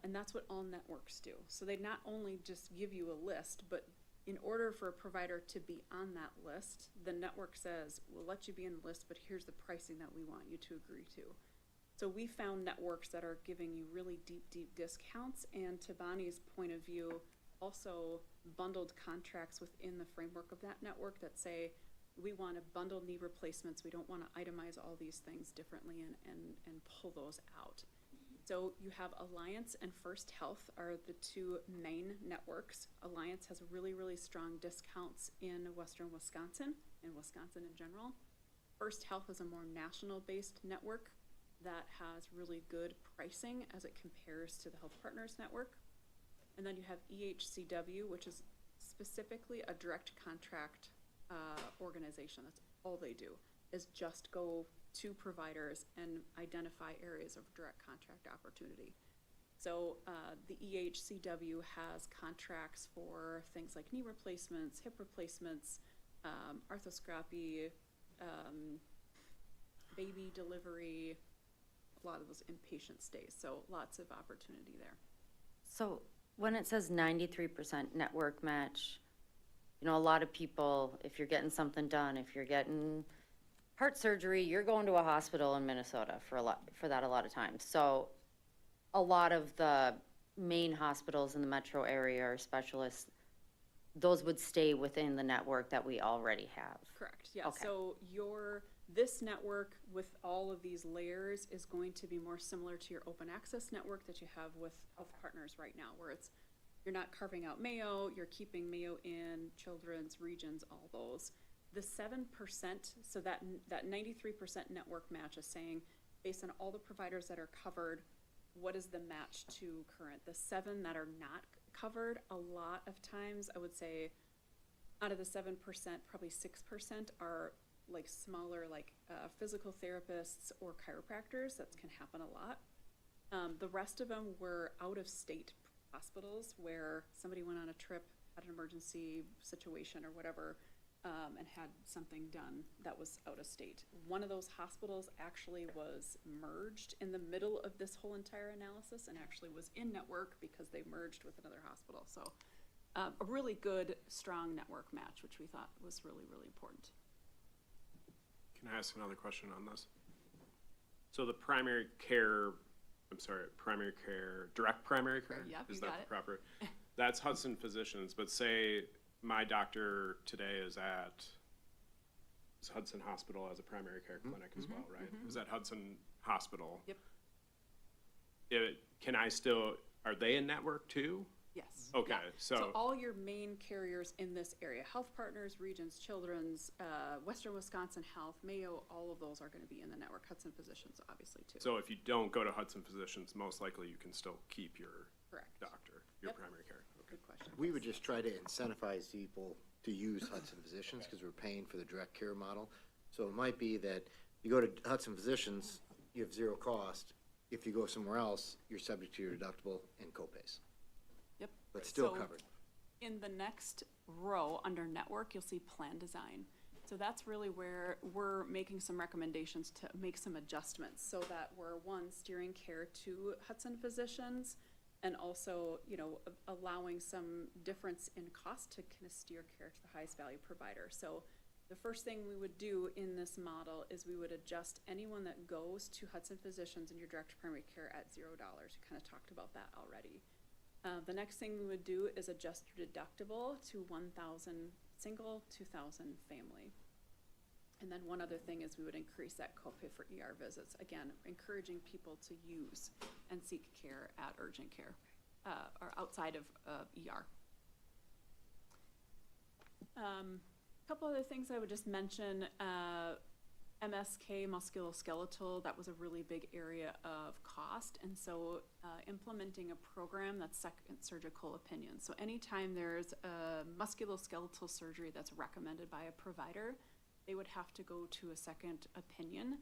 And that's what all networks do. So they not only just give you a list, but in order for a provider to be on that list, the network says, we'll let you be on the list, but here's the pricing that we want you to agree to. So we found networks that are giving you really deep, deep discounts, and to Bonnie's point of view, also bundled contracts within the framework of that network that say, we want to bundle knee replacements, we don't want to itemize all these things differently and pull those out. So you have Alliance and First Health are the two main networks. Alliance has really, really strong discounts in Western Wisconsin, and Wisconsin in general. First Health is a more national-based network that has really good pricing as it compares to the Health Partners network. And then you have EHCW, which is specifically a direct contract organization. That's all they do, is just go to providers and identify areas of direct contract opportunity. So the EHCW has contracts for things like knee replacements, hip replacements, arthroscopy, baby delivery, a lot of those inpatient stays. So lots of opportunity there. So when it says 93% network match, you know, a lot of people, if you're getting something done, if you're getting heart surgery, you're going to a hospital in Minnesota for that a lot of times. So a lot of the main hospitals in the metro area or specialists, those would stay within the network that we already have. Correct, yeah. Okay. So this network with all of these layers is going to be more similar to your open access network that you have with health partners right now, where you're not carving out Mayo, you're keeping Mayo in, Children's, Regions, all those. The 7%, so that 93% network match is saying, based on all the providers that are covered, what is the match to current? The 7 that are not covered, a lot of times, I would say Out of the 7%, probably 6% are like smaller, like physical therapists or chiropractors. That can happen a lot. The rest of them were out-of-state hospitals where somebody went on a trip, had an emergency situation or whatever, and had something done that was out of state. One of those hospitals actually was merged in the middle of this whole entire analysis and actually was in network because they merged with another hospital. So a really good, strong network match, which we thought was really, really important. Can I ask another question on this? So the primary care, primary care, direct primary care? Yep, Is you that got the it. proper? That's Hudson Physicians, but say my doctor today is at Hudson Hospital as a primary care clinic as well, right? Is at Hudson Hospital. Yep. Can I still, are they in network too? Yes. Okay, Yeah. so all your main carriers in this area, Health Partners, Regents, Children's, Western Wisconsin Health, Mayo, all of those are going to be in the network. Hudson Physicians, obviously, too. So if you don't go to Hudson Physicians, most likely you can still keep your Correct. doctor, your Yep. primary care. Okay. Good question. We would just try to incentivize people to use Hudson Physicians because we're paying for the direct care model. So it might be that you go to Hudson Physicians, you have zero cost. If you go somewhere else, you're subject to your deductible and copays, Yep. but still So, covered. in the next row under network, you'll see plan design. So that's really where we're making some recommendations to make some adjustments so that we're, one, steering care to Hudson Physicians and also, allowing some difference in cost to kind of steer care to the highest value provider. So the first thing we would do in this model is we would adjust anyone that goes to Hudson Physicians in your direct primary care at $0. We kind of talked about that already. The next thing we would do is adjust your deductible to 1,000 single, 2,000 family. And then one other thing is we would increase that copay for ER visits. Again, encouraging people to use and seek care at urgent care or outside of ER. Couple other things I would just mention. MSK, musculoskeletal, that was a really big area of cost. And so implementing a program that's second surgical opinion. So anytime there's a musculoskeletal surgery that's recommended by a provider, they would have to go to a second opinion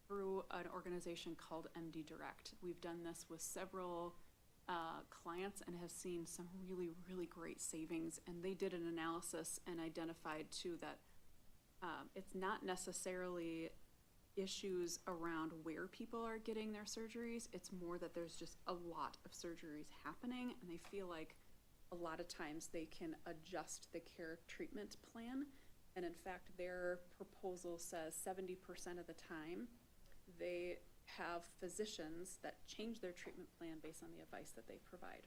through an organization called MD Direct. We've done this with several clients and have seen some really, really great savings. And they did an analysis and identified too that it's not necessarily issues around where people are getting their surgeries. It's more that there's just a lot of surgeries happening and they feel like a lot of times they can adjust the care treatment plan. And in fact, their proposal says 70% of the time they have physicians that change their treatment plan based on the advice that they provide.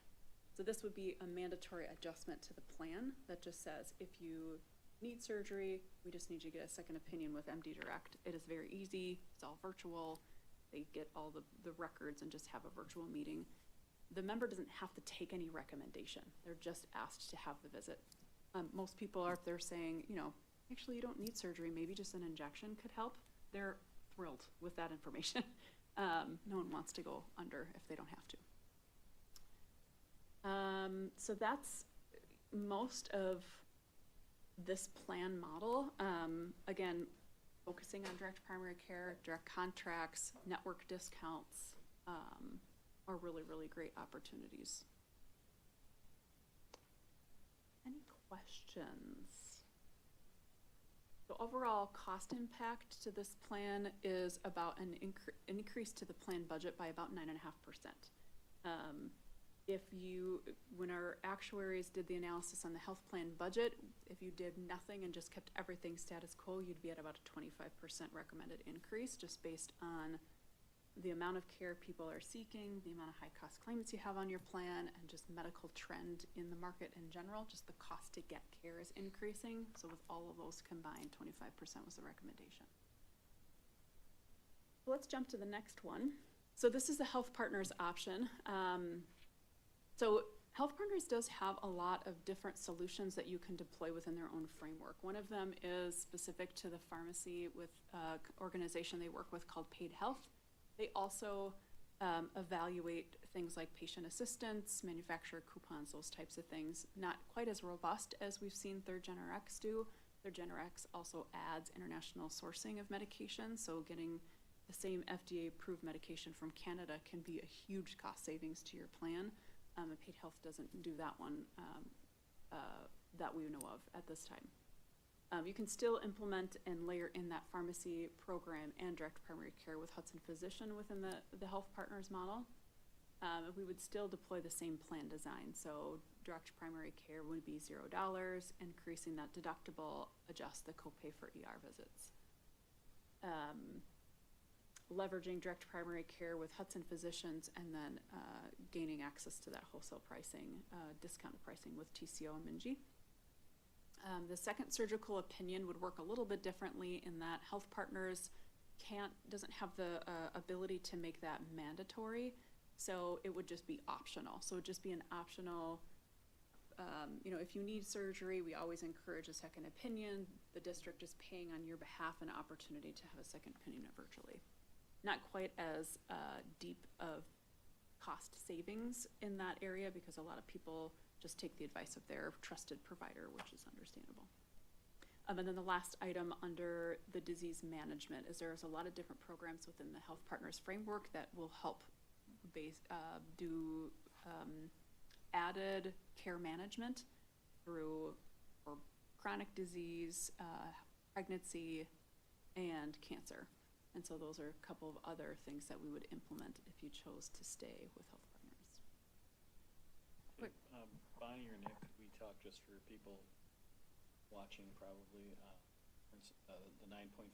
So this would be a mandatory adjustment to the plan that just says if you need surgery, we just need you to get a second opinion with MD Direct. It is very easy. It's all virtual. They get all the records and just have a virtual meeting. The member doesn't have to take any recommendation. They're just asked to have the visit. Most people are there saying, actually you don't need surgery. Maybe just an injection could help. They're thrilled with that information. No one wants to go under if they don't have to. So that's most of this plan model. Again, focusing on direct primary care, direct contracts, network discounts are really, really great opportunities. Any questions? So overall cost impact to this plan is about an increase to the plan budget by about 9.5%. When our actuaries did the analysis on the health plan budget, if you did nothing and just kept everything status quo, you'd be at about a 25% recommended increase just based on the amount of care people are seeking, the amount of high cost claimants you have on your plan, and just medical trend in the market in general, just the cost to get care is increasing. So with all of those combined, 25% was the recommendation. Let's jump to the next one. So this is the Health Partners option. So Health Partners does have a lot of different solutions that you can deploy within their own framework. One of them is specific to the pharmacy with an organization they work with called Paid Health. They also evaluate things like patient assistance, manufacturer coupons, those types of things. Not quite as robust as we've seen Third Gen Rx do. Third Gen Rx also adds international sourcing of medication, so getting the same FDA-approved medication from Canada can be a huge cost savings to your plan. And Paid Health doesn't do that one that we know of at this time. You can still implement and layer in that pharmacy program and direct primary care with Hudson Physician within the Health Partners model. We would still deploy the same plan design. So direct primary care would be $0, increasing that deductible, adjust the copay for ER visits. Leveraging direct primary care with Hudson Physicians, and then gaining access to that wholesale pricing, discounted pricing with TCO and Minji. The second surgical opinion would work a little bit differently in that Health Partners doesn't have the ability to make that mandatory, so it would just be optional. So it would just be an optional, if you need surgery, we always encourage a second opinion. The district is paying on your behalf an opportunity to have a second opinion virtually. Not quite as deep of cost savings in that area, because a lot of people just take the advice of their trusted provider, which is understandable. And then the last item under the disease management is there's a lot of different programs within the Health Partners framework that will help do added care management through for chronic disease, pregnancy, and cancer. And so those are a couple of other things that we would implement if you chose to stay with Health Partners. Bonnie or Nick, could we talk just for people watching probably, the 9.5%,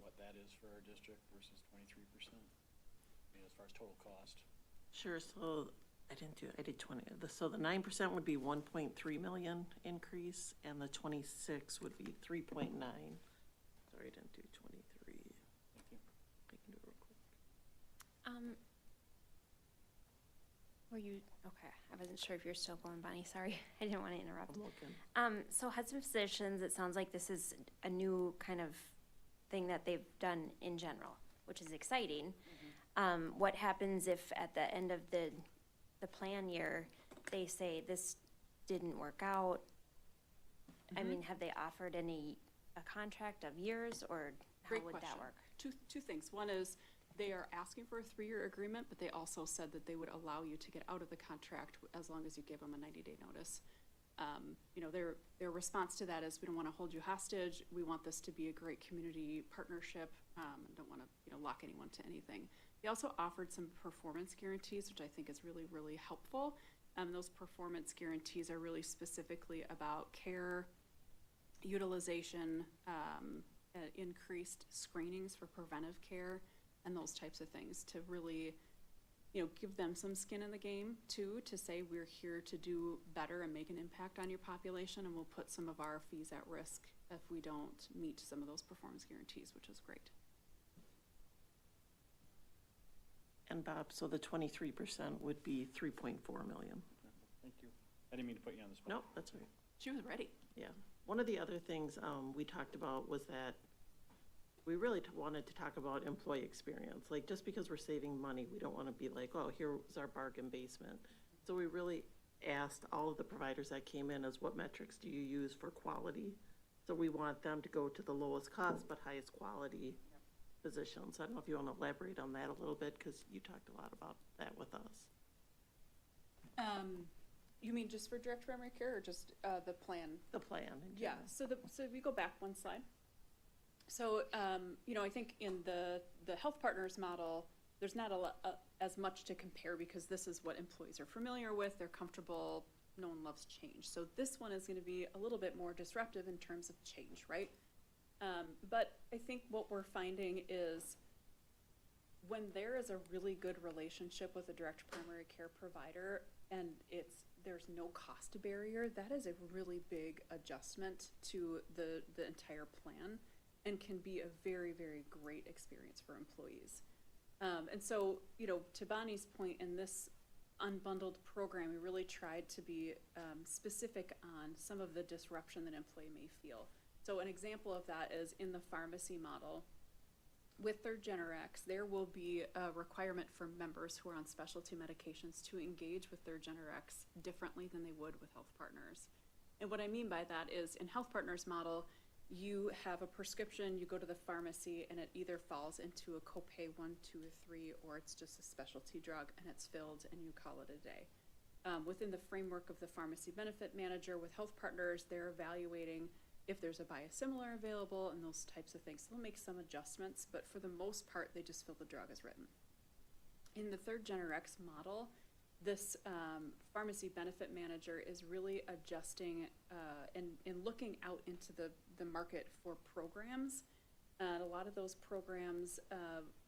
what that is for our district versus 23%? I mean, as far as total cost. Sure, so I did 20, so the 9% would be 1.3 million increase, and the 26 would be 3.9. Sorry, I didn't do 23. Thank you. I can do it real quick. Okay, I wasn't sure if you're still going, Bonnie, sorry, I didn't want to interrupt. I'm looking. So Hudson Physicians, it sounds like this is a new kind of thing that they've done in general, which is exciting. What happens if at the end of the plan year, they say this didn't work out? I mean, have they offered a contract of years, or how Great would question. that work? Two things. One is they are asking for a 3-year agreement, but they also said that they would allow you to get out of the contract as long as you give them a 90-day notice. Their response to that is, we don't want to hold you hostage. We want this to be a great community partnership. And don't want to lock anyone to anything. They also offered some performance guarantees, which I think is really, really helpful. Those performance guarantees are really specifically about care, utilization, increased screenings for preventive care, and those types of things to really, give them some skin in the game too, to say we're here to do better and make an impact on your population, and we'll put some of our fees at risk if we don't meet some of those performance guarantees, which is great. And Bob, so the 23% would be 3.4 million. Thank you. I didn't mean to put you on the spot. Nope, that's right. She was ready. Yeah. One of the other things we talked about was that we really wanted to talk about employee experience. Like, just because we're saving money, we don't want to be like, oh, here's our bargain basement. So we really asked all of the providers that came in, what metrics do you use for quality? So we want them to go to the lowest cost but highest quality positions. I don't know if you want to elaborate on that a little bit, because you talked a lot about that with us. You mean just for direct primary care, or just the plan? The plan. Yeah, so we go back one slide. So, I think in the Health Partners model, there's not as much to compare, because this is what employees are familiar with, they're comfortable, no one loves change. So this one is going to be a little bit more disruptive in terms of change, right? But I think what we're finding is when there is a really good relationship with a direct primary care provider, and there's no cost barrier, that is a really big adjustment to the entire plan, and can be a very, very great experience for employees. And so, to Bonnie's point, in this unbundled program, we really tried to be specific on some of the disruption that an employee may feel. So an example of that is in the pharmacy model, with their Generacs, there will be a requirement for members who are on specialty medications to engage with their Generacs differently than they would with Health Partners. And what I mean by that is, in Health Partners model, you have a prescription, you go to the pharmacy, and it either falls into a copay 1, 2, or 3, or it's just a specialty drug and it's filled and you call it a day. Within the framework of the pharmacy benefit manager with Health Partners, they're evaluating if there's a biosimilar available and those types of things. They'll make some adjustments, but for the most part, they just fill the drug as written. In the third Generex model, this pharmacy benefit manager is really adjusting and looking out into the market for programs. And a lot of those programs,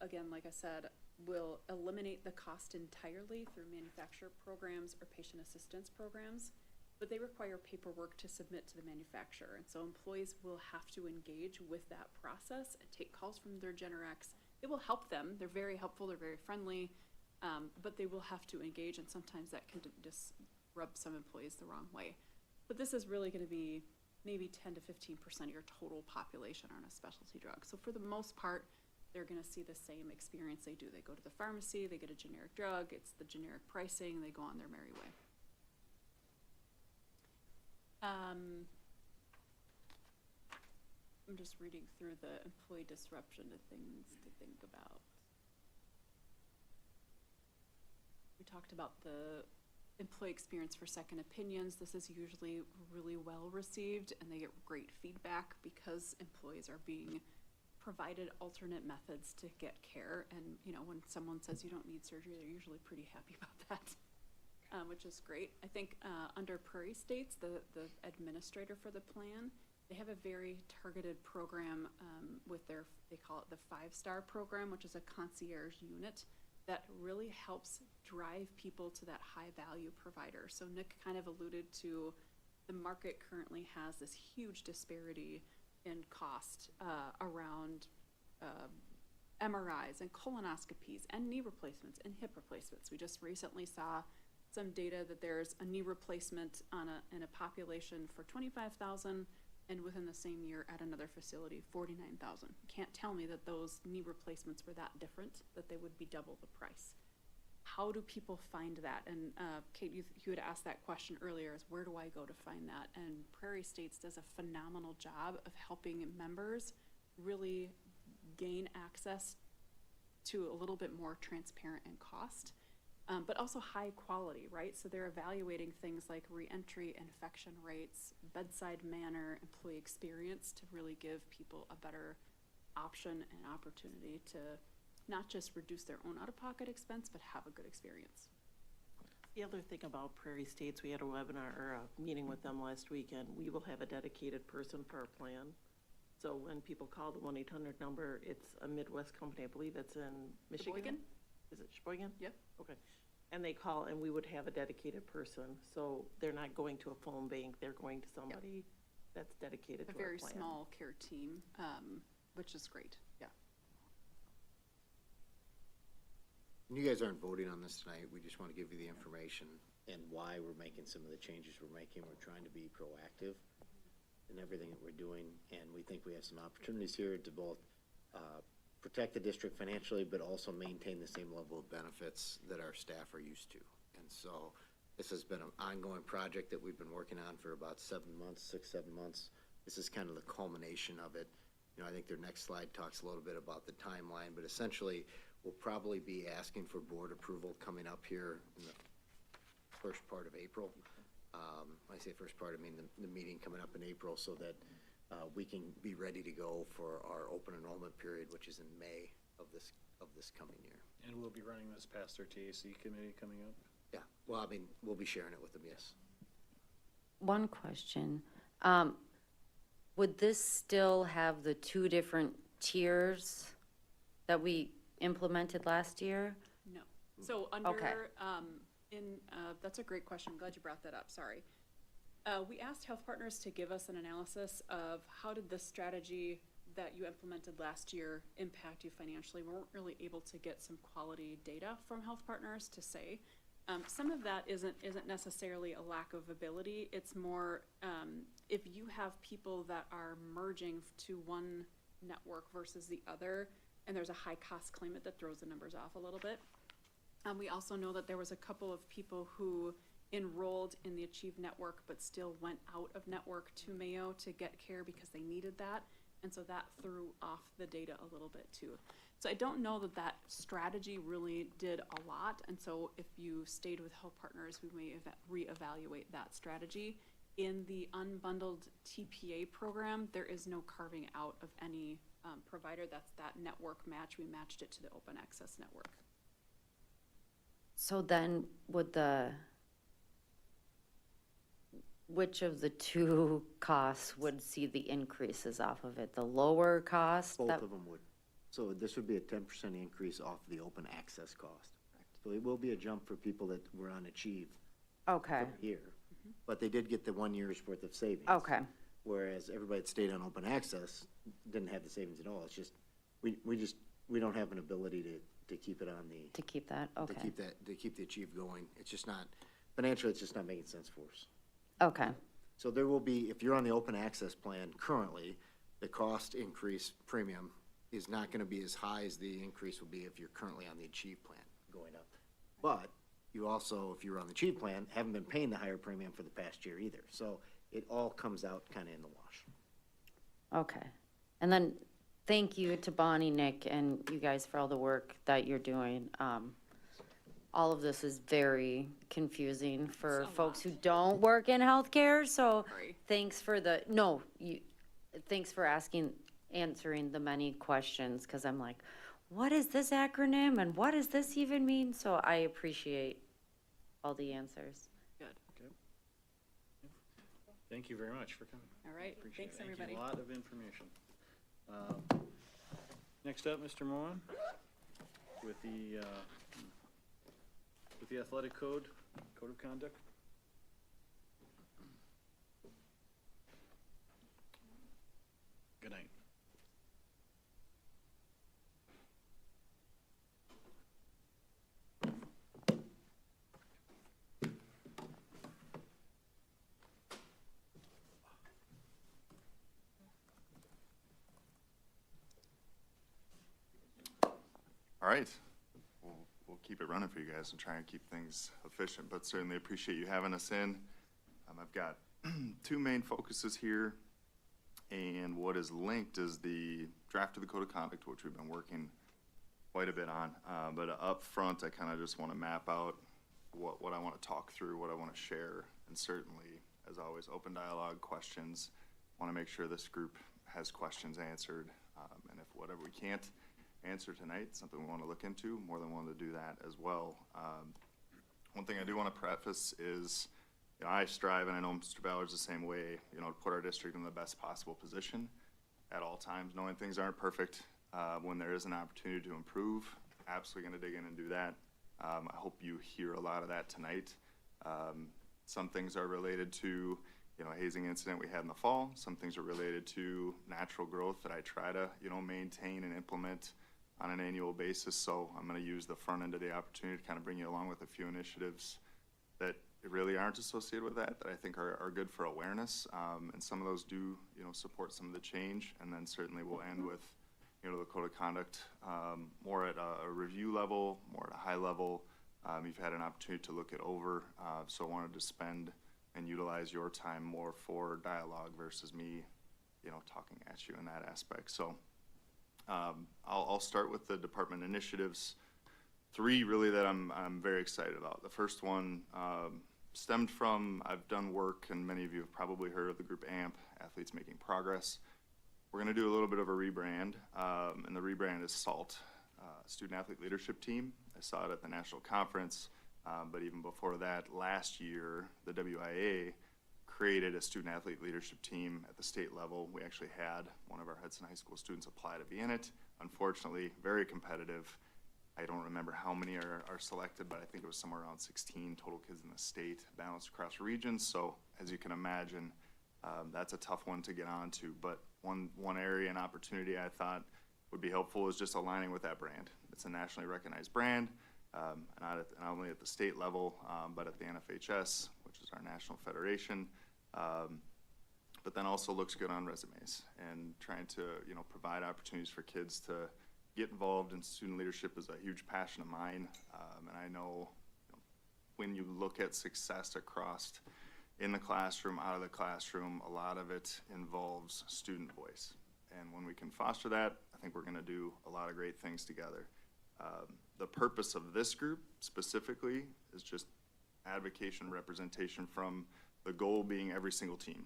again, like I said, will eliminate the cost entirely through manufacturer programs or patient assistance programs, but they require paperwork to submit to the manufacturer. And so employees will have to engage with that process and take calls from their Generacs. It will help them. They're very helpful. They're very friendly. But they will have to engage, and sometimes that can just rub some employees the wrong way. But this is really going to be maybe 10 to 15% of your total population on a specialty drug. So for the most part, they're going to see the same experience they do. They go to the pharmacy, they get a generic drug, it's the generic pricing, they go on their merry way. I'm just reading through the employee disruption to things to think about. We talked about the employee experience for second opinions. This is usually really well received and they get great feedback because employees are being provided alternate methods to get care. And you know, when someone says you don't need surgery, they're usually pretty happy about that, which is great. I think under Prairie States, the administrator for the plan, they have a very targeted program with their, they call it the 5-star program, which is a concierge unit that really helps drive people to that high value provider. So Nick kind of alluded to the market currently has this huge disparity in cost around MRIs and colonoscopies and knee replacements and hip replacements. We just recently saw some data that there's a knee replacement in a population for 25,000 and within the same year at another facility, 49,000. You can't tell me that those knee replacements were that different, that they would be double the price. How do people find that? And Kate, you had asked that question earlier, is where do I go to find that? And Prairie States does a phenomenal job of helping members really gain access to a little bit more transparent in cost. But also high quality, right? So they're evaluating things like reentry, infection rates, bedside manner, employee experience to really give people a better option and opportunity to not just reduce their own out-of-pocket expense, but have a good experience. The other thing about Prairie States, we had a webinar or a meeting with them last weekend. We will have a dedicated person for our plan. So when people call the 1-800 number, it's a Midwest company. I believe it's in Michigan. Sheboygan? Is it Sheboygan? Yep. Okay. And they call and we would have a dedicated person. So they're not going to a phone bank. They're going to somebody that's dedicated to our plan. A very small care team, which is great. Yeah. You guys aren't voting on this tonight. We just want to give you the information and why we're making some of the changes we're making. We're trying to be proactive in everything that we're doing, and we think we have some opportunities here to both protect the district financially, but also maintain the same level of benefits that our staff are used to. And so this has been an ongoing project that we've been working on for about 7 months, 6, 7 months. This is kind of the culmination of it. You know, I think their next slide talks a little bit about the timeline, but essentially we'll probably be asking for board approval coming up here in the first part of April. When I say first part, I mean the meeting coming up in April, so that we can be ready to go for our open enrollment period, which is in May of this coming year. And we'll be running this past our TAC committee coming up? Yeah, well, I mean, we'll be sharing it with them, yes. One question. Would this still have the 2 different tiers that we implemented last year? No. So under, Okay. That's a great question. I'm glad you brought that up. Sorry. We asked Health Partners to give us an analysis of how did this strategy that you implemented last year impact you financially. We weren't really able to get some quality data from Health Partners to say. Some of that isn't necessarily a lack of ability. It's more if you have people that are merging to one network versus the other, and there's a high-cost claimant that throws the numbers off a little bit. We also know that there was a couple of people who enrolled in the Achieve Network but still went out of network to Mayo to get care because they needed that. And so that threw off the data a little bit too. So I don't know that that strategy really did a lot. And so if you stayed with Health Partners, we may reevaluate that strategy. In the unbundled TPA program, there is no carving out of any provider. That's that network match. We matched it to the open access network. So then which of the two costs would see the increases off of it? The lower cost? Both of them would. So this would be a 10% increase off the open access cost. So it will be a jump for people that were on Achieve Okay, here, but they did get the 1 year's worth of savings. okay, Whereas everybody that stayed on open access didn't have the savings at all. It's just, we don't have an ability to keep it on the, to keep that, okay, to keep the Achieve going. It's just not, financially, it's just not making sense for us. okay, So there will be, if you're on the open access plan currently, the cost increase premium is not gonna be as high as the increase will be if you're currently on the Achieve plan going up. But you also, if you're on the Achieve plan, haven't been paying the higher premium for the past year either. So it all comes out kinda in the wash. okay. And then, thank you to Bonnie, Nick, and you guys for all the work that you're doing. All of this is very confusing for It's a folks who lot. don't work in healthcare, so Sorry. thanks for thanks for answering the many questions, because I'm like, what is this acronym and what does this even mean? So I appreciate all the answers. Good. Thank you very much for coming. All right. Appreciate Thanks, it. Thank everybody. you. A lot of information. Next up, Mr. Mohan, with the athletic code of conduct. Good night. All right. We'll keep it running for you guys and try and keep things efficient, but certainly appreciate you having us in. I've got two main focuses here, and what is linked is the draft of the Code of Conduct, which we've been working quite a bit on. But up front, I kind of just want to map out what I want to talk through, what I want to share, and certainly, as always, open dialogue, questions. Want to make sure this group has questions answered, and if whatever we can't answer tonight, something we want to look into, more than willing to do that as well. One thing I do want to preface is, I strive, and I know Mr. Ballard's the same way, to put our district in the best possible position at all times, knowing things aren't perfect. When there is an opportunity to improve, absolutely going to dig in and do that. I hope you hear a lot of that tonight. Some things are related to, hazing incident we had in the fall. Some things are related to natural growth that I try to, maintain and implement on an annual basis. So I'm going to use the front end of the opportunity to kind of bring you along with a few initiatives that really aren't associated with that I think are good for awareness. And some of those do, support some of the change. And then certainly we'll end with, the Code of Conduct, more at a review level, more at a high level. You've had an opportunity to look it over. So I wanted to spend and utilize your time more for dialogue versus me, talking at you in that aspect. So I'll start with the department initiatives. Three really that I'm very excited about. The first one stemmed from, I've done work, and many of you have probably heard of the group AMP, Athletes Making Progress. We're gonna do a little bit of a rebrand, and the rebrand is SALT, Student Athlete Leadership Team. I saw it at the national conference, but even before that, last year, the WIA created a student athlete leadership team at the state level. We actually had one of our Hudson High School students apply to be in it. Unfortunately, very competitive. I don't remember how many are selected, but I think it was somewhere around 16 total kids in the state, balanced across regions. So as you can imagine, that's a tough one to get onto. But one area and opportunity I thought would be helpful is just aligning with that brand. It's a nationally recognized brand, not only at the state level, but at the NFHS, which is our national federation. But then also looks good on resumes, and trying to provide opportunities for kids to get involved in student leadership is a huge passion of mine. And I know, when you look at success across in the classroom, out of the classroom, a lot of it involves student voice. And when we can foster that, I think we're gonna do a lot of great things together. The purpose of this group specifically is just advocation, representation from the goal being every single team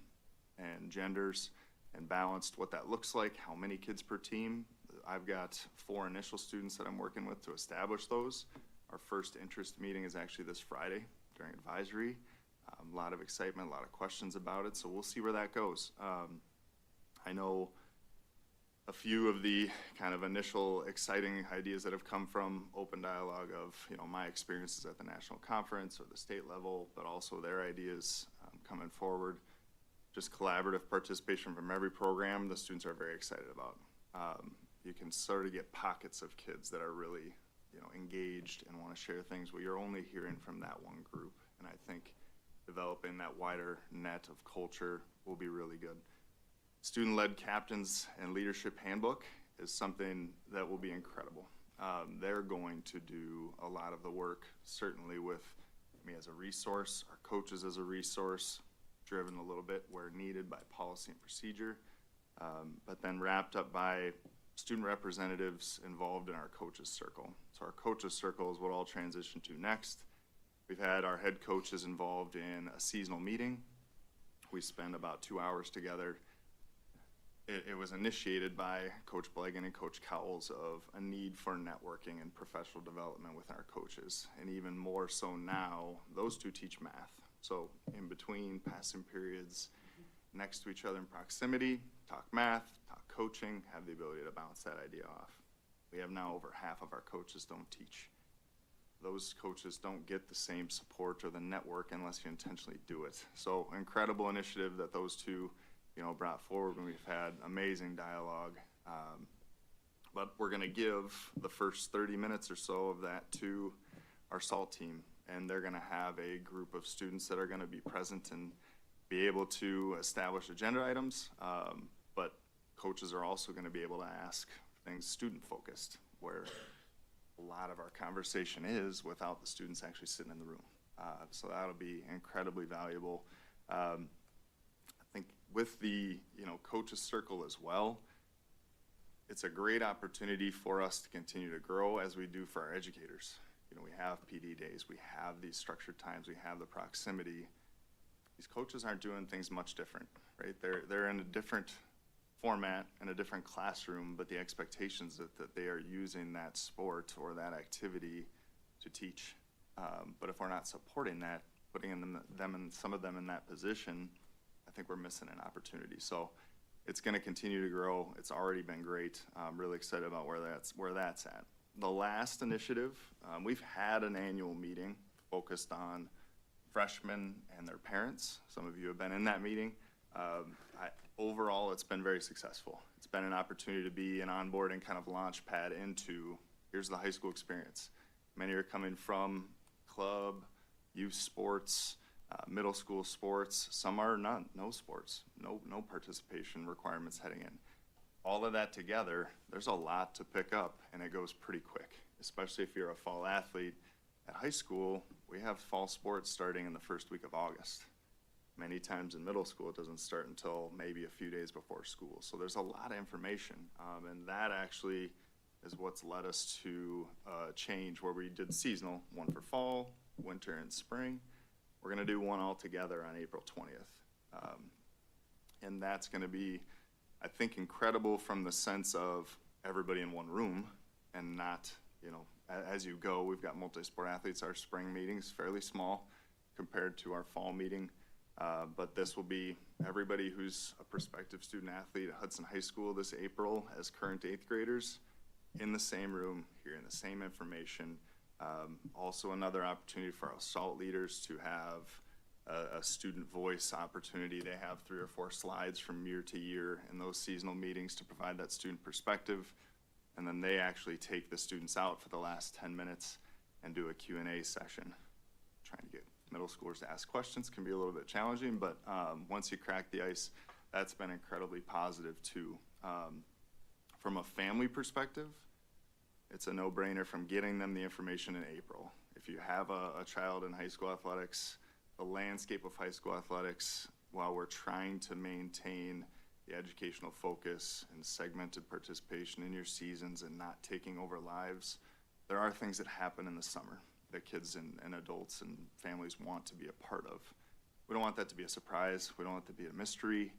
and genders and balanced what that looks like, how many kids per team. I've got 4 initial students that I'm working with to establish those. Our first interest meeting is actually this Friday during advisory. A lot of excitement, a lot of questions about it, so we'll see where that goes. I know a few of the kind of initial exciting ideas that have come from open dialogue of, my experiences at the national conference or the state level, but also their ideas coming forward. Just collaborative participation from every program the students are very excited about. You can sort of get pockets of kids that are really, engaged and want to share things, but you're only hearing from that one group. And I think developing that wider net of culture will be really good. Student-led captains and leadership handbook is something that will be incredible. They're going to do a lot of the work, certainly with me as a resource, our coaches as a resource, driven a little bit where needed by policy and procedure, but then wrapped up by student representatives involved in our coaches circle. So our coaches circle is what I'll transition to next. We've had our head coaches involved in a seasonal meeting. We spend about 2 hours together. It was initiated by Coach Blagan and Coach Cowles of a need for networking and professional development with our coaches. And even more so now, those two teach math. So in between passing periods next to each other in proximity, talk math, talk coaching, have the ability to bounce that idea off. We have now over half of our coaches don't teach. Those coaches don't get the same support or the network unless you intentionally do it. So incredible initiative that those two, brought forward, and we've had amazing dialogue. But we're gonna give the first 30 minutes or so of that to our SALT team, and they're gonna have a group of students that are gonna be present and be able to establish agenda items, but coaches are also gonna be able to ask things student-focused, where a lot of our conversation is without the students actually sitting in the room. So that'll be incredibly valuable. I think with the, coaches circle as well, it's a great opportunity for us to continue to grow as we do for our educators. We have PD days, we have these structured times, we have the proximity. These coaches aren't doing things much different, right? They're in a different format in a different classroom, but the expectations that they are using that sport or that activity to teach. But if we're not supporting that, putting some of them in that position, I think we're missing an opportunity. So it's going to continue to grow. It's already been great. I'm really excited about where that's at. The last initiative, we've had an annual meeting focused on freshmen and their parents. Some of you have been in that meeting. Overall, it's been very successful. It's been an opportunity to be an onboarding kind of launch pad into, here's the high school experience. Many are coming from club, youth sports, middle school sports. Some are no sports, no participation requirements heading in. All of that together, there's a lot to pick up, and it goes pretty quick, especially if you're a fall athlete. At high school, we have fall sports starting in the first week of August. Many times in middle school, it doesn't start until maybe a few days before school. So there's a lot of information, and that actually is what's led us to change where we did seasonal, one for fall, winter, and spring. We're gonna do one all together on April 20th. And that's gonna be, I think, incredible from the sense of everybody in one room and not, as you go, we've got multi-sport athletes. Our spring meeting's fairly small compared to our fall meeting. But this will be everybody who's a prospective student athlete at Hudson High School this April as current 8th graders in the same room, hearing the same information. Also another opportunity for our SALT leaders to have a student voice opportunity. They have 3 or 4 slides from year to year in those seasonal meetings to provide that student perspective. And then they actually take the students out for the last 10 minutes and do a Q&A session. Trying to get middle schoolers to ask questions can be a little bit challenging, but once you crack the ice, that's been incredibly positive too. From a family perspective, It's a no-brainer from getting them the information in April. If you have a child in high school athletics, the landscape of high school athletics, while we're trying to maintain the educational focus and segmented participation in your seasons and not taking over lives, there are things that happen in the summer that kids and adults and families want to be a part of. We don't want that to be a surprise. We don't want it to be a mystery.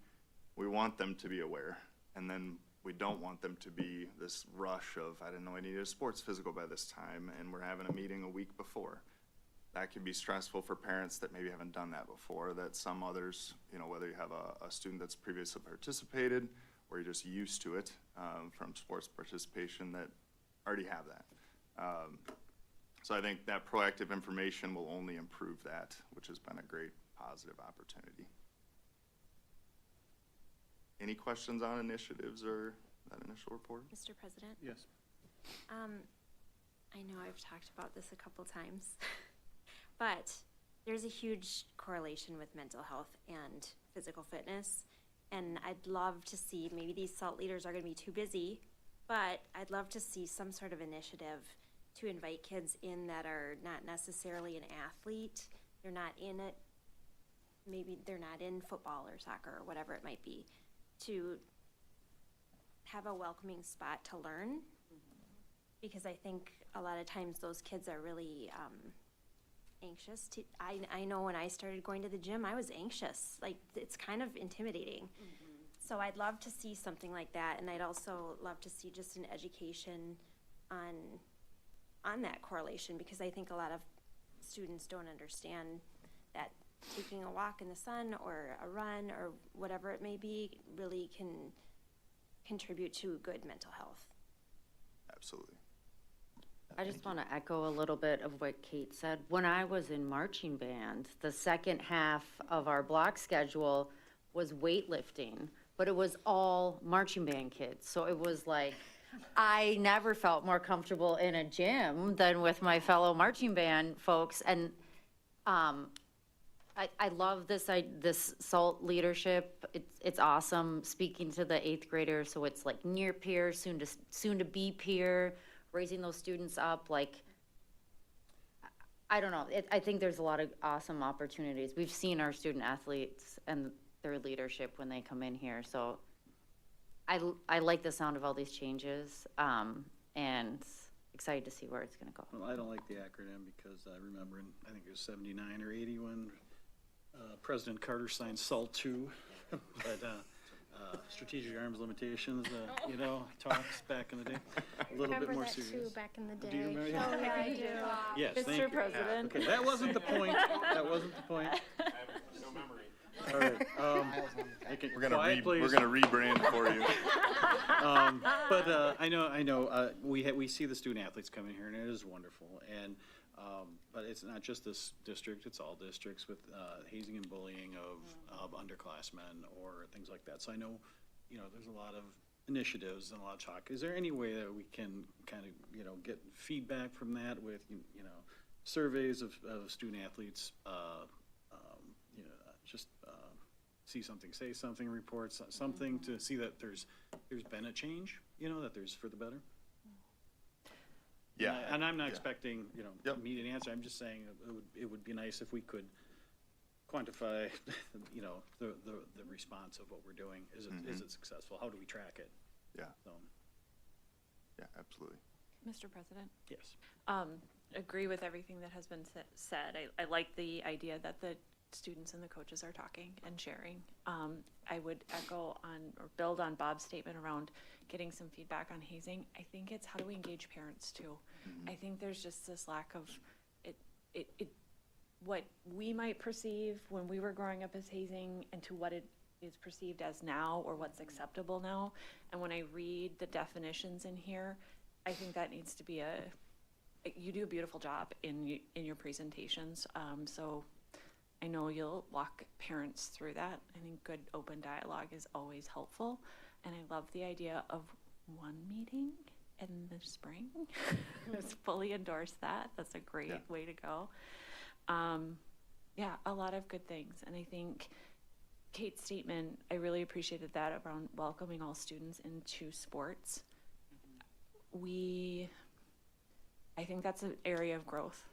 We want them to be aware. And then we don't want them to be this rush of, I didn't know I needed a sports physical by this time, and we're having a meeting a week before. That can be stressful for parents that maybe haven't done that before, that some others, whether you have a student that's previously participated or you're just used to it from sports participation, that already have that. So I think that proactive information will only improve that, which has been a great positive opportunity. Any questions on initiatives or that initial report? Mr. President? Yes. I know I've talked about this a couple times, but there's a huge correlation with mental health and physical fitness. And I'd love to see, maybe these SALT leaders are gonna be too busy, but I'd love to see some sort of initiative to invite kids in that are not necessarily an athlete. They're not in it, maybe they're not in football or soccer or whatever it might be, to have a welcoming spot to learn. Because I think a lot of times those kids are really anxious to, I know when I started going to the gym, I was anxious. Like, it's kind of intimidating. So I'd love to see something like that, and I'd also love to see just an education on that correlation, because I think a lot of students don't understand that taking a walk in the sun or a run or whatever it may be really can contribute to good mental health. Absolutely. I just want to echo a little bit of what Kate said. When I was in marching band, the second half of our block schedule was weightlifting, but it was all marching band kids. So it was like, I never felt more comfortable in a gym than with my fellow marching band folks. And I love this SALT leadership. It's awesome speaking to the 8th graders. So it's like near peer, soon to be peer, raising those students up. Like, I don't know. I think there's a lot of awesome opportunities. We've seen our student athletes and their leadership when they come in here. So I like the sound of all these changes, and excited to see where it's gonna go. Well, I don't like the acronym because I remember in, I think it was 79 or 80 when President Carter signed SALT II, but strategic arms limitations, talks back in the day. A little bit more serious. Remember that too, back in the day. Do you remember? Oh, yeah, I do. Yes, thank you. Mr. President. Okay, that wasn't the point. That wasn't the point. No memory. All right. We're gonna Quiet, please. rebrand for you. But I know. We see the student athletes coming here, and it is wonderful. And but it's not just this district; it's all districts with hazing and bullying of underclassmen or things like that. So I know, there's a lot of initiatives and a lot of talk. Is there any way that we can kind of, get feedback from that with, surveys of student athletes? Just see something, say something, reports something to see that there's been a change, that there's for the better. Yeah. And I'm not expecting, Yep. immediate answer. I'm just saying it would be nice if we could quantify, the response of what we're doing. Is it successful? How do we track it? Yeah. So, Yeah, absolutely. Mr. President? yes. Agree with everything that has been said. I like the idea that the students and the coaches are talking and sharing. I would echo on or build on Bob's statement around getting some feedback on hazing. I think it's how do we engage parents too? I think there's just this lack of what we might perceive when we were growing up as hazing and to what it is perceived as now or what's acceptable now. And when I read the definitions in here, I think that needs to be you do a beautiful job in your presentations. So I know you'll walk parents through that. I think good open dialogue is always helpful. And I love the idea of one meeting in the spring. Just fully endorse that. That's a great way to go. A lot of good things. And I think Kate's statement, I really appreciated that around welcoming all students into sports. I think that's an area of growth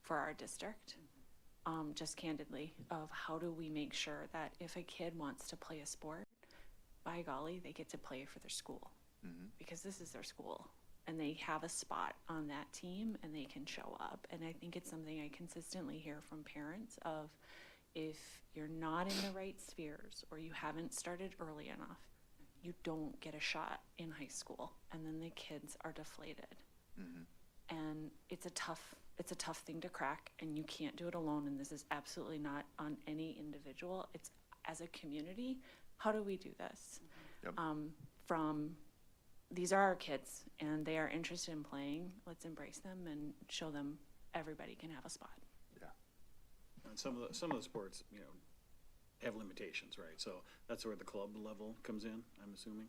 for our district, just candidly, of how do we make sure that if a kid wants to play a sport, by golly, they get to play for their school. Because this is their school, and they have a spot on that team, and they can show up. And I think it's something I consistently hear from parents of, if you're not in the right spheres, or you haven't started early enough, you don't get a shot in high school, and then the kids are deflated. And it's a tough thing to crack, and you can't do it alone, and this is absolutely not on any individual. It's as a community, how do we do this? Yep. These are our kids, and they are interested in playing. Let's embrace them and show them everybody can have a spot. And some of the sports, have limitations, right? So that's where the club level comes in, I'm assuming.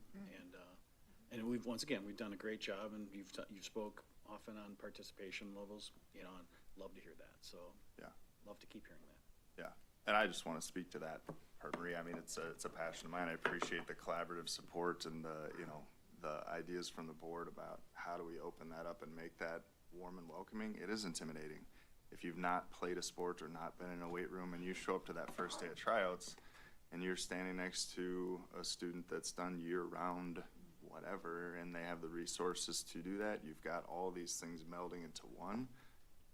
And we've done a great job, and you've spoke often on participation levels, and love to hear that. So Yeah. love to keep hearing that. Yeah, and I just want to speak to that part, Marie. I mean, it's a passion of mine. I appreciate the collaborative support and the ideas from the board about how do we open that up and make that warm and welcoming. It is intimidating. If you've not played a sport or not been in a weight room and you show up to that first day of tryouts and you're standing next to a student that's done year-round whatever, and they have the resources to do that, you've got all these things melding into one.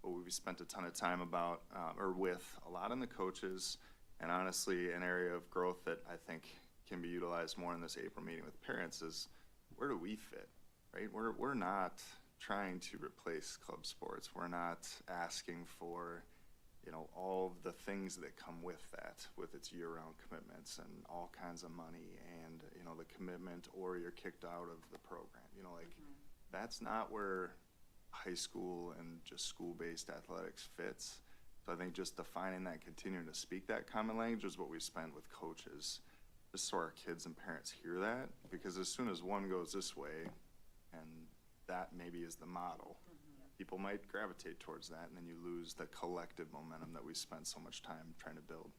But we've spent a ton of time with a lot in the coaches, and honestly, an area of growth that I think can be utilized more in this April meeting with parents is, where do we fit, right? We're not trying to replace club sports. We're not asking for, all of the things that come with that, with its year-round commitments and all kinds of money and, the commitment, or you're kicked out of the program. That's not where high school and just school-based athletics fits. So I think just defining that, continuing to speak that common language is what we spend with coaches, just so our kids and parents hear that, because as soon as one goes this way, and that maybe is the model, people might gravitate towards that, and then you lose the collective momentum that we spent so much time trying to build.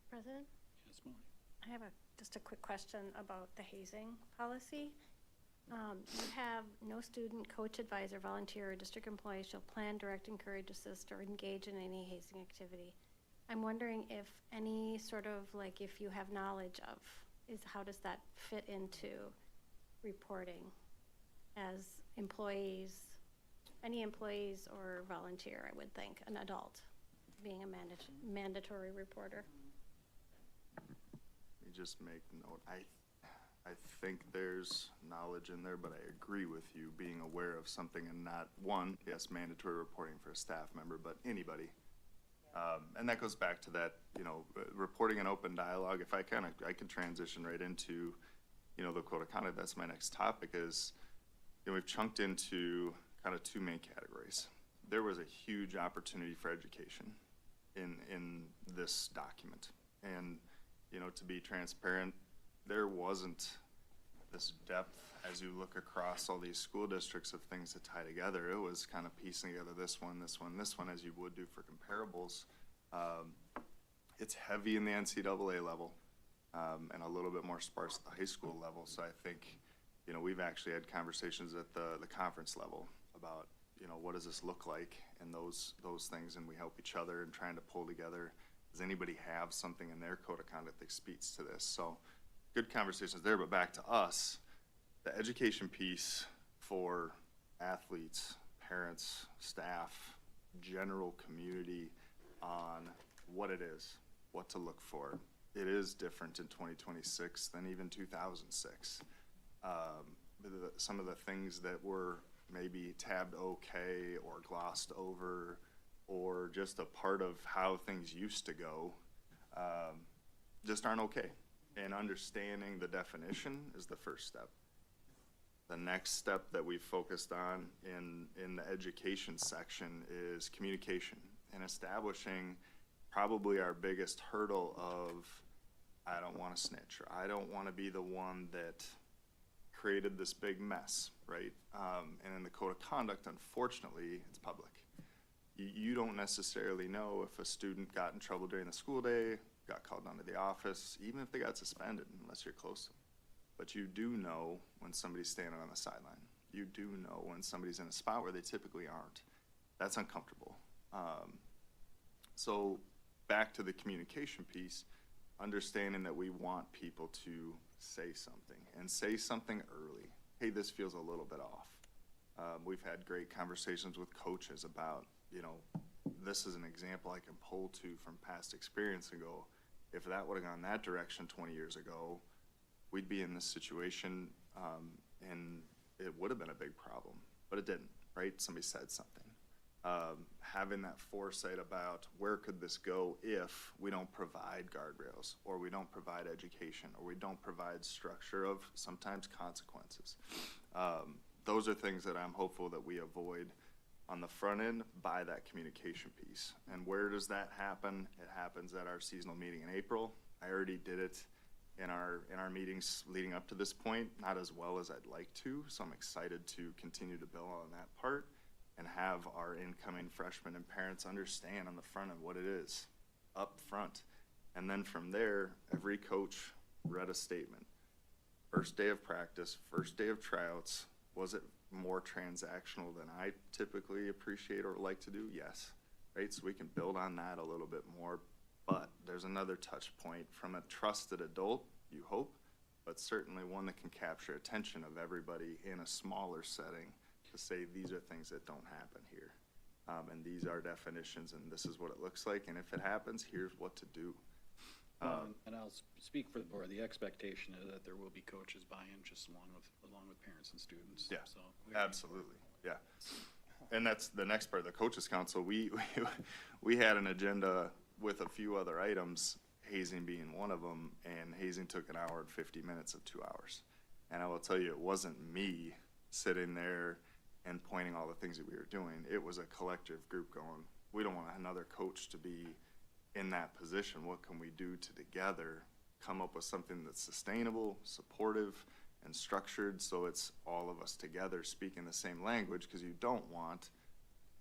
President, Yes, Molly. I have just a quick question about the hazing policy. You have no student, coach, advisor, volunteer, or district employee shall plan, direct, encourage, assist, or engage in any hazing activity. I'm wondering if any sort of, if you have knowledge of, how does that fit into reporting as employees, any employees or volunteer, I would think, an adult being a mandatory reporter? Let me just make note. I think there's knowledge in there, but I agree with you, being aware of something and not one, yes, mandatory reporting for a staff member, but anybody. And that goes back to that, reporting and open dialogue. If I could transition right into, the code of conduct. That's my next topic is, we've chunked into kind of two main categories. There was a huge opportunity for education in this document. And, to be transparent, there wasn't this depth as you look across all these school districts of things to tie together. It was kind of piecing together this one, as you would do for comparables. It's heavy in the NCAA level, and a little bit more sparse at the high school level. So I think, we've actually had conversations at the conference level about, what does this look like, and those things, and we help each other in trying to pull together. Does anybody have something in their code of conduct that speaks to this? So good conversations there, but back to us, the education piece for athletes, parents, staff, general community on what it is, what to look for. It is different in 2026 than even 2006. Some of the things that were maybe tabbed okay or glossed over or just a part of how things used to go just aren't okay. And understanding the definition is the first step. The next step that we've focused on in the education section is communication and establishing probably our biggest hurdle of, I don't want to snitch, or I don't want to be the one that created this big mess, right? And in the code of conduct, unfortunately, it's public. You don't necessarily know if a student got in trouble during the school day, got called down to the office, even if they got suspended, unless you're close to them. But you do know when somebody's standing on the sideline. you do know when somebody's in a spot where they typically aren't. That's uncomfortable. So back to the communication piece, understanding that we want people to say something and say something early. Hey, this feels a little bit off. We've had great conversations with coaches about, you know, this is an example I can pull to from past experience and go, if that would have gone that direction 20 years ago, we'd be in this situation, and it would have been a big problem, but it didn't, right? Somebody said something. Having that foresight about where could this go if we don't provide guardrails, or we don't provide education, or we don't provide structure of sometimes consequences. Those are things that I'm hopeful that we avoid on the front end by that communication piece. And where does that happen? It happens at our seasonal meeting in April. I already did it in our meetings leading up to this point, not as well as I'd like to, so I'm excited to continue to build on that part and have our incoming freshmen and parents understand on the front end what it is up front. And then from there, every coach read a statement. First day of practice, first day of tryouts, was it more transactional than I typically appreciate or like to do? Yes, right? So we can build on that a little bit more, but there's another touch point from a trusted adult, you hope, but certainly one that can capture attention of everybody in a smaller setting to say these are things that don't happen here. And these are definitions, and this is what it looks like, and if it happens, here's what to do. And I'll speak for the board. The expectation is that there will be coaches buy-in just along with parents and students. Yeah, So absolutely, yeah. And that's the next part of the coaches council. We had an agenda with a few other items, hazing being one of them, and hazing took an hour and 50 minutes of 2 hours. And I will tell you, it wasn't me sitting there and pointing all the things that we were doing. It was a collective group going, we don't want another coach to be in that position. What can we do to together come up with something that's sustainable, supportive, and structured, so it's all of us together speaking the same language, because you don't want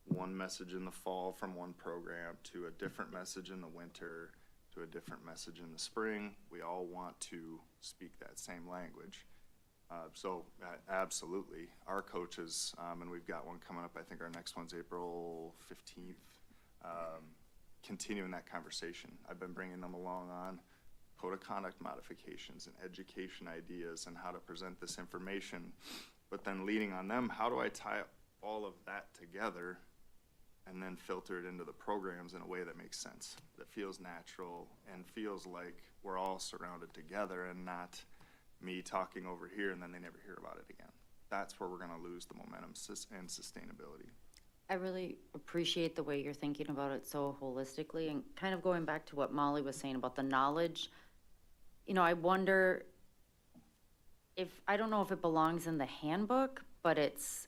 one message in the fall from one program to a different message in the winter to a different message in the spring. We all want to speak that same language. So absolutely, our coaches, and we've got one coming up, I think our next one's April 15th, continuing that conversation. I've been bringing them along on code of conduct modifications and education ideas and how to present this information, but then leading on them, how do I tie all of that together and then filter it into the programs in a way that makes sense, that feels natural and feels like we're all surrounded together and not me talking over here and then they never hear about it again. That's where we're gonna lose the momentum and sustainability. I really appreciate the way you're thinking about it so holistically, and kind of going back to what Molly was saying about the knowledge. You know, I wonder if, I don't know if it belongs in the handbook, but it's,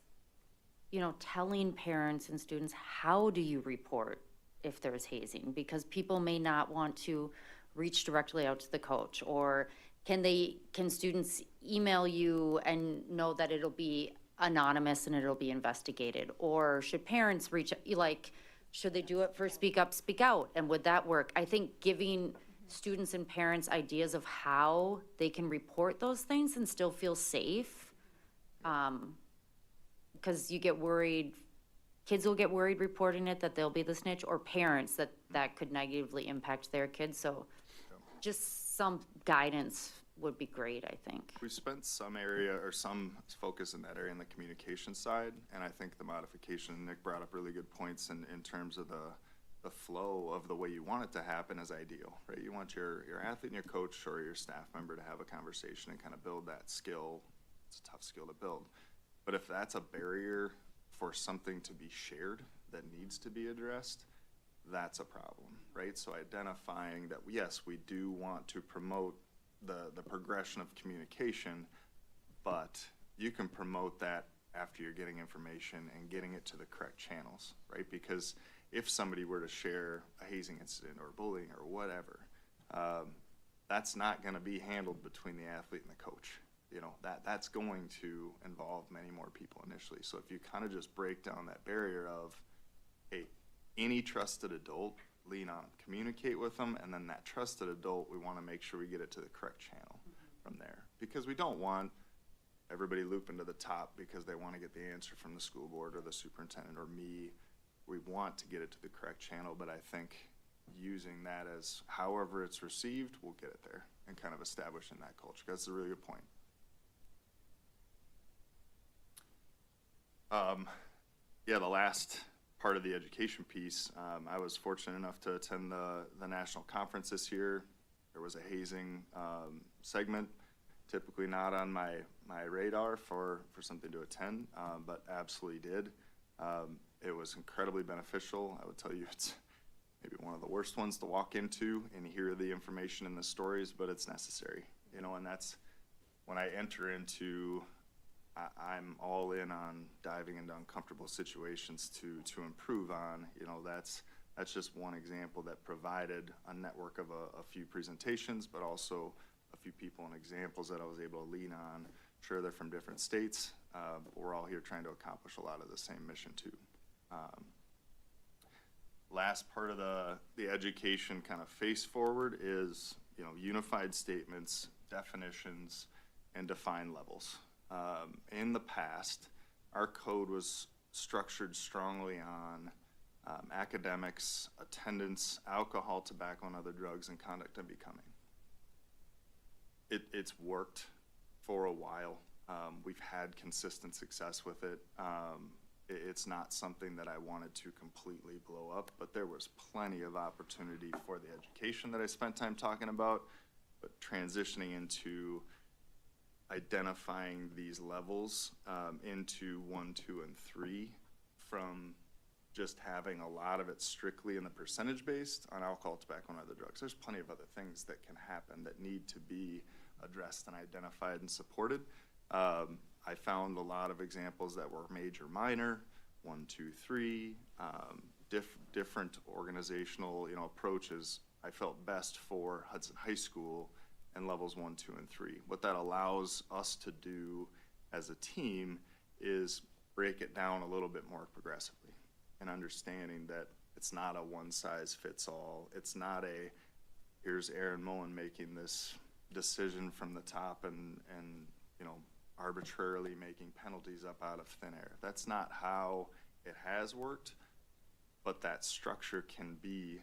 you know, telling parents and students, how do you report if there's hazing? Because people may not want to reach directly out to the coach, or can students email you and know that it'll be anonymous and it'll be investigated? Or should parents reach, like, should they do it for speak up, speak out? And would that work? I think giving students and parents ideas of how they can report those things and still feel safe. Because you get worried, kids will get worried reporting it, that they'll be the snitch, or parents that could negatively impact their kids. So just some guidance would be great, I think. We spent some area or some focus in that area in the communication side, and I think the modification, Nick brought up really good points in terms of the flow of the way you want it to happen is ideal, right? You want your athlete and your coach or your staff member to have a conversation and kind of build that skill. It's a tough skill to build. But if that's a barrier for something to be shared that needs to be addressed, that's a problem, right? So identifying that, yes, we do want to promote the progression of communication, but you can promote that after you're getting information and getting it to the correct channels, right? Because if somebody were to share a hazing incident or bullying or whatever, that's not gonna be handled between the athlete and the coach. You know, that's going to involve many more people initially. So if you kind of just break down that barrier of, hey, any trusted adult, lean on them, communicate with them, and then that trusted adult, we want to make sure we get it to the correct channel from there. Because we don't want everybody looping to the top because they want to get the answer from the school board or the superintendent or me. We want to get it to the correct channel, but I think using that as however it's received, we'll get it there and kind of establishing that culture. That's a really good point. Yeah, the last part of the education piece, I was fortunate enough to attend the national conference this year. There was a hazing segment, typically not on my radar for something to attend, but absolutely did. It was incredibly beneficial. I would tell you it's maybe one of the worst ones to walk into and hear the information and the stories, but it's necessary, you know, and that's when I enter into, I'm all in on diving into uncomfortable situations to improve on, you know, that's just one example that provided a network of a few presentations, but also a few people and examples that I was able to lean on. Sure, they're from different states, but we're all here trying to accomplish a lot of the same mission too. Last part of the education kind of face forward is, you know, unified statements, definitions, and defined levels. In the past, our code was structured strongly on academics, attendance, alcohol, tobacco, and other drugs, and conduct and becoming. It's worked for a while. We've had consistent success with it. It's not something that I wanted to completely blow up, but there was plenty of opportunity for the education that I spent time talking about, but transitioning into identifying these levels into 1, 2, and 3 from just having a lot of it strictly in the percentage based on alcohol, tobacco, and other drugs. There's plenty of other things that can happen that need to be addressed and identified and supported. I found a lot of examples that were major, minor, 1, 2, 3, different organizational, you know, approaches. I felt best for Hudson High School and levels 1, 2, and 3. What that allows us to do as a team is break it down a little bit more progressively and understanding that it's not a one size fits all. It's not a, here's Aaron Mullen making this decision from the top and you know, arbitrarily making penalties up out of thin air. That's not how it has worked, but that structure can be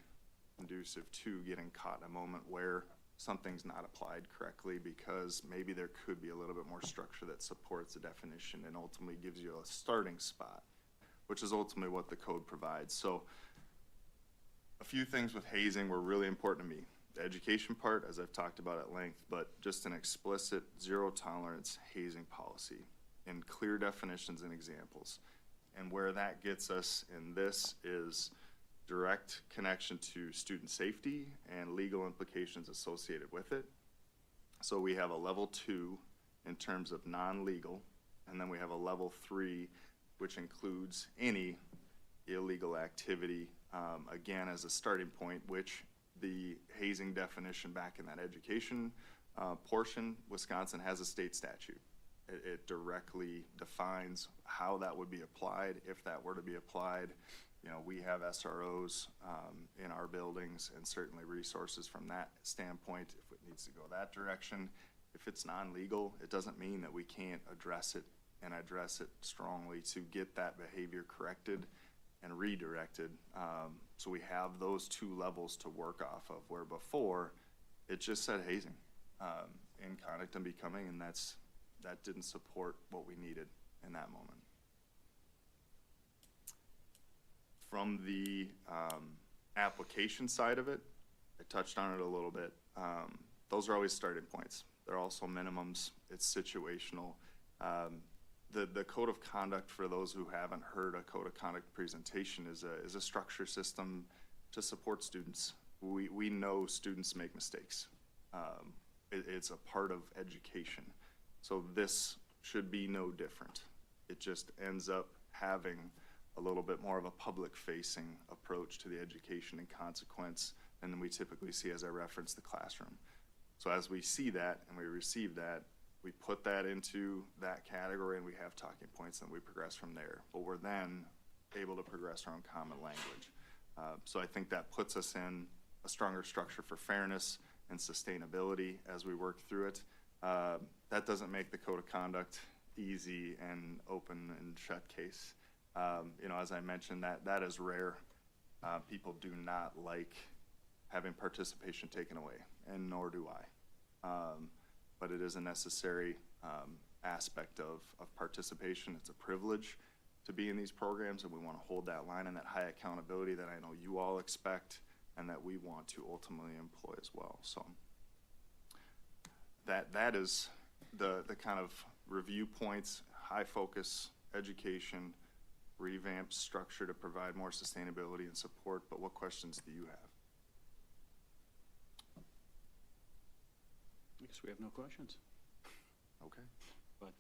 conducive to getting caught in a moment where something's not applied correctly because maybe there could be a little bit more structure that supports the definition and ultimately gives you a starting spot, which is ultimately what the code provides. So a few things with hazing were really important to me. The education part, as I've talked about at length, but just an explicit zero tolerance hazing policy and clear definitions and examples. And where that gets us in this is direct connection to student safety and legal implications associated with it. So we have a level 2 in terms of non-legal, and then we have a level 3, which includes any illegal activity, again, as a starting point, which the hazing definition back in that education portion, Wisconsin has a state statute. It directly defines how that would be applied if that were to be applied. You know, we have SROs in our buildings and certainly resources from that standpoint if it needs to go that direction. If it's non-legal, it doesn't mean that we can't address it and address it strongly to get that behavior corrected and redirected. So we have those 2 levels to work off of, where before it just said hazing in conduct and becoming, and that didn't support what we needed in that moment. From the application side of it, I touched on it a little bit. Those are always starting points. They're also minimums. It's situational. The code of conduct, for those who haven't heard a code of conduct presentation, is a structure system to support students. We know students make mistakes. It's a part of education. So this should be no different. It just ends up having a little bit more of a public-facing approach to the education and consequence than we typically see, as I referenced, the classroom. So as we see that and we receive that, we put that into that category and we have talking points and we progress from there. But we're then able to progress around common language. So I think that puts us in a stronger structure for fairness and sustainability as we work through it. That doesn't make the code of conduct easy and open and shut case. You know, as I mentioned, that is rare. People do not like having participation taken away, and nor do I. But it is a necessary aspect of participation. It's a privilege to be in these programs, and we want to hold that line and that high accountability that I know you all expect and that we want to ultimately employ as well. So that is the kind of review points, high focus, education, revamped structure to provide more sustainability and support. But what questions do you have? I guess we have no questions. Okay. But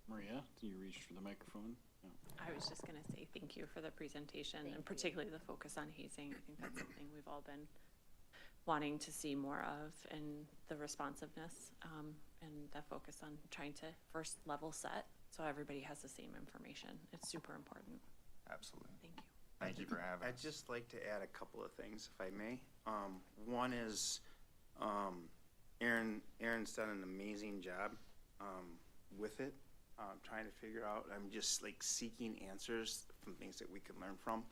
Maria, you reached for the microphone. No. I was just gonna say thank you for the presentation and particularly the focus on hazing. I think that's something we've all been wanting to see more of, and the responsiveness and the focus on trying to first level set so everybody has the same information. It's super important. Absolutely. Thank you. Thank you for having us. I'd just like to add a couple of things, if I may. One is, Aaron's done an amazing job with it, trying to figure out. I'm just like seeking answers from things that we can learn from.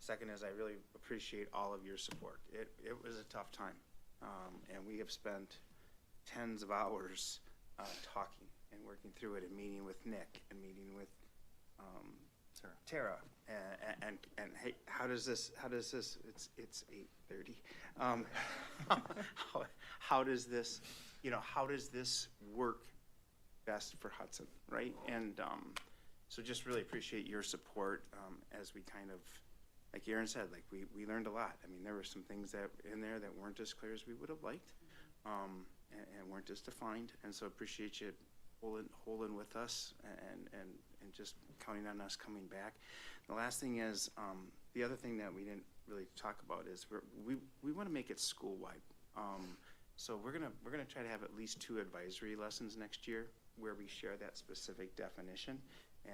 Second is I really appreciate all of your support. It was a tough time, and we have spent tens of hours talking and working through it, and meeting with Nick and meeting with Tara, and hey, how does this? It's 8:30. How does this? How does this work best for Hudson, right? And so just really appreciate your support as we kind of, like Aaron said, like we learned a lot. I mean, there were some things that in there that weren't as clear as we would have liked, and weren't as defined. And so appreciate you holding with us and just counting on us coming back. The last thing is, the other thing that we didn't really talk about is we want to make it school-wide. So we're gonna try to have at least 2 advisory lessons next year where we share that specific definition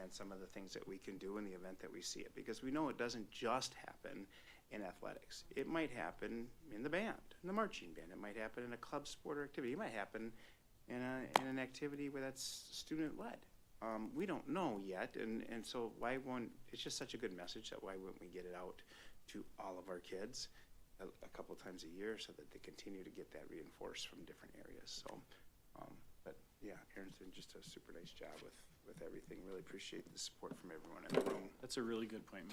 and some of the things that we can do in the event that we see it, because we know it doesn't just happen in athletics. It might happen in the band, in the marching band. It might happen in a club sport or activity. It might happen in an activity where that's student-led. We don't know yet, and so why won't, it's just such a good message that why wouldn't we get it out to all of our kids a couple times a year so that they continue to get that reinforced from different areas. So, but yeah, Aaron's done just a super nice job with everything. Really appreciate the support from everyone in the room. That's a really good point,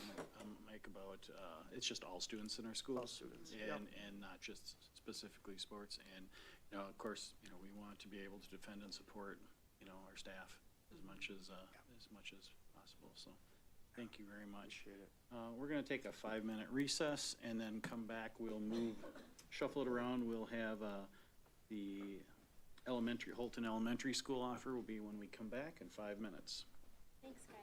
Mike, about it's just all students in our schools. All students, and not just specifically sports. And of course, we want to be able to defend and support our staff as much as possible. So thank you very much. Appreciate it. We're going to take a 5-minute recess and then come back. We'll shuffle it around. We'll have the Holton Elementary School offer will be when we come back in 5 minutes. Thanks, guys.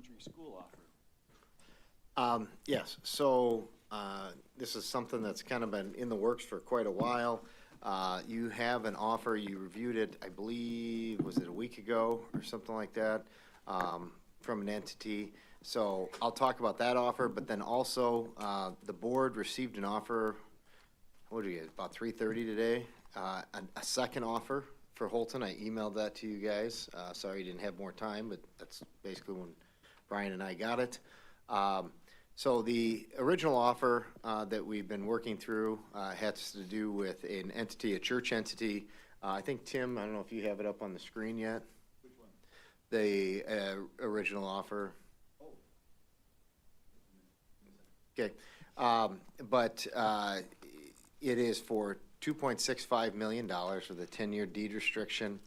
elementary school offer. Yes, so, this is something that's kind of been in the works for quite a while. You have an offer, you reviewed it, I believe, was it a week ago or something like that, from an entity. So I'll talk about that offer, but then also, the board received an offer, what did you get, about 3:30 today? A second offer for Holton, I emailed that to you guys. Sorry you didn't have more time, but that's basically when Brian and I got it. So the original offer that we've been working through has to do with an entity, a church entity. I think, Tim, I don't know if you have it up on the screen yet. Which one? The original offer. Okay. But it is for $2.65 million with a 10-year deed restriction.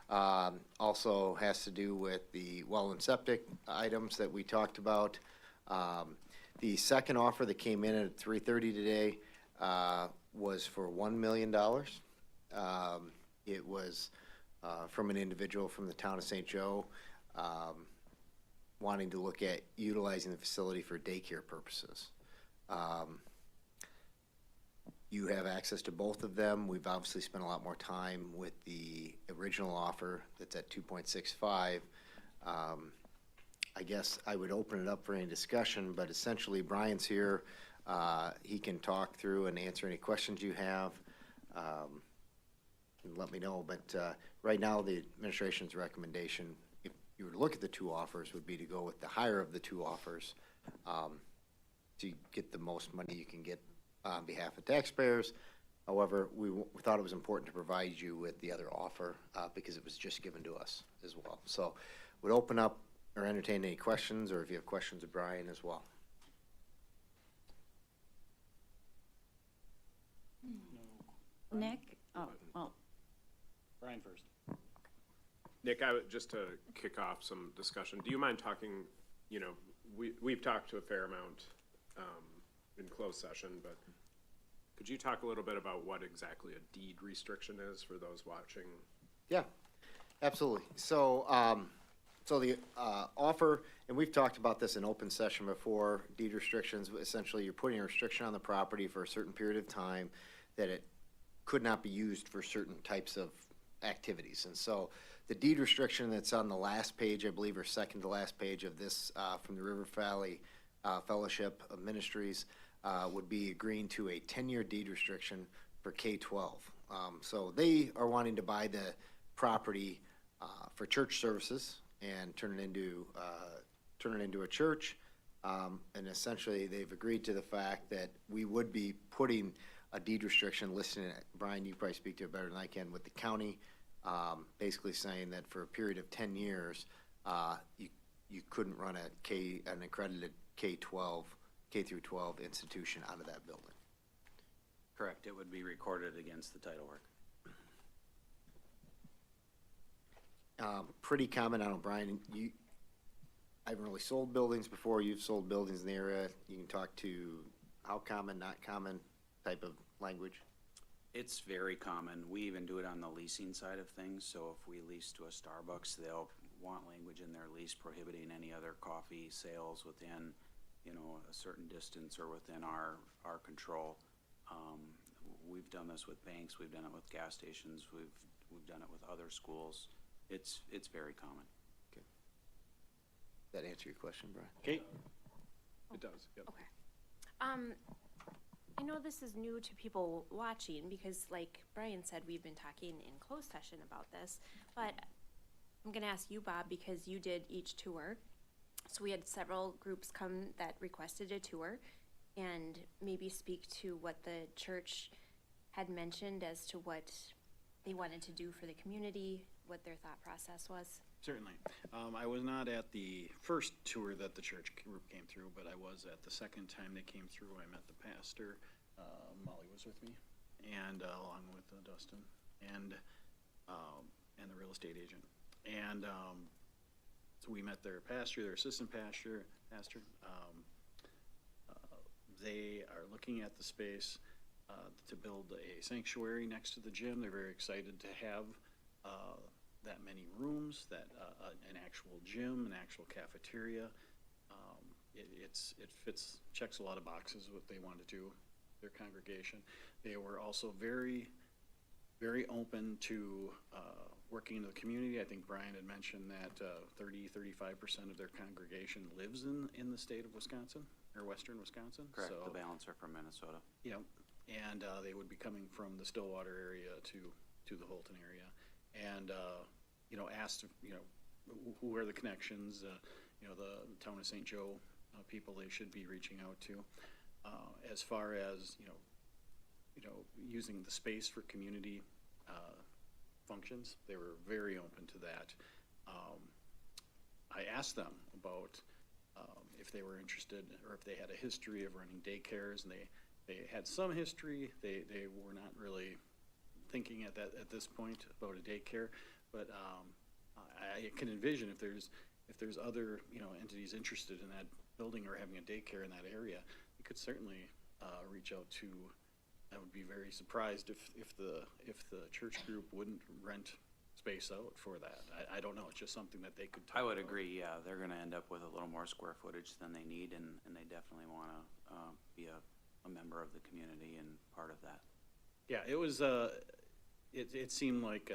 Also has to do with the well and septic items that we talked about. The second offer that came in at 3:30 today was for $1 million. It was from an individual from the town of St. Joe wanting to look at utilizing the facility for daycare purposes. You have access to both of them. We've obviously spent a lot more time with the original offer that's at 2.65. I guess I would open it up for any discussion, but essentially Brian's here. He can talk through and answer any questions you have. And let me know, but right now the administration's recommendation, if you were to look at the two offers, would be to go with the higher of the two offers to get the most money you can get on behalf of taxpayers. However, we thought it was important to provide you with the other offer because it was just given to us as well. So would open up or entertain any questions, or if you have questions of Brian as well. Nick? Oh, well, Brian first. Nick, just to kick off some discussion, do you mind talking, we've talked to a fair amount in closed session, but could you talk a little bit about what exactly a deed restriction is for those watching? Yeah, absolutely. So, the offer, and we've talked about this in open session before, deed restrictions, essentially you're putting a restriction on the property for a certain period of time that it could not be used for certain types of activities. And so the deed restriction that's on the last page, I believe, or second to last page of this from the River Valley Fellowship of Ministries would be agreeing to a 10-year deed restriction for K-12. So they are wanting to buy the property for church services and turn it into a church. And essentially, they've agreed to the fact that we would be putting a deed restriction listed in it. Brian, you probably speak to it better than I can, with the county, basically saying that for a period of 10 years, you couldn't run an accredited K-12, K through 12 institution out of that building. Correct. It would be recorded against the title work. Pretty common. I don't know, Brian, I haven't really sold buildings before. You've sold buildings in the area. You can talk to how common, not common type of language. It's very common. We even do it on the leasing side of things. So if we lease to a Starbucks, they'll want language in their lease prohibiting any other coffee sales within, a certain distance or within our control. We've done this with banks. We've done it with gas stations. We've done it with other schools. It's very common. Okay. Does that answer your question, Brian? Okay. It does, yep. Okay. I know this is new to people watching because, like Brian said, we've been talking in closed session about this, but I'm going to ask you, Bob, because you did each tour. So we had several groups come that requested a tour, and maybe speak to what the church had mentioned as to what they wanted to do for the community, what their thought process was. Certainly. I was not at the first tour that the church group came through, but I was at the second time they came through. I met the pastor. Molly was with me, and along with Dustin and the real estate agent. And so we met their pastor, their assistant pastor. They are looking at the space to build a sanctuary next to the gym. They're very excited to have that many rooms, an actual gym, an actual cafeteria, It fits, checks a lot of boxes what they want to do, their congregation. They were also very, very open to working in the community. I think Brian had mentioned that 35% of their congregation lives in the state of Wisconsin, or western Wisconsin. Correct, So, the balance are from Minnesota. yeah, and they would be coming from the Stillwater area to the Holton area. And, asked, who are the connections, the town of St. Joe people they should be reaching out to. As far as, using the space for community functions, they were very open to that. I asked them about if they were interested or if they had a history of running daycares, and they had some history. They were not really thinking at this point about a daycare, but I can envision if there's other entities interested in that building or having a daycare in that area, we could certainly reach out to. I would be very surprised if the church group wouldn't rent space out for that. I don't know. It's just something that they could talk I would about. agree, yeah, they're gonna end up with a little more square footage than they need, and they definitely wanna be a member of the community and part of that. Yeah, it was, it seemed like,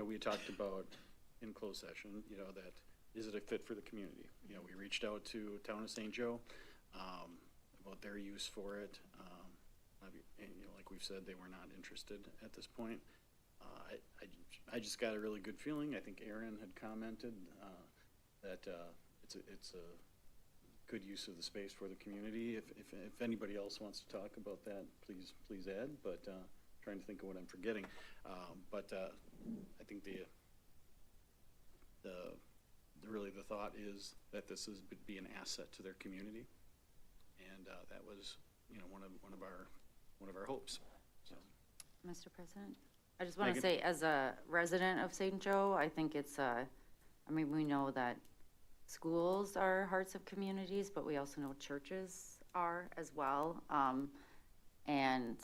we had talked about in closed session, that is it a fit for the community? We reached out to Town of St. Joe, about their use for it. And, like we've said, they were not interested at this point. I just got a really good feeling. I think Aaron had commented, that, it's a good use of the space for the community. If anybody else wants to talk about that, please add, but, trying to think of what I'm forgetting. But I think really the thought is that this is be an asset to their community. And, that was, one of our hopes, so. Mr. President, I just want to say, as a resident of St. Joe, I think we know that schools are hearts of communities, but we also know churches are as well. And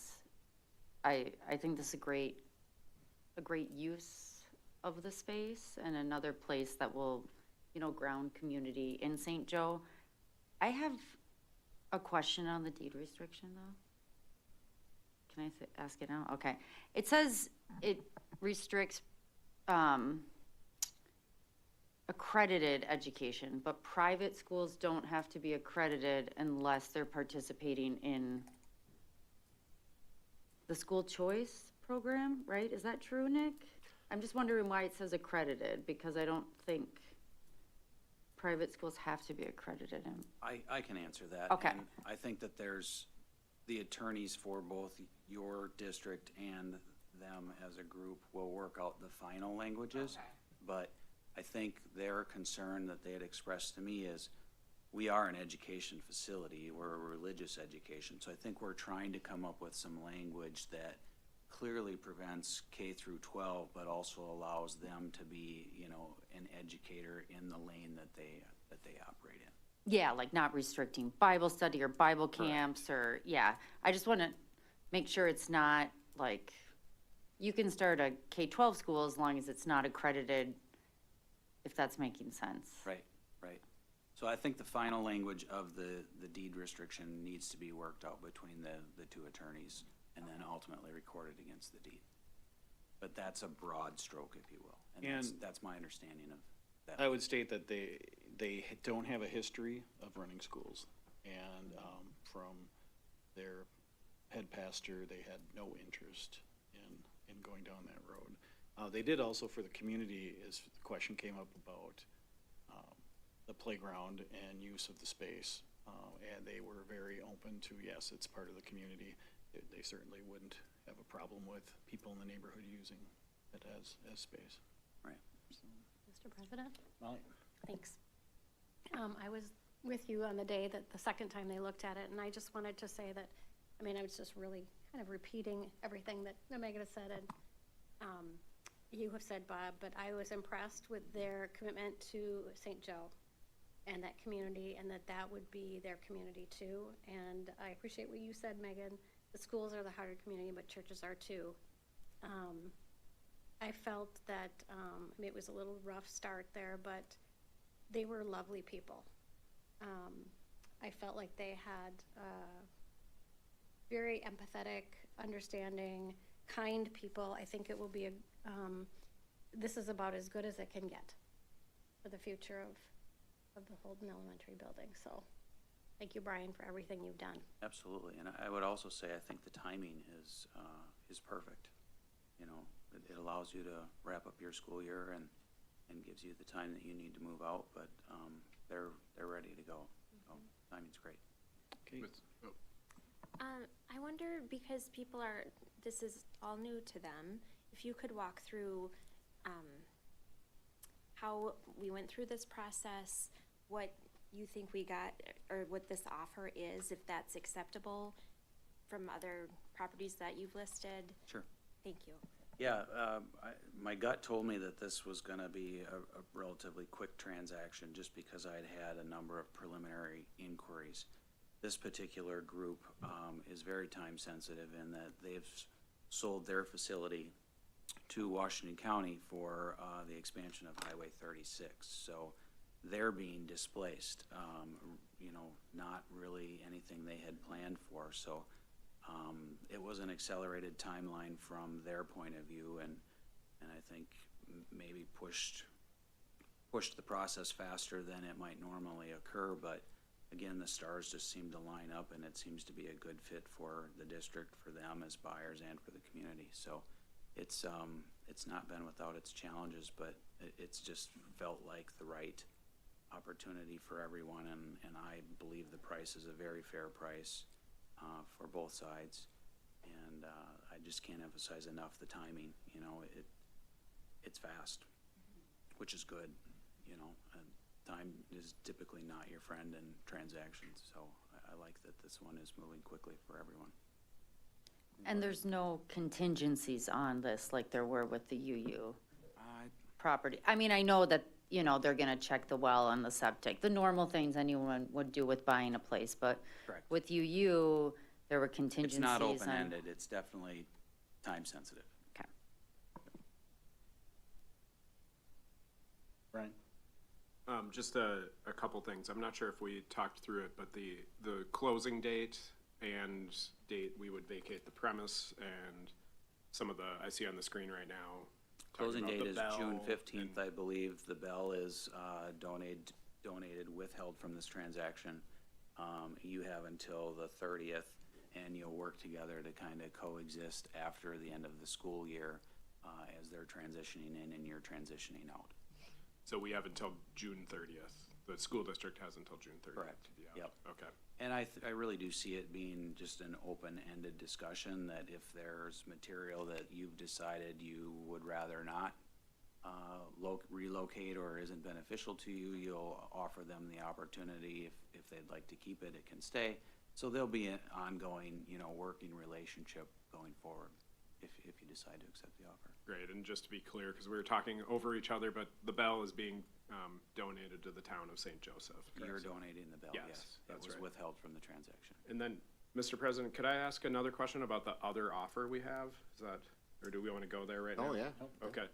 I think this is a great use of the space and another place that will, ground community in St. Joe. I have a question on the deed restriction, though. Can I ask it now? Okay. It says it restricts accredited education, but private schools don't have to be accredited unless they're participating in the school choice program, right? Is that true, Nick? I'm just wondering why it says accredited, because I don't think private schools have to be accredited. I can answer that. Okay. And I think that there's the attorneys for both your district and them as a group will work out the final languages. Okay. But I think their concern that they had expressed to me is, we are an education facility, we're a religious education, so I think we're trying to come up with some language that clearly prevents K through 12, but also allows them to be, an educator in the lane that they operate in. Yeah, like not restricting Bible study or Bible camps or, yeah. I just want to make sure it's not like, you can start a K-12 school as long as it's not accredited, if that's making sense. Right. So I think the final language of the deed restriction needs to be worked out between the two attorneys and then ultimately recorded against the deed. But that's a broad stroke, if you will. And that's my understanding of that. I would state that they don't have a history of running schools. And from their head pastor, they had no interest in going down that road. They did also for the community, as the question came up about the playground and use of the space. And they were very open to, yes, it's part of the community. They certainly wouldn't have a problem with people in the neighborhood using it as space. Right. Mr. President? Molly? Thanks. I was with you on the day that the second time they looked at it, and I just wanted to say that, I was just really kind of repeating everything that Megan has said, and you have said, Bob, but I was impressed with their commitment to St. Joe and that community, and that would be their community too. And I appreciate what you said, Megan. The schools are the heart of the community, but churches are too. I felt that it was a little rough start there, but they were lovely people. I felt like they had very empathetic, understanding, kind people. I think it will be this is about as good as it can get for the future of the Holton Elementary building. So thank you, Brian, for everything you've done. Absolutely, and I would also say, I think the timing is perfect. You know, it allows you to wrap up your school year and gives you the time that you need to move out, but they're ready to go. So timing's great. Okay. I wonder, because this is all new to them, if you could walk through how we went through this process, what you think we got, or what this offer is, if that's acceptable from other properties that you've listed. Sure. Thank you. Yeah, my gut told me that this was gonna be a relatively quick transaction, just because I'd had a number of preliminary inquiries. This particular group is very time sensitive in that they've sold their facility to Washington County for the expansion of Highway 36. So they're being displaced, you know, not really anything they had planned for. So it was an accelerated timeline from their point of view, and I think maybe pushed the process faster than it might normally occur. But again, the stars just seem to line up, and it seems to be a good fit for the district, for them as buyers, and for the community. So it's not been without its challenges, but it's just felt like the right opportunity for everyone, and I believe the price is a very fair price for both sides. And I just can't emphasize enough the timing. You know, it's fast, which is good. You know, and time is typically not your friend in transactions, so I like that this one is moving quickly for everyone. And there's no contingencies on this like there were with the UU property. I mean, I know that, you know, they're gonna check the well and the septic, the normal things anyone would do with buying a place, but Correct. with UU, there were contingencies. It's not on- open-ended, it's definitely time sensitive. Okay. Brian? Just a couple things. I'm not sure if we talked through it, but the closing date and date we would vacate the premise, and some of I see on the screen right now. Closing date is June bell 15th, I believe. The bell is donated, withheld from this transaction. You have until the 30th, and you'll work together to kind of coexist after the end of the school year as they're transitioning in and you're transitioning out. So we have until June 30th. The school district has until June 30th. Correct. To be out. Yep. Okay. And I really do see it being just an open-ended discussion, that if there's material that you've decided you would rather not relocate or isn't beneficial to you, you'll offer them the opportunity. If they'd like to keep it, it can stay. So there'll be an ongoing, you know, working relationship going forward if you decide to accept the offer. Great. And just to be clear, because we were talking over each other, but the bell is being donated to the town of St. Joseph. You're correct? donating the bell, Yes, yes. that's It was right. withheld from the transaction. And then, Mr. President, could I ask another question about the other offer we have? Is that, or do we want to go there right now? Oh, yeah. Okay.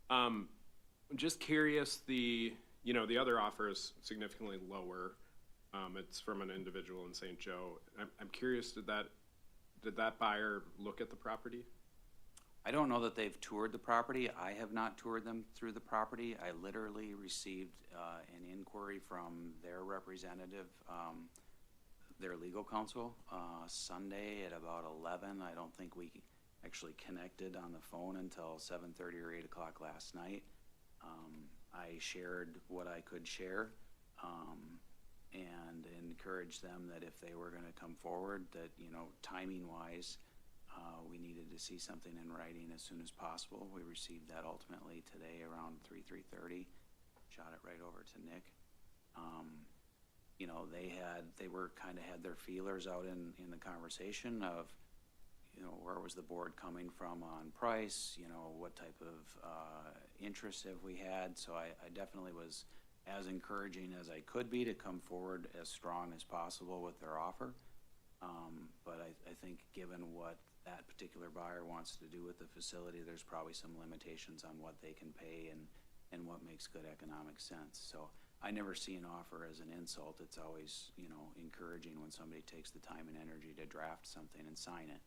I'm just curious, the other offer is significantly lower. It's from an individual in St. Joe. I'm curious, did that buyer look at the property? I don't know that they've toured the property. I have not toured them through the property. I literally received an inquiry from their representative, their legal counsel, Sunday at about 11. I don't think we actually connected on the phone until 7:30 or 8 o'clock last night. I shared what I could share and encouraged them that if they were going to come forward, that, you know, timing-wise, we needed to see something in writing as soon as possible. We received that ultimately today around 3:30. Shot it right over to Nick. You know, they were kind of had their feelers out in the conversation of, you know, where was the board coming from on price, you know, what type of interest have we had. So I definitely was as encouraging as I could be to come forward as strong as possible with their offer. But I think given what that particular buyer wants to do with the facility, there's probably some limitations on what they can pay and what makes good economic sense. So I never see an offer as an insult. It's always, you know, encouraging when somebody takes the time and energy to draft something and sign it.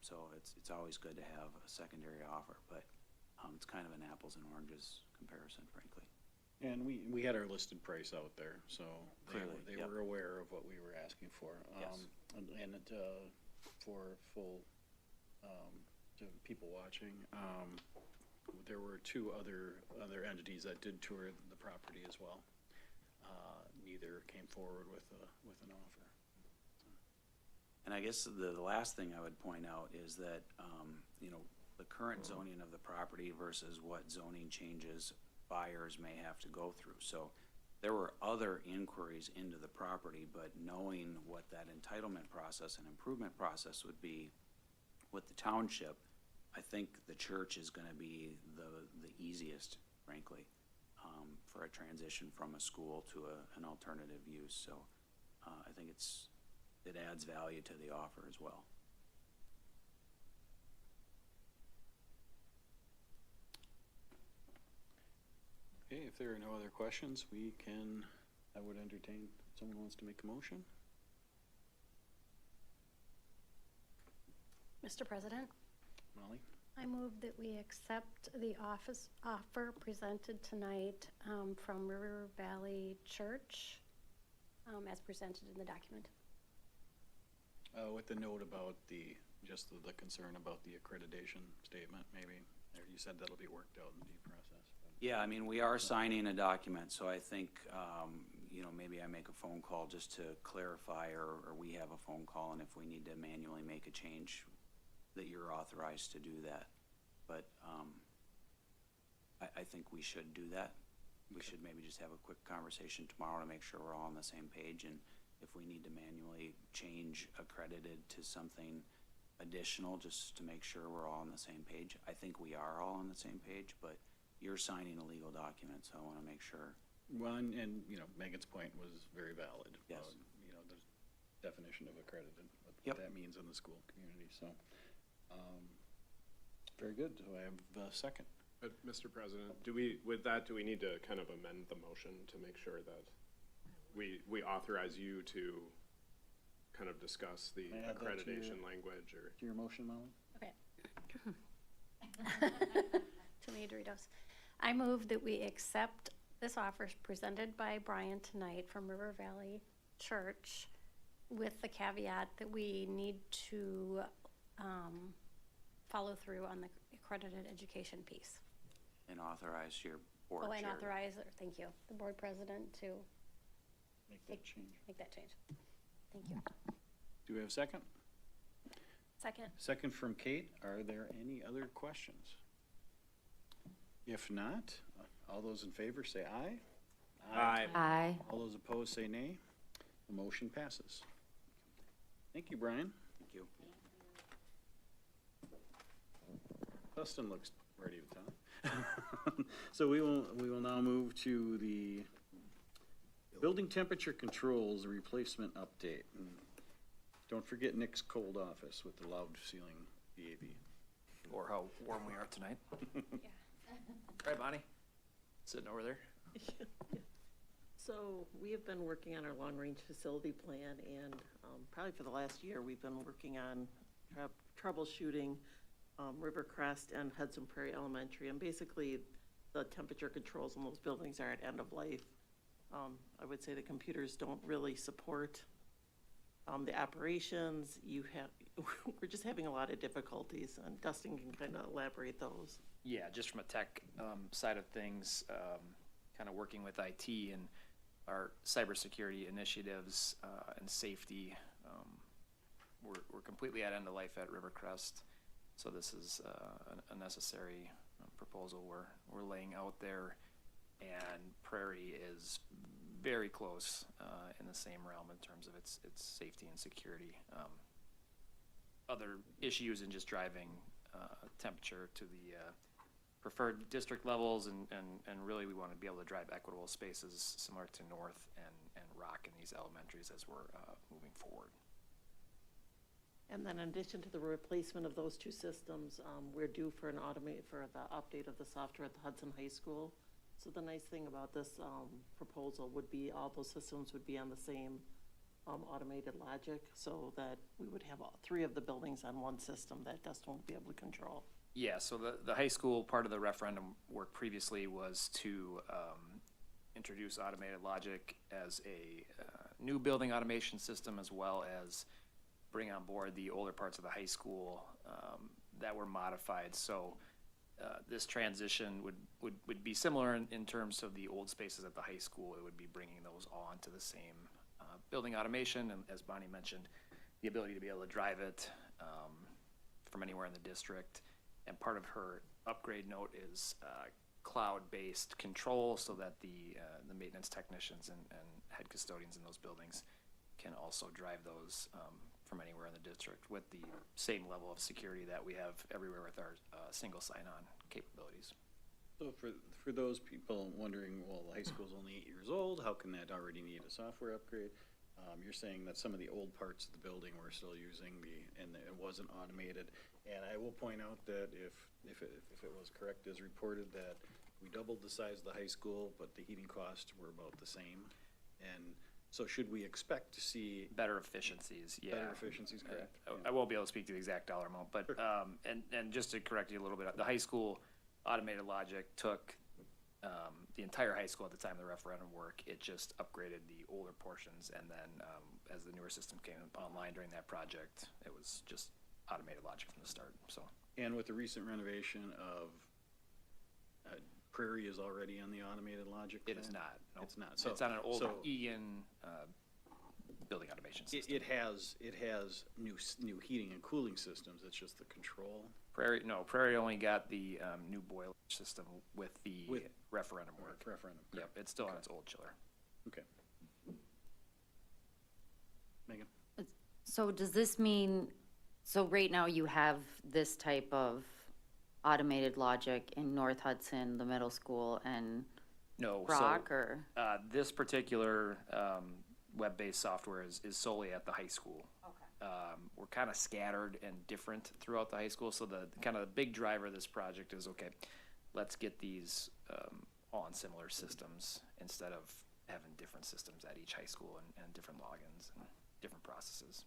So it's always good to have a secondary offer, but it's kind of an apples and oranges comparison, frankly. And we had our listed price out there, so Clearly, they yep. were aware of what we were asking for. Yes. And for full, to people watching, there were two other entities that did tour the property as well. Neither came forward with an offer. And I guess the last thing I would point out is that, you know, the current zoning of the property versus what zoning changes buyers may have to go through. So there were other inquiries into the property, but knowing what that entitlement process and improvement process would be with the township, I think the church is gonna be the easiest, frankly, for a transition from a school to an alternative use. So I think it adds value to the offer as well. Okay, if there are no other questions, I would entertain, someone wants to make a motion? Mr. President, Molly? I move that we accept the offer presented tonight from River Valley Church as presented in the document. With the note about just the concern about the accreditation statement, maybe, or you said that'll be worked out in the process. But Yeah, I mean, we are signing a document, so I think, you know, maybe I make a phone call just to clarify, or we have a phone call, and if we need to manually make a change, that you're authorized to do that. But I think we should do that. We should maybe just have a quick conversation tomorrow to make sure we're all on the same page, and if we need to manually change accredited to something additional, just to make sure we're all on the same page. I think we are all on the same page, but you're signing a legal document, so I want to make sure. Well, and, you know, Megan's point was very valid. Yes. About, you know, the definition of accredited, what Yep. that means in the school community, so. Very good. Do I have a second? Mr. President, with that, do we need to kind of amend the motion to make sure that we authorize you to kind of discuss the May I add that to accreditation language, or? To your motion, Molly? Okay. Too many Doritos. I move that we accept this offer presented by Brian tonight from River Valley Church with the caveat that we need to follow through on the accredited education piece. And authorize your board Oh, and chair. authorize, thank you, the board president to Make that change. make that change. Thank you. Do we have a second? Second. Second from Kate. Are there any other questions? If not, all those in favor say aye. Aye. All those opposed say nay. The motion passes. Thank you, Brian. Thank you. Dustin looks ready to talk. So we will now move to the building temperature controls replacement update. And don't forget Nick's cold office with the loud ceiling VAV. Or how warm we are tonight. Right, Bonnie? Sitting over there. So we have been working on our long-range facility plan, and probably for the last year, we've been working on troubleshooting Rivercrest and Hudson Prairie Elementary, and basically the temperature controls in those buildings are at end of life. I would say the computers don't really support the operations. We're just having a lot of difficulties, and Dustin can kind of elaborate those. Yeah, just from a tech side of things, kind of working with IT and our cybersecurity initiatives and safety. We're completely at end of life at Rivercrest, so this is a necessary proposal we're laying out there, and Prairie is very close in the same realm in terms of its safety and security. Other issues in just driving temperature to the preferred district levels, and really we want to be able to drive equitable spaces similar to North and Rock in these elementaries as we're moving forward. And then in addition to the replacement of those two systems, we're due for the update of the software at the Hudson High School. So the nice thing about this, proposal would be all those systems would be on the same, automated logic, so that we would have all three of the buildings on one system that Dustin won't be able to control. Yeah, so the high school part of the referendum work previously was to introduce automated logic as a new building automation system, as well as bring on board the older parts of the high school that were modified. So this transition would be similar in terms of the old spaces at the high school. It would be bringing those all onto the same building automation, and as Bonnie mentioned, the ability to be able to drive it from anywhere in the district. And part of her upgrade note is cloud-based control, so that the maintenance technicians and head custodians in those buildings can also drive those from anywhere in the district with the same level of security that we have everywhere with our single sign-on capabilities. So for those people wondering, well, the high school's only 8 years old, how can that already need a software upgrade? You're saying that some of the old parts of the building were still using and it wasn't automated. And I will point out that if it was correct as reported, that we doubled the size of the high school, but the heating costs were about the same. And so should we expect to see Better efficiencies, yeah. better efficiencies, correct? I won't be able to speak to the exact dollar amount, but, and just to correct you a little bit, the high school automated logic took the entire high school at the time of the referendum work. It just upgraded the older portions, and then as the newer system came online during that project, it was just automated logic from the start, so. And with the recent renovation of Prairie is already on the automated logic It plan? is not, no. It's not. So It's on an old so Egan building automation system. it has new heating and cooling systems. It's just the control. Prairie only got the new boiler system with the referendum work. Referendum. Yep, it's still on its old chiller. Okay. Megan? So does this mean, so right now you have this type of automated logic in North Hudson, the middle school, and No, Rock, so, or? this particular web-based software is solely at the high school. Okay. We're kind of scattered and different throughout the high school, so the kind of the big driver of this project is, okay, let's get these all on similar systems instead of having different systems at each high school and different logins and different processes.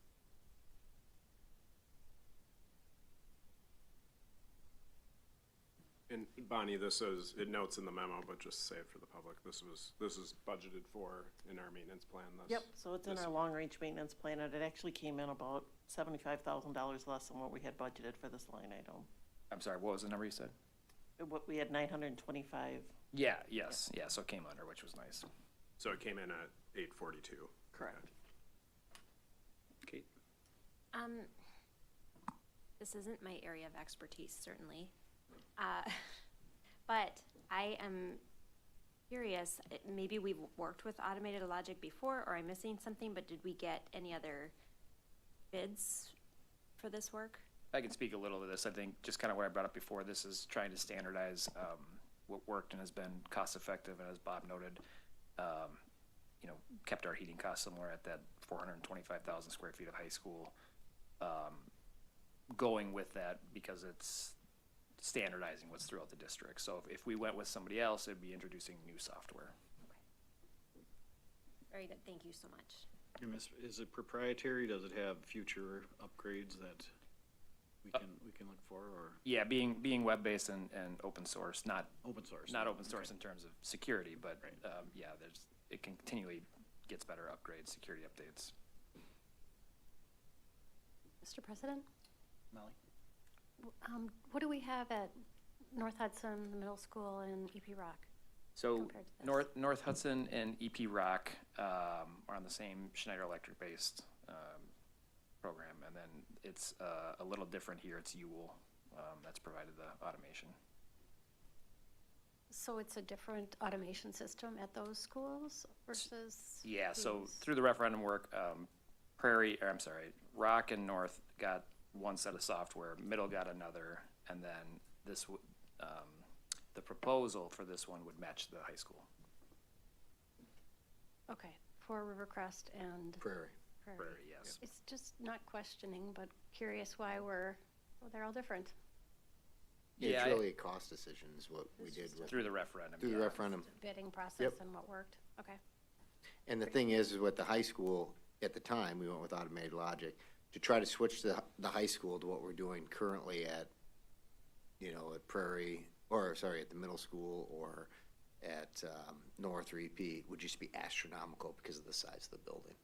And Bonnie, it notes in the memo, but just say it for the public, this is budgeted for in our maintenance plan. Yep, so it's in our long-range maintenance plan, and it actually came in about $75,000 less than what we had budgeted for this line item. I'm sorry, what was the number you said? What, we had 925. Yeah, so it came under, which was nice. So it came in at 842. Correct. Kate? This isn't my area of expertise, certainly. But I am curious, maybe we've worked with automated logic before, or I'm missing something, but did we get any other bids for this work? I can speak a little to this. I think just kind of what I brought up before, this is trying to standardize what worked and has been cost effective, and as Bob noted, kept our heating costs similar at that 425,000 square feet of high school. Going with that because it's standardizing what's throughout the district. So if we went with somebody else, it'd be introducing new software. Very good, thank you so much. Is it proprietary? Does it have future upgrades that we can look for, or? Yeah, being web-based and open source, not open source. Not open source in terms of security, but yeah, it continually gets better upgrades, security updates. Mr. President? Molly? What do we have at North Hudson, the middle school, and EP Rock? So compared to this? North Hudson and EP Rock are on the same Schneider Electric-based program, and then it's a little different here. It's Ewell that's provided the automation. So it's a different automation system at those schools versus? Yeah, so these? through the referendum work, Rock and North got one set of software, Middle got another, and then this the proposal for this one would match the high school. Okay, for Rivercrest and? Prairie. Prairie, yes. It's just not questioning, but curious why they're all different. It's Yeah, really a cost decision is what we did with, through the referendum. through the yeah. referendum. Bidding process Yep. and what worked. Okay. And the thing is with the high school, at the time, we went with automated logic to try to switch the high school to what we're doing currently at, at Prairie, at the middle school or at North Repeat would just be astronomical because of the size of the building.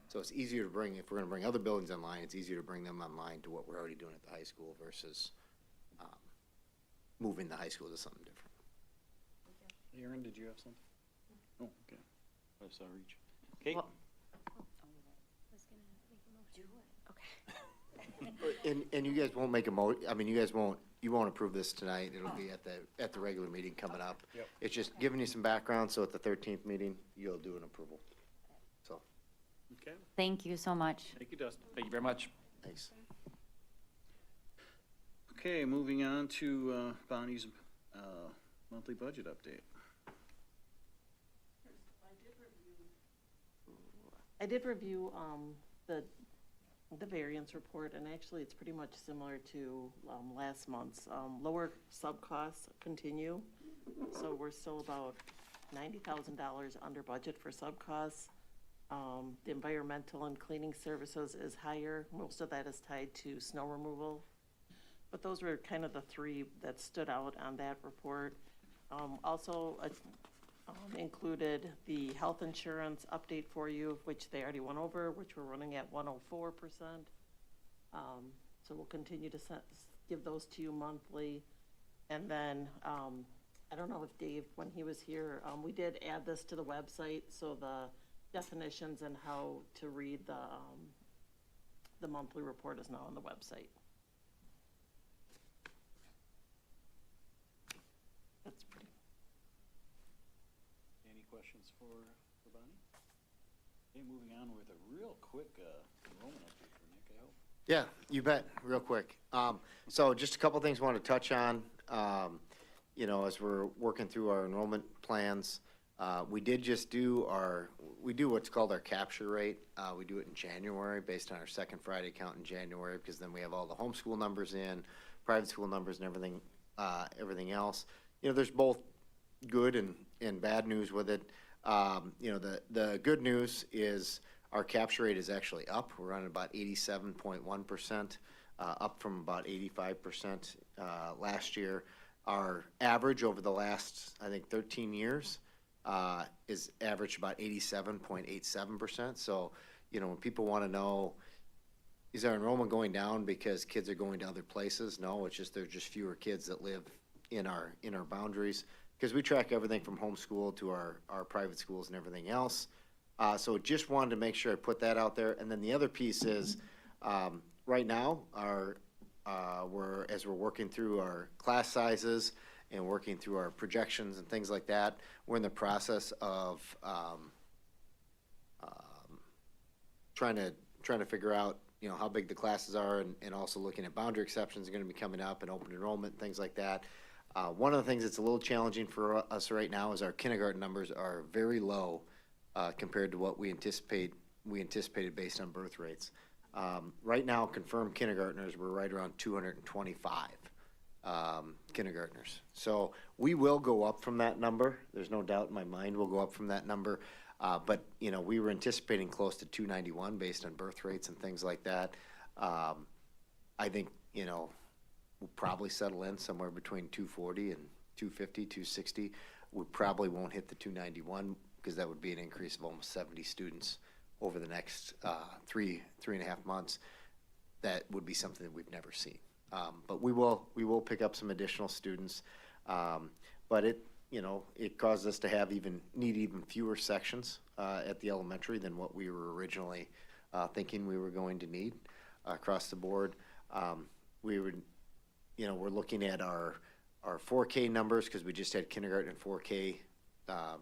So it's easier to bring, if we're gonna bring other buildings online, it's easier to bring them online to what we're already doing at the high school versus moving the high school to something different. Aaron, did you have something? Oh, okay. I saw Reach. Kate? And you guys won't make you won't approve this tonight, it'll be at the regular meeting coming up. Yep. It's just giving you some background, so at the 13th meeting, you'll do an approval. So, Okay. Thank you so much. Thank you, Dustin. Thank you very much. thanks. Okay, moving on to Bonnie's monthly budget update. I did review, the variance report, and actually it's pretty much similar to, last month's. Lower sub-costs continue, so we're still about $90,000 under budget for sub-costs. The environmental and cleaning services is higher. Most of that is tied to snow removal. But those were kind of the three that stood out on that report. Also, included the health insurance update for you, which they already went over, which we're running at 104%. So we'll continue to give those to you monthly. And then, I don't know if Dave, when he was here, we did add this to the website, so the definitions and how to read the monthly report is now on the website. That's pretty. Any questions for Bonnie? Okay, moving on with a real quick enrollment update for Nick, I hope. Yeah, you bet, real quick. So just a couple things I want to touch on, as we're working through our enrollment plans. We did just do we do what's called our capture rate. We do it in January based on our second Friday count in January, because then we have all the homeschool numbers in, private school numbers and everything else. There's both good and bad news with it. The good news is our capture rate is actually up. We're running about 87.1%, up from about 85% last year. Our average over the last, I think, 13 years is averaged about 87.87%. So, when people want to know, is our enrollment going down because kids are going to other places? No, it's just there's just fewer kids that live in our boundaries, because we track everything from homeschool to our private schools and everything else. So just wanted to make sure I put that out there. And then the other piece is, right now, as we're working through our class sizes and working through our projections and things like that, we're in the process of trying to figure out, how big the classes are, and also looking at boundary exceptions are going to be coming up and open enrollment and things like that. One of the things that's a little challenging for us right now is our kindergarten numbers are very low compared to what we anticipated based on birth rates. Right now, confirmed kindergartners, we're right around 225 kindergartners. So we will go up from that number. There's no doubt in my mind we'll go up from that number. But we were anticipating close to 291 based on birth rates and things like that. I think, we'll probably settle in somewhere between 240 and 250, 260. We probably won't hit the 291 because that would be an increase of almost 70 students over the next three and a half months. That would be something that we've never seen. But we will pick up some additional students. But it caused us to need even fewer sections at the elementary than what we were originally thinking we were going to need across the board. We're looking at our 4K numbers because we just had kindergarten and 4K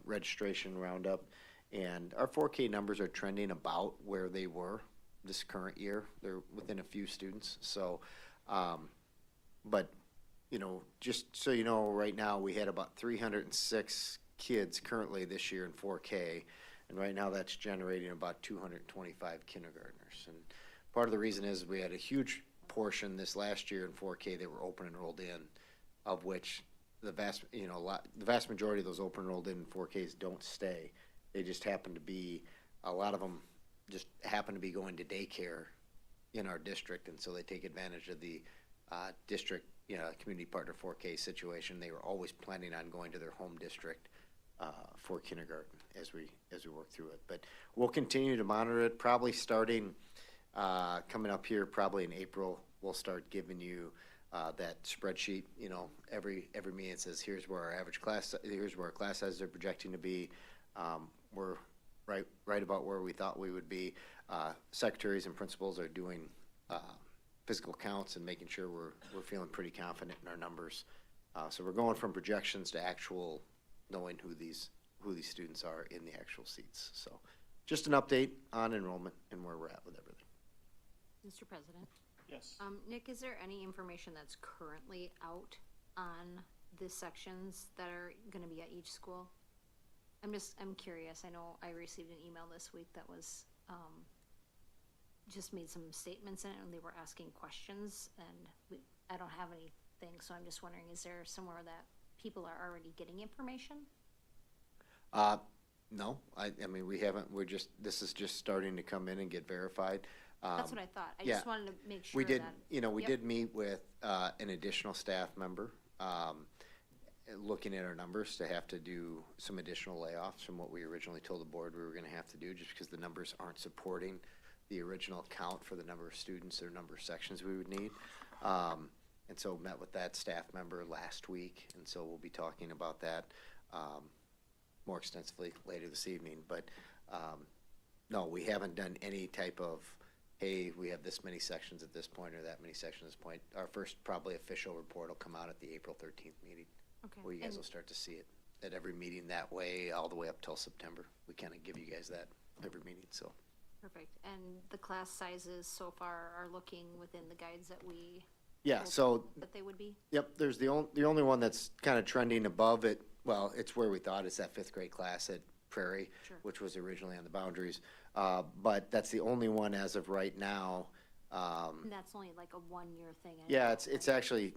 registration roundup, and our 4K numbers are trending about where they were this current year. They're within a few students. So, but just so you know, right now we had about 306 kids currently this year in 4K, and right now that's generating about 225 kindergartners. And part of the reason is we had a huge portion this last year in 4K that were open enrolled in, of which the vast, the vast majority of those open enrolled in 4Ks don't stay. They just happen to be, a lot of them just happen to be going to daycare in our district, and so they take advantage of the district, community partner 4K situation. They were always planning on going to their home district for kindergarten as we work through it. But we'll continue to monitor it, probably starting coming up here, probably in April. We'll start giving you that spreadsheet. Every meeting says here's where our average class, here's where our class sizes are projecting to be. We're right about where we thought we would be. Secretaries and principals are doing physical counts and making sure we're feeling pretty confident in our numbers. So we're going from projections to actual knowing who these students are in the actual seats. So just an update on enrollment and where we're at with everything. Mr. President? Yes. Nick, is there any information that's currently out on the sections that are gonna be at each school? I'm curious. I know I received an email this week that was, just made some statements in it, and they were asking questions, and I don't have anything, so I'm just wondering, is there somewhere that people are already getting information? No, I mean, we haven't, this is just starting to come in and get verified. That's what I thought. I yeah. just wanted to make sure We did, that. we Yep. did meet with an additional staff member, looking at our numbers to have to do some additional layoffs from what we originally told the board we were gonna have to do, just because the numbers aren't supporting the original count for the number of students or number of sections we would need. And so met with that staff member last week, and so we'll be talking about that more extensively later this evening. But no, we haven't done any type of, hey, we have this many sections at this point or that many sections at this point. Our first probably official report will come out at the April 13th meeting, Okay. where you guys will start to see it at every meeting that way, all the way up till September. We kind of give you guys that every meeting, so. Perfect. And the class sizes so far are looking within the guides that we. Yeah, told so, That they would be? yep, there's the only one that's kind of trending above it. Well, it's where we thought, it's that 5th grade class at Prairie, Sure. which was originally on the boundaries. But that's the only one as of right now. And that's only like a 1-year thing. I Yeah, know, it's right? actually,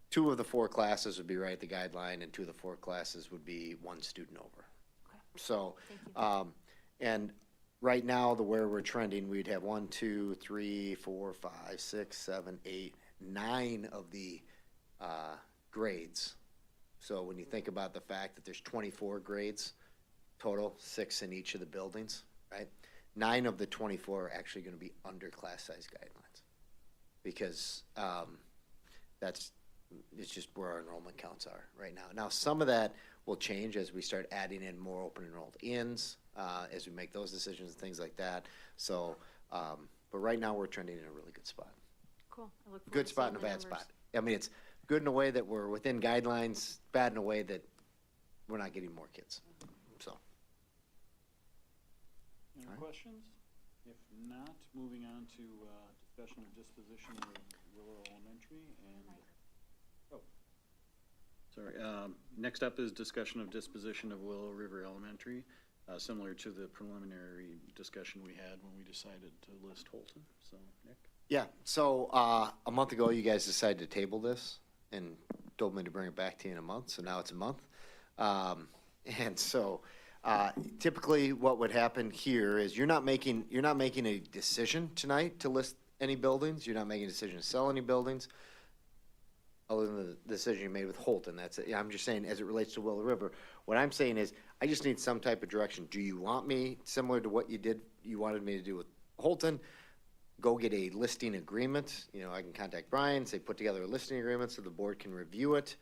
2 of the 4 classes would be right at the guideline, and 2 of the 4 classes would be 1 student over. Okay. So, Thank you. and right now, where we're trending, we'd have 1, 2, 3, 4, 5, 6, 7, 8, 9 of the grades. So when you think about the fact that there's 24 grades total, 6 in each of the buildings, right? 9 of the 24 are actually gonna be under class size guidelines. Because, it's just where our enrollment counts are right now. Now, some of that will change as we start adding in more open enrolled ins, as we make those decisions and things like that. So, but right now, we're trending in a really good spot. Cool. I look forward Good to spot seeing and a the bad numbers. spot. I mean, it's good in a way that we're within guidelines, bad in a way that we're not getting more kids, so. Any All right. questions? If not, moving on to discussion of disposition of Willow Elementary and, oh, sorry, next up is discussion of disposition of Willow River Elementary, similar to the preliminary discussion we had when we decided to list Holton, so, Nick? Yeah, so, a month ago, you guys decided to table this and told me to bring it back to you in a month, so now it's a month. And so, typically what would happen here is you're not making a decision tonight to list any buildings, you're not making a decision to sell any buildings, other than the decision you made with Holton. That's it. I'm just saying, as it relates to Willow River, what I'm saying is, I just need some type of direction. Do you want me, similar to what you wanted me to do with Holton, go get a listing agreement? I can contact Brian, say, put together a listing agreement so the board can review it.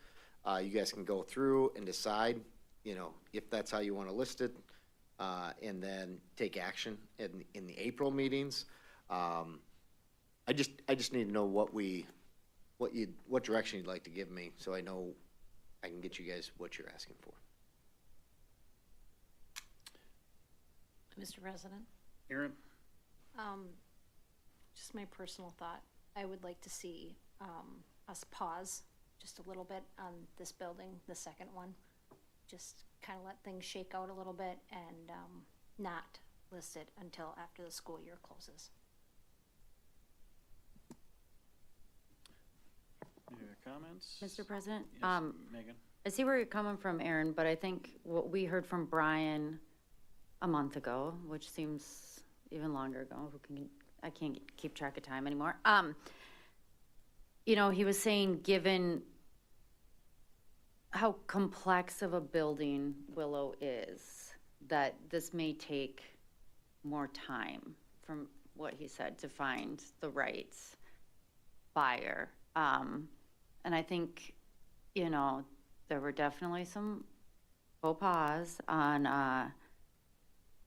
You guys can go through and decide, if that's how you want to list it, and then take action in the April meetings. I just need to know what direction you'd like to give me, so I know I can get you guys what you're asking for. Mr. President? Aaron? Just my personal thought, I would like to see, us pause just a little bit on this building, the second one. Just kind of let things shake out a little bit and, not list it until after the school year closes. Any comments? Mr. President? Yes, Megan? I see where you're coming from, Aaron, but I think what we heard from Brian a month ago, which seems even longer ago, I can't keep track of time anymore. You know, he was saying, given how complex of a building Willow is, that this may take more time, from what he said, to find the right buyer. And I think, you know, there were definitely some faux pas on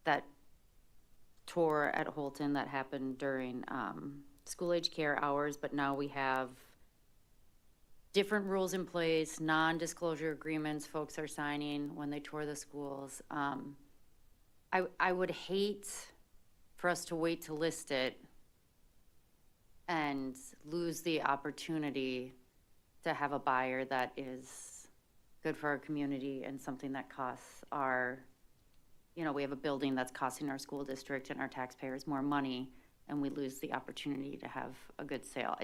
that tour at Holton that happened during school-age care hours, but now we have different rules in place, non-disclosure agreements folks are signing when they tour the schools. I would hate for us to wait to list it and lose the opportunity to have a buyer that is good for our community and something that costs our, you know, we have a building that's costing our school district and our taxpayers more money, and we lose the opportunity to have a good sale.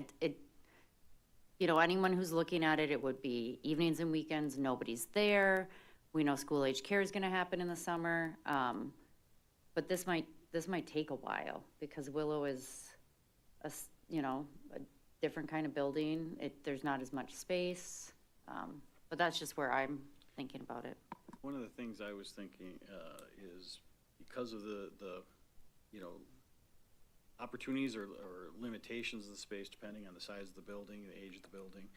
You know, anyone who's looking at it, it would be evenings and weekends, nobody's there. We know school-age care is gonna happen in the summer. But this might take a while, because Willow is you know, a different kind of building. There's not as much space. But that's just where I'm thinking about it. One of the things I was thinking is because of the you know, opportunities or limitations of the space depending on the size of the building, the age of the building.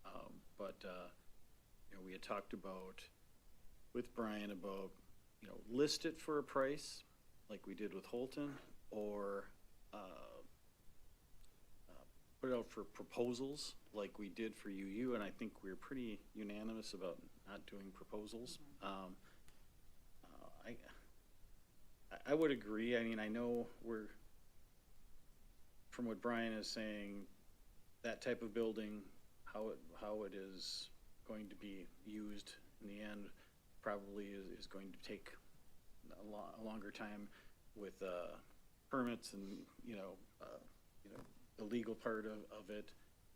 You know, we had talked about, with Brian, about, you know, list it for a price like we did with Holton, or put it out for proposals like we did for UU, and I think we were pretty unanimous about not doing proposals. I would agree. I mean, I know from what Brian is saying, that type of building, how it is going to be used in the end probably is going to take a longer time with permits and, you know, the legal part of it,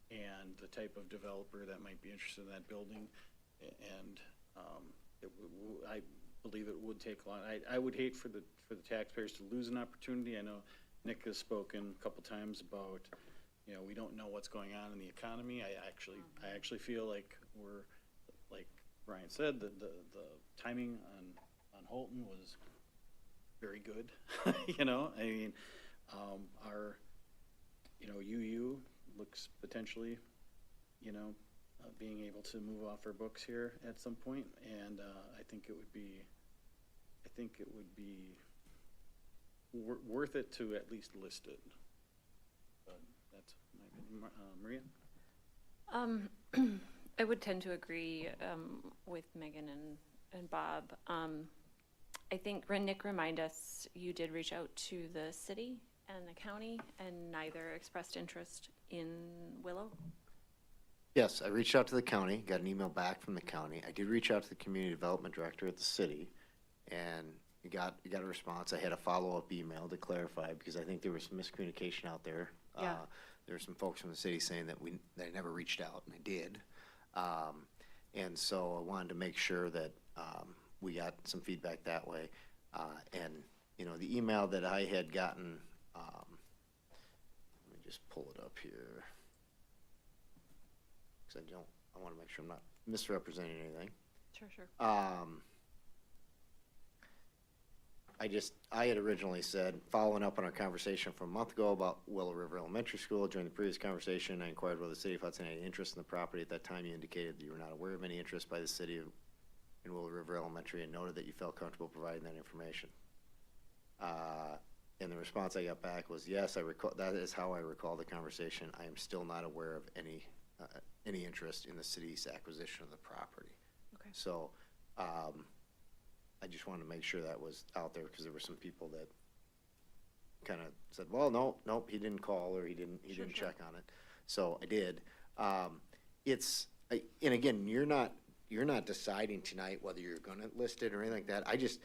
and the type of developer that might be interested in that building. And I believe it would take long. I would hate for the taxpayers to lose an opportunity. I know Nick has spoken a couple times about, you know, we don't know what's going on in the economy. I actually feel like we're, like Brian said, the timing on Holton was very good. You know, I mean, our, you know, UU looks potentially, you know, being able to move off our books here at some point, and I think it would be worth it to at least list it. But that's my opinion. Maria? I would tend to agree with Megan and Bob. I think Nick reminded us you did reach out to the city and the county, and neither expressed interest in Willow. Yes, I reached out to the county, got an email back from the county. I did reach out to the community development director at the city, and you got a response. I had a follow-up email to clarify, because I think there was some miscommunication out there. Yeah. There were some folks from the city saying that they never reached out, and I did. And so I wanted to make sure that we got some feedback that way. And, you know, the email that I had gotten, let me just pull it up here, because I want to make sure I'm not misrepresenting anything. Sure. I had originally said, following up on our conversation from a month ago about Willow River Elementary School, during the previous conversation, I inquired whether the city of Hudson had any interest in the property. At that time, you indicated that you were not aware of any interest by the city in Willow River Elementary, and noted that you felt comfortable providing that information. And the response I got back was, yes, I recall, that is how I recall the conversation. I am still not aware of any interest in the city's acquisition of the property. Okay. So, I just wanted to make sure that was out there, because there were some people that kind of said, well, nope, he didn't call, or he didn't check on it. So I did. And again, you're not deciding tonight whether you're going to list it or anything like that. I just,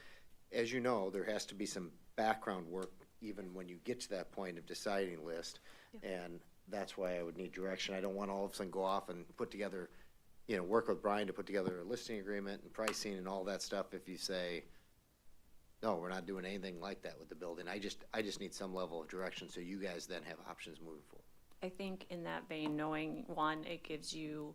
as you know, there has to be some background work even when you get to that point of deciding list. Yep. And that's why I would need direction. I don't want all of a sudden go off and put together, work with Brian to put together a listing agreement and pricing and all that stuff if you say, no, we're not doing anything like that with the building. I just need some level of direction so you guys then have options moving forward. I think in that vein, knowing, one, it gives you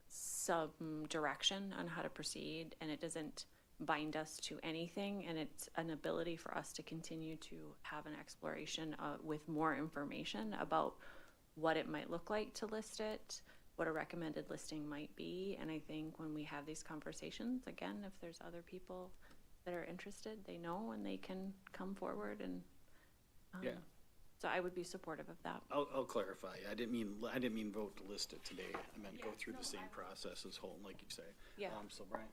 some direction on how to proceed, and it doesn't bind us to anything, and it's an ability for us to continue to have an exploration with more information about what it might look like to list it, what a recommended listing might be. And I think when we have these conversations, again, if there's other people that are interested, they know and they can come forward and Yeah. so I would be supportive of that. I'll clarify. I didn't mean vote to list it today. I meant go through the same process as Holton, like you say. Yeah. So Brian?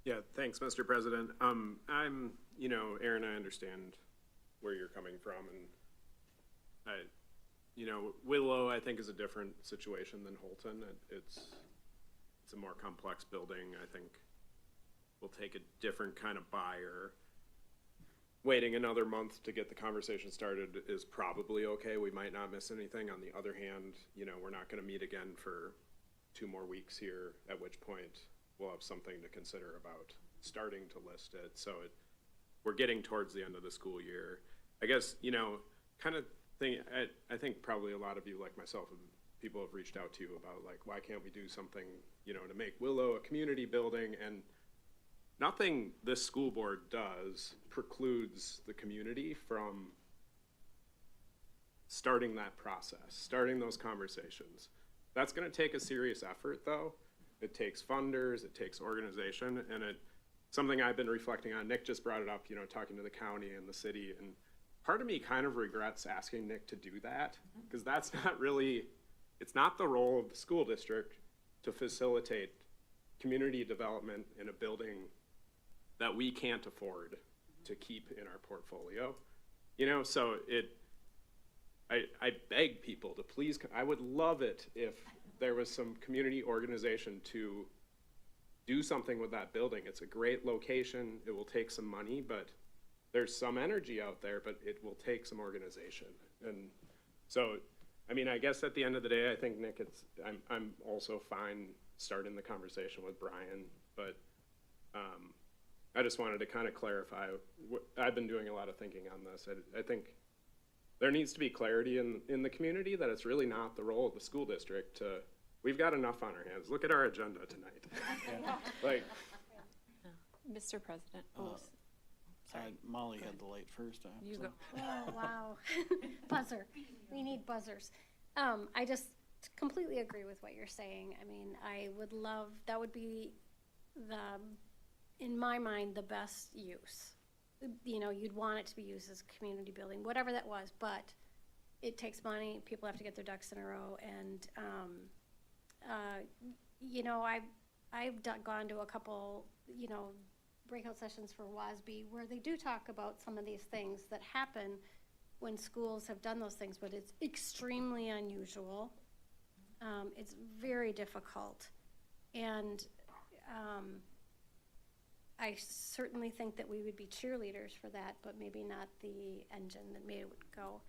Yeah, thanks, Mr. President. Aaron, I understand where you're coming from, and Willow, I think, is a different situation than Holton. It's a more complex building. I think will take a different kind of buyer. Waiting another month to get the conversation started is probably okay. We might not miss anything. On the other hand, we're not going to meet again for 2 more weeks here, at which point we'll have something to consider about starting to list it. So we're getting towards the end of the school year. I guess, kind of thing, I think probably a lot of you, like myself, people have reached out to you about, like, why can't we do something, to make Willow a community building? And nothing this school board does precludes the community from starting that process, starting those conversations. That's going to take a serious effort, though. It takes funders, it takes organization, and something I've been reflecting on. Nick just brought it up, talking to the county and the city, and part of me kind of regrets asking Nick to do that, because that's not really, it's not the role of the school district to facilitate community development in a building that we can't afford to keep in our portfolio. So I beg people to please, I would love it if there was some community organization to do something with that building. It's a great location. It will take some money, but there's some energy out there, but it will take some organization. And so, I guess at the end of the day, I think, Nick, I'm also fine starting the conversation with Brian, but I just wanted to kind of clarify. I've been doing a lot of thinking on this. I think there needs to be clarity in the community that it's really not the role of the school district to, we've got enough on our hands. Look at our agenda tonight. Like, Mr. President. Molly had the light first time. You go. Oh, wow. Buzzer. We need buzzers. I just completely agree with what you're saying. I would love, that would be in my mind, the best use. You'd want it to be used as a community building, whatever that was, but it takes money. People have to get their ducks in a row. And, I've gone to a couple, breakout sessions for WASB where they do talk about some of these things that happen when schools have done those things, but it's extremely unusual. It's very difficult. And I certainly think that we would be cheerleaders for that, but maybe not the engine that made it would go.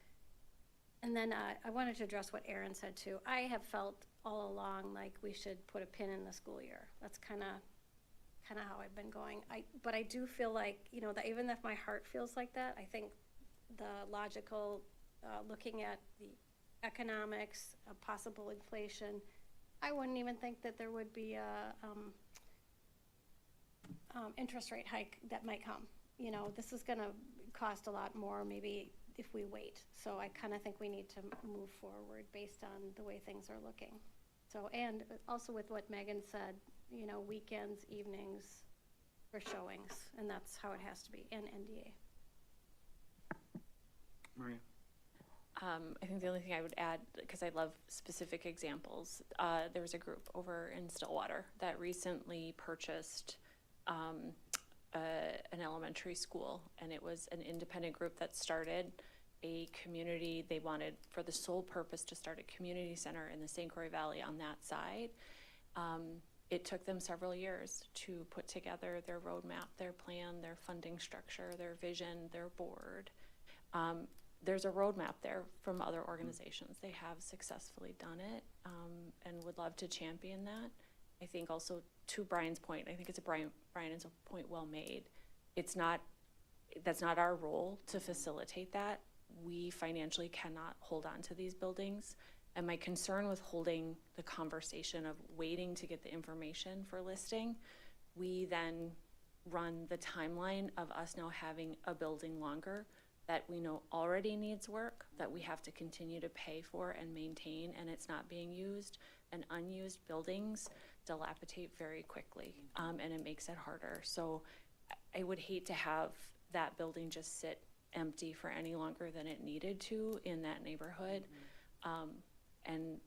And then I wanted to address what Aaron said too. I have felt all along like we should put a pin in the school year. That's kind of how I've been going. But I do feel like, that even if my heart feels like that, I think the logical, looking at the economics, possible inflation, I wouldn't even think that there would be a interest rate hike that might come. This is going to cost a lot more maybe if we wait. So I kind of think we need to move forward based on the way things are looking. So, and also with what Megan said, weekends, evenings for showings, and that's how it has to be, and NDA. Maria? I think the only thing I would add, because I love specific examples, there was a group over in Stillwater that recently purchased an elementary school, and it was an independent group that started a community. They wanted, for the sole purpose, to start a community center in the St. Croix Valley on that side. It took them several years to put together their roadmap, their plan, their funding structure, their vision, their board. there's a roadmap there from other organizations. They have successfully done it, and would love to champion that. I think also, to Brian's point, I think it's Brian is a point well made. That's not our role to facilitate that. We financially cannot hold on to these buildings. And my concern with holding the conversation of waiting to get the information for listing, we then run the timeline of us now having a building longer that we know already needs work, that we have to continue to pay for and maintain, and it's not being used. And unused buildings dilapidate very quickly, and it makes it harder. So I would hate to have that building just sit empty for any longer than it needed to in that neighborhood. And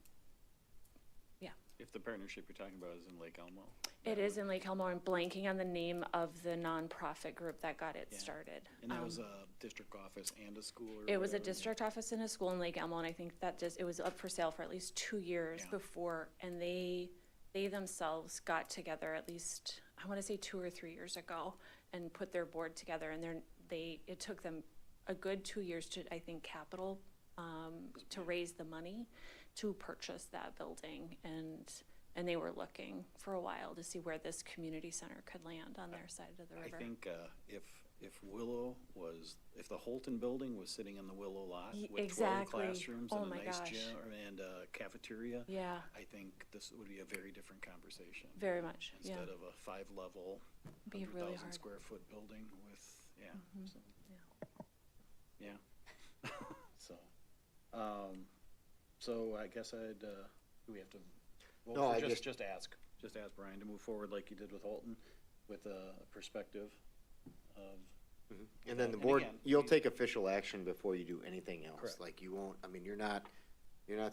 yeah. If the partnership you're talking about is in Lake Elmo. It is in Lake Elmo. I'm blanking on the name of the nonprofit group that got it started. And that was a district office and a school or It was a whatever? district office and a school in Lake Elmo, and I think that it was up for sale for at least 2 years before, and they themselves got together at least, I want to say 2 or 3 years ago, and put their board together, and it took them a good 2 years to, I think, capital, to raise the money to purchase that building, and they were looking for a while to see where this community center could land on their side of the river. I think if the Holton building was sitting in the Willow lot with 12 exactly. classrooms Oh and a my nice gosh. gym and a cafeteria, Yeah. I think this would be a very different conversation. Very much, yeah. Instead of a 5-level, Be really 100,000 hard. square foot building with, Mhm. so, yeah. So I guess do we have to, No, well, I just ask Brian to move forward like you did with Holton, with a perspective of. And then the And board, again, you'll take official action before you do anything else. Correct. Like you won't, I mean, you're not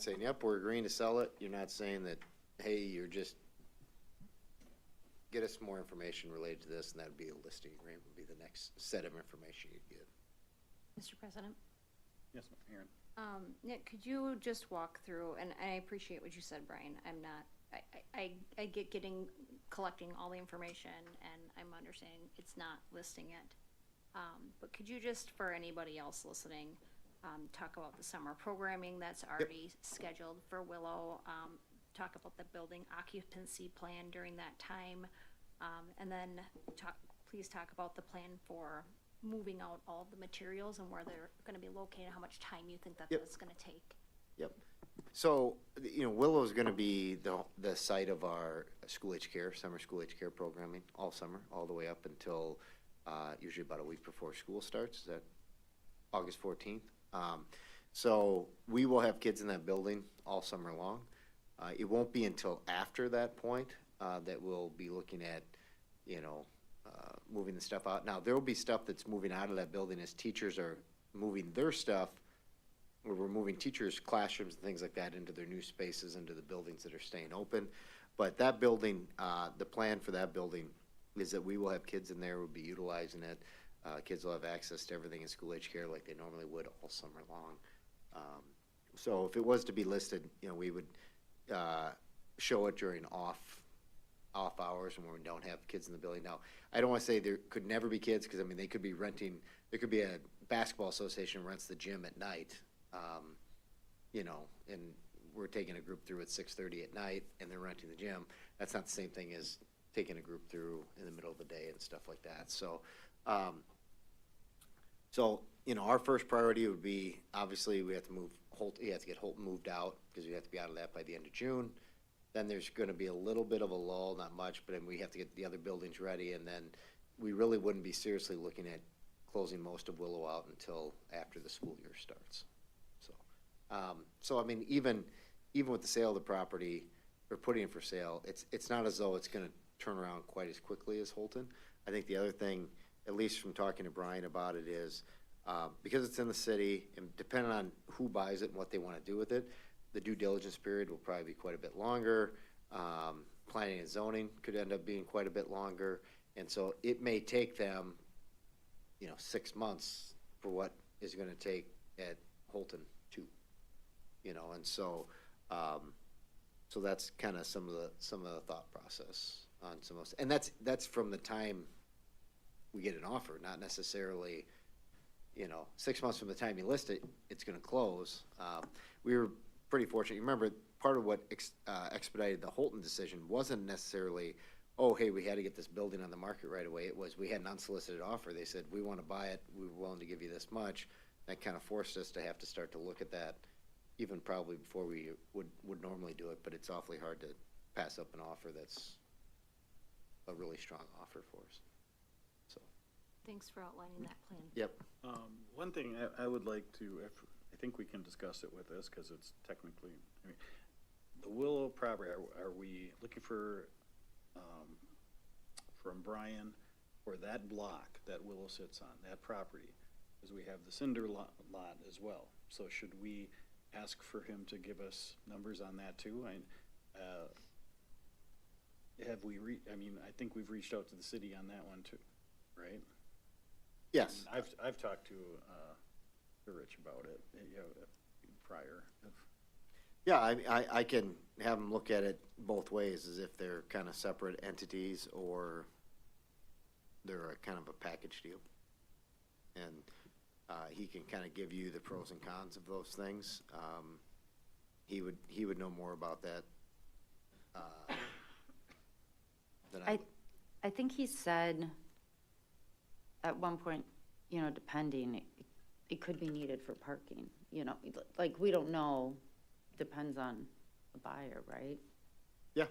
saying, yep, we're agreeing to sell it. You're not saying that, hey, you're just, get us more information related to this, and that'd be a listing agreement, would be the next set of information you'd get. Mr. President? Yes, Aaron. Nick, could you just walk through, and I appreciate what you said, Brian, I'm not, I get collecting all the information, and I'm understanding it's not listing it. But could you just, for anybody else listening, talk about the summer programming that's already scheduled for Willow, talk about the building occupancy plan during that time, and then please talk about the plan for moving out all the materials and where they're gonna be located, how much time you think that's gonna take. Yep. So, Willow's gonna be the site of our school age care, summer school age care programming, all summer, all the way up until, usually about a week before school starts, is that August 14th? So we will have kids in that building all summer long. It won't be until after that point, that we'll be looking at, moving the stuff out. Now, there will be stuff that's moving out of that building as teachers are moving their stuff, where we're moving teachers' classrooms and things like that into their new spaces, into the buildings that are staying open. But that building, the plan for that building is that we will have kids in there, we'll be utilizing it. Kids will have access to everything in school age care like they normally would all summer long. So if it was to be listed, we would show it during off hours when we don't have kids in the building. Now, I don't want to say there could never be kids, because they could be renting, there could be a basketball association rents the gym at night, and we're taking a group through at 6:30 at night and they're renting the gym. That's not the same thing as taking a group through in the middle of the day and stuff like that. So, our first priority would be, obviously, we have to get Holton moved out, because we have to be out of that by the end of June. Then there's gonna be a little bit of a lull, not much, but then we have to get the other buildings ready, and then we really wouldn't be seriously looking at closing most of Willow out until after the school year starts. So, even with the sale of the property, or putting it for sale, it's not as though it's gonna turn around quite as quickly as Holton. I think the other thing, at least from talking to Brian about it, is, because it's in the city, and depending on who buys it and what they wanna do with it, the due diligence period will probably be quite a bit longer. Planning and zoning could end up being quite a bit longer. And so it may take them, 6 months for what is gonna take at Holton too. And so, so that's kind of some of the thought process on some of those. And that's from the time we get an offer, not necessarily 6 months from the time you list it, it's gonna close. We were pretty fortunate. You remember, part of what expedited the Holton decision wasn't necessarily, oh, hey, we had to get this building on the market right away. It was, we had an unsolicited offer. They said, we want to buy it. We were willing to give you this much. That kind of forced us to have to start to look at that even probably before we would normally do it, but it's awfully hard to pass up an offer that's a really strong offer for us. So, Thanks for outlining that plan. yep. One thing I would like to, I think we can discuss it with this, because it's technically, I mean, the Willow property, are we looking for, from Brian, for that block that Willow sits on, that property? Because we have the cinder lot as well. So should we ask for him to give us numbers on that too? Have we I mean, I think we've reached out to the city on that one too, right? Yes. I've talked to Rich about it, prior. Yeah, I can have them look at it both ways, as if they're kind of separate entities or they're a kind of a package deal. And he can kind of give you the pros and cons of those things. He would know more about that than I would. I think he said at one point, depending, it could be needed for parking, like, we don't know, depends on the buyer, right? Yeah.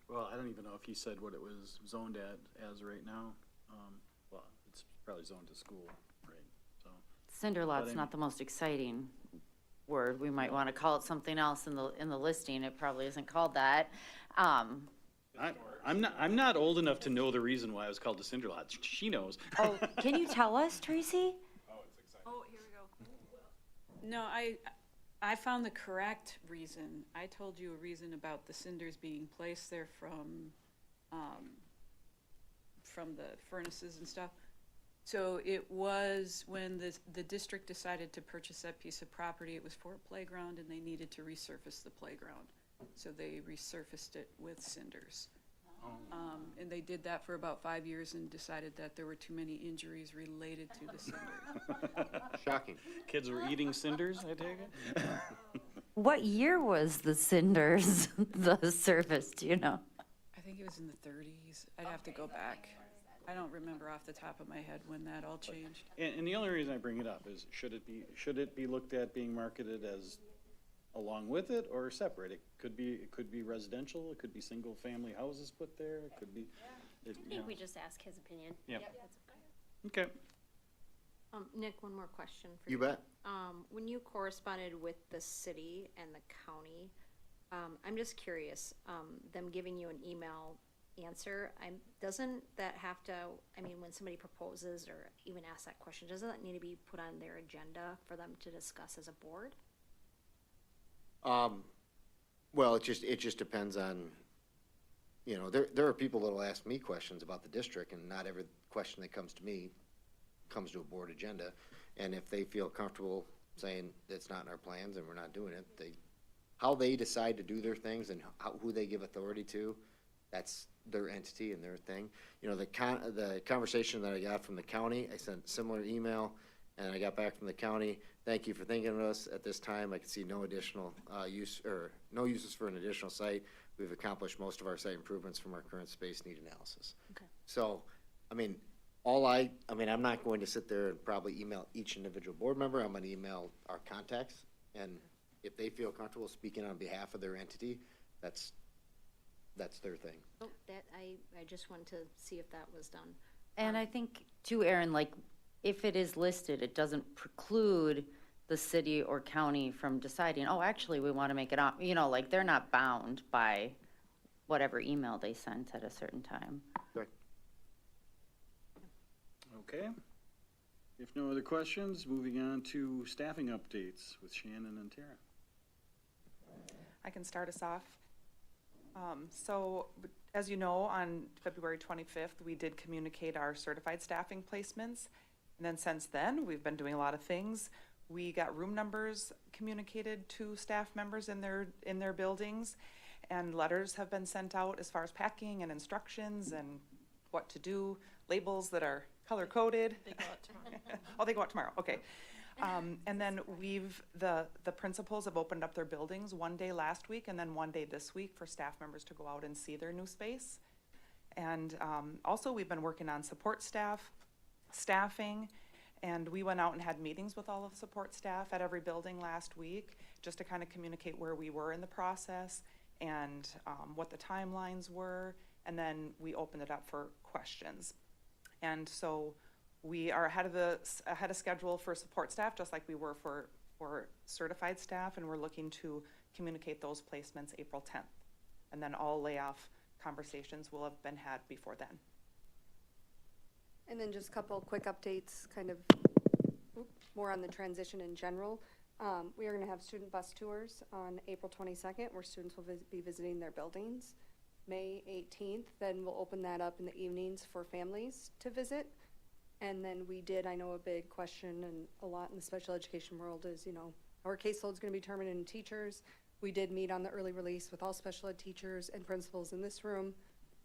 Well, I don't even know if he said what it was zoned at as right now. Well, it's probably zoned to school, right? So Cinder lot's not the most exciting word. We might want to call it something else in the listing. It probably isn't called that. I'm not old enough to know the reason why it was called the cinder lot. She knows. Oh, can you tell us, Tracy? Oh, here we go. No, I found the correct reason. I told you a reason about the cinders being placed there from the furnaces and stuff. So it was when the district decided to purchase that piece of property, it was for a playground and they needed to resurface the playground. So they resurfaced it with cinders. And they did that for about 5 years and decided that there were too many injuries related to the cinders. Shocking. Kids were eating cinders, I take it? What year was the cinders, the surface, do you know? I think it was in the 30s. I'd have to go back. I don't remember off the top of my head when that all changed. And the only reason I bring it up is, should it be looked at being marketed as along with it or separate? It could be residential, it could be single family houses put there, it could be. I think we just ask his opinion. Yeah. That's okay. Okay. Nick, one more question for You bet. When you corresponded with the city and the county, I'm just curious, them giving you an email answer, doesn't that have to, when somebody proposes or even asks that question, doesn't that need to be put on their agenda for them to discuss as a board? Well, it just depends on, there are people that'll ask me questions about the district, and not every question that comes to me comes to a board agenda. And if they feel comfortable saying it's not in our plans and we're not doing it, how they decide to do their things and who they give authority to, that's their entity and their thing. The conversation that I got from the county, I sent a similar email, and I got back from the county, thank you for thinking of us. At this time, I can see no additional no uses for an additional site. We've accomplished most of our site improvements from our current space need analysis. Okay. So, I'm not going to sit there and probably email each individual board member. I'm going to email our contacts, and if they feel comfortable speaking on behalf of their entity, that's their thing. Oh, I just wanted to see if that was done. And I think too, Aaron, like, if it is listed, it doesn't preclude the city or county from deciding, oh, actually, we want to make it on, like, they're not bound by whatever email they sent at a certain time. Right. Okay. If no other questions, moving on to staffing updates with Shannon and Tara. I can start us off. So, as you know, on February 25th, we did communicate our certified staffing placements. And then since then, we've been doing a lot of things. We got room numbers communicated to staff members in their buildings, and letters have been sent out as far as packing and instructions and what to do. labels that are color-coded. They go out tomorrow. Oh, they go out tomorrow, okay. And then the principals have opened up their buildings one day last week and then one day this week for staff members to go out and see their new space. And also, we've been working on support staffing, and we went out and had meetings with all of the support staff at every building last week, just to kind of communicate where we were in the process and what the timelines were, and then we opened it up for questions. And so we are ahead of schedule for support staff, just like we were for certified staff, and we're looking to communicate those placements April 10th. And then all layoff conversations will have been had before then. And then just a couple quick updates, kind of more on the transition in general. We are going to have student bus tours on April 22nd, where students will be visiting their buildings. May 18th, then we'll open that up in the evenings for families to visit. And then I know a big question and a lot in the special education world is, our caseload's going to be determined in teachers. We did meet on the early release with all special ed teachers and principals in this room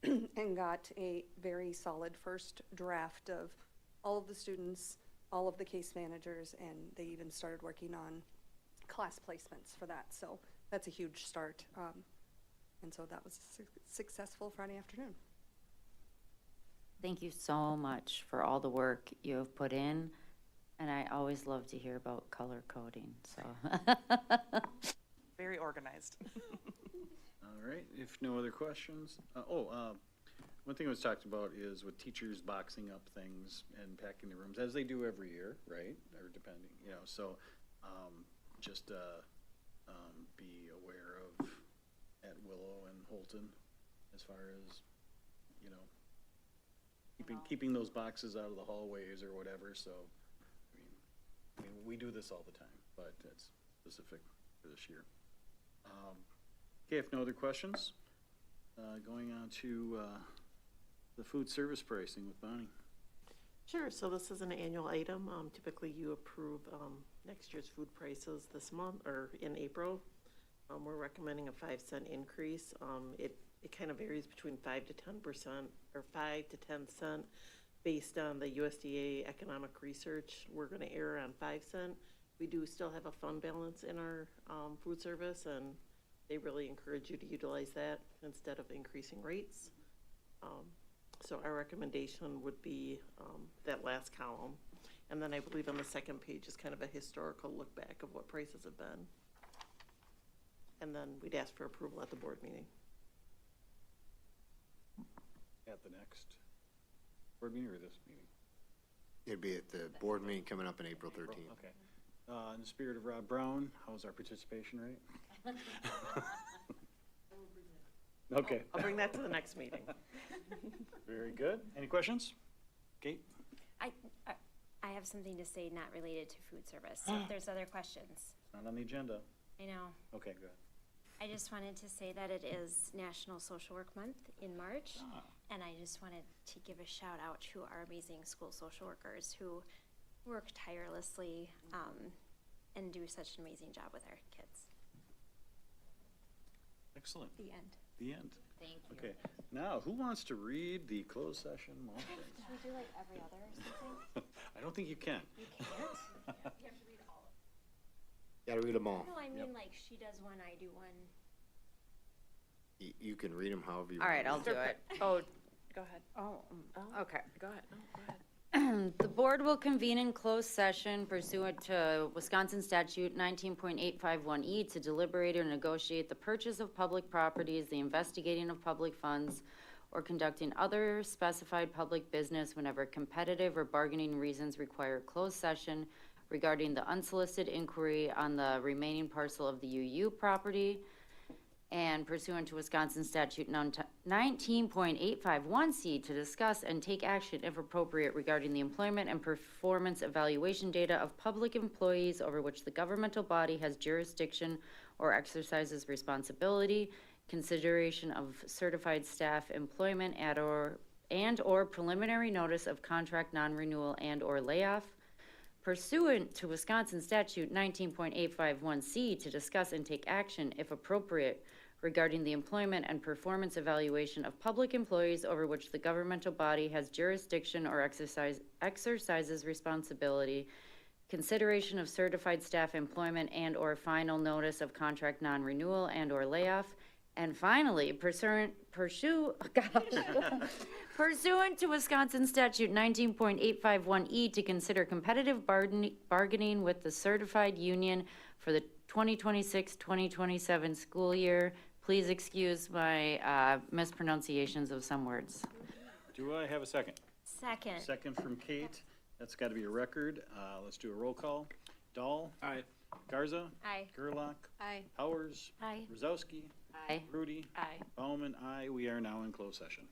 and got a very solid first draft of all of the students, all of the case managers, and they even started working on class placements for that. So that's a huge start. And so that was a successful Friday afternoon. Thank you so much for all the work you have put in, and I always love to hear about color coding, so. Very organized. All right, if no other questions, one thing that was talked about is with teachers boxing up things and packing the rooms, as they do every year, right? Or depending, so, just, be aware of at Willow and Holton, as far as, keeping those boxes out of the hallways or whatever, so, I mean, we do this all the time, but that's specific for this year. Okay, if no other questions, going on to the food service pricing with Bonnie. Sure, so this is an annual item. Typically you approve next year's food prices this month or in April. We're recommending a 5-cent increase. It kind of varies between 5 to 10% or 5 to 10 cent based on the USDA economic research. We're going to err on 5 cent. We do still have a fund balance in our food service, and they really encourage you to utilize that instead of increasing rates. So our recommendation would be that last column. And then I believe on the second page is kind of a historical look back of what prices have been. And then we'd ask for approval at the board meeting. At the next board meeting or this meeting? It'd be at the board meeting coming up in April 13th. Okay. In the spirit of Rob Brown, how's our participation rate? Okay. I'll bring that to the next meeting. Very good. Any questions? Kate? I have something to say not related to food service, so if there's other questions. Not on the agenda. I know. Okay, good. I just wanted to say that it is National Social Work Month in March, and I just wanted to give a shout out to our amazing school social workers who work tirelessly and do such an amazing job with our kids. Excellent. The end. The end. Thank you. Okay. Now, who wants to read the closed session motion? Should we do like every other or something? I don't think you can. You can't? You have to read all of them. Gotta read them all. No, I mean like she does one, I do one. You can read them however you All want. right, I'll do it. Oh, go ahead. Okay. Go ahead. The board will convene in closed session pursuant to Wisconsin Statute 19.851E to deliberate or negotiate the purchase of public properties, the investigating of public funds, or conducting other specified public business whenever competitive or bargaining reasons require closed session regarding the unsolicited inquiry on the remaining parcel of the UU property, and pursuant to Wisconsin Statute 19.851C to discuss and take action if appropriate regarding the employment and performance evaluation data of public employees over which the governmental body has jurisdiction or exercises responsibility, consideration of certified staff employment and or preliminary notice of contract non-renewal and or layoff, pursuant to Wisconsin Statute 19.851C to discuss and take action if appropriate regarding the employment and performance evaluation of public employees over which the governmental body has jurisdiction or exercises responsibility, consideration of certified staff employment and/or final notice of contract non-renewal and/or layoff, and finally, pursuant to Wisconsin Statute 19.851E, to consider competitive bargaining with the certified union for the 2026-2027 school year. Please excuse my mispronunciations of some words. Do I have a second? Second. Second from Kate. That's got to be a record. Let's do a roll call. Dahl? Aye. Garza? Aye. Gerlach? Aye. Powers? Aye. Rosowski? Aye. Rudy? Aye. Bauman? Aye. We are now in closed session.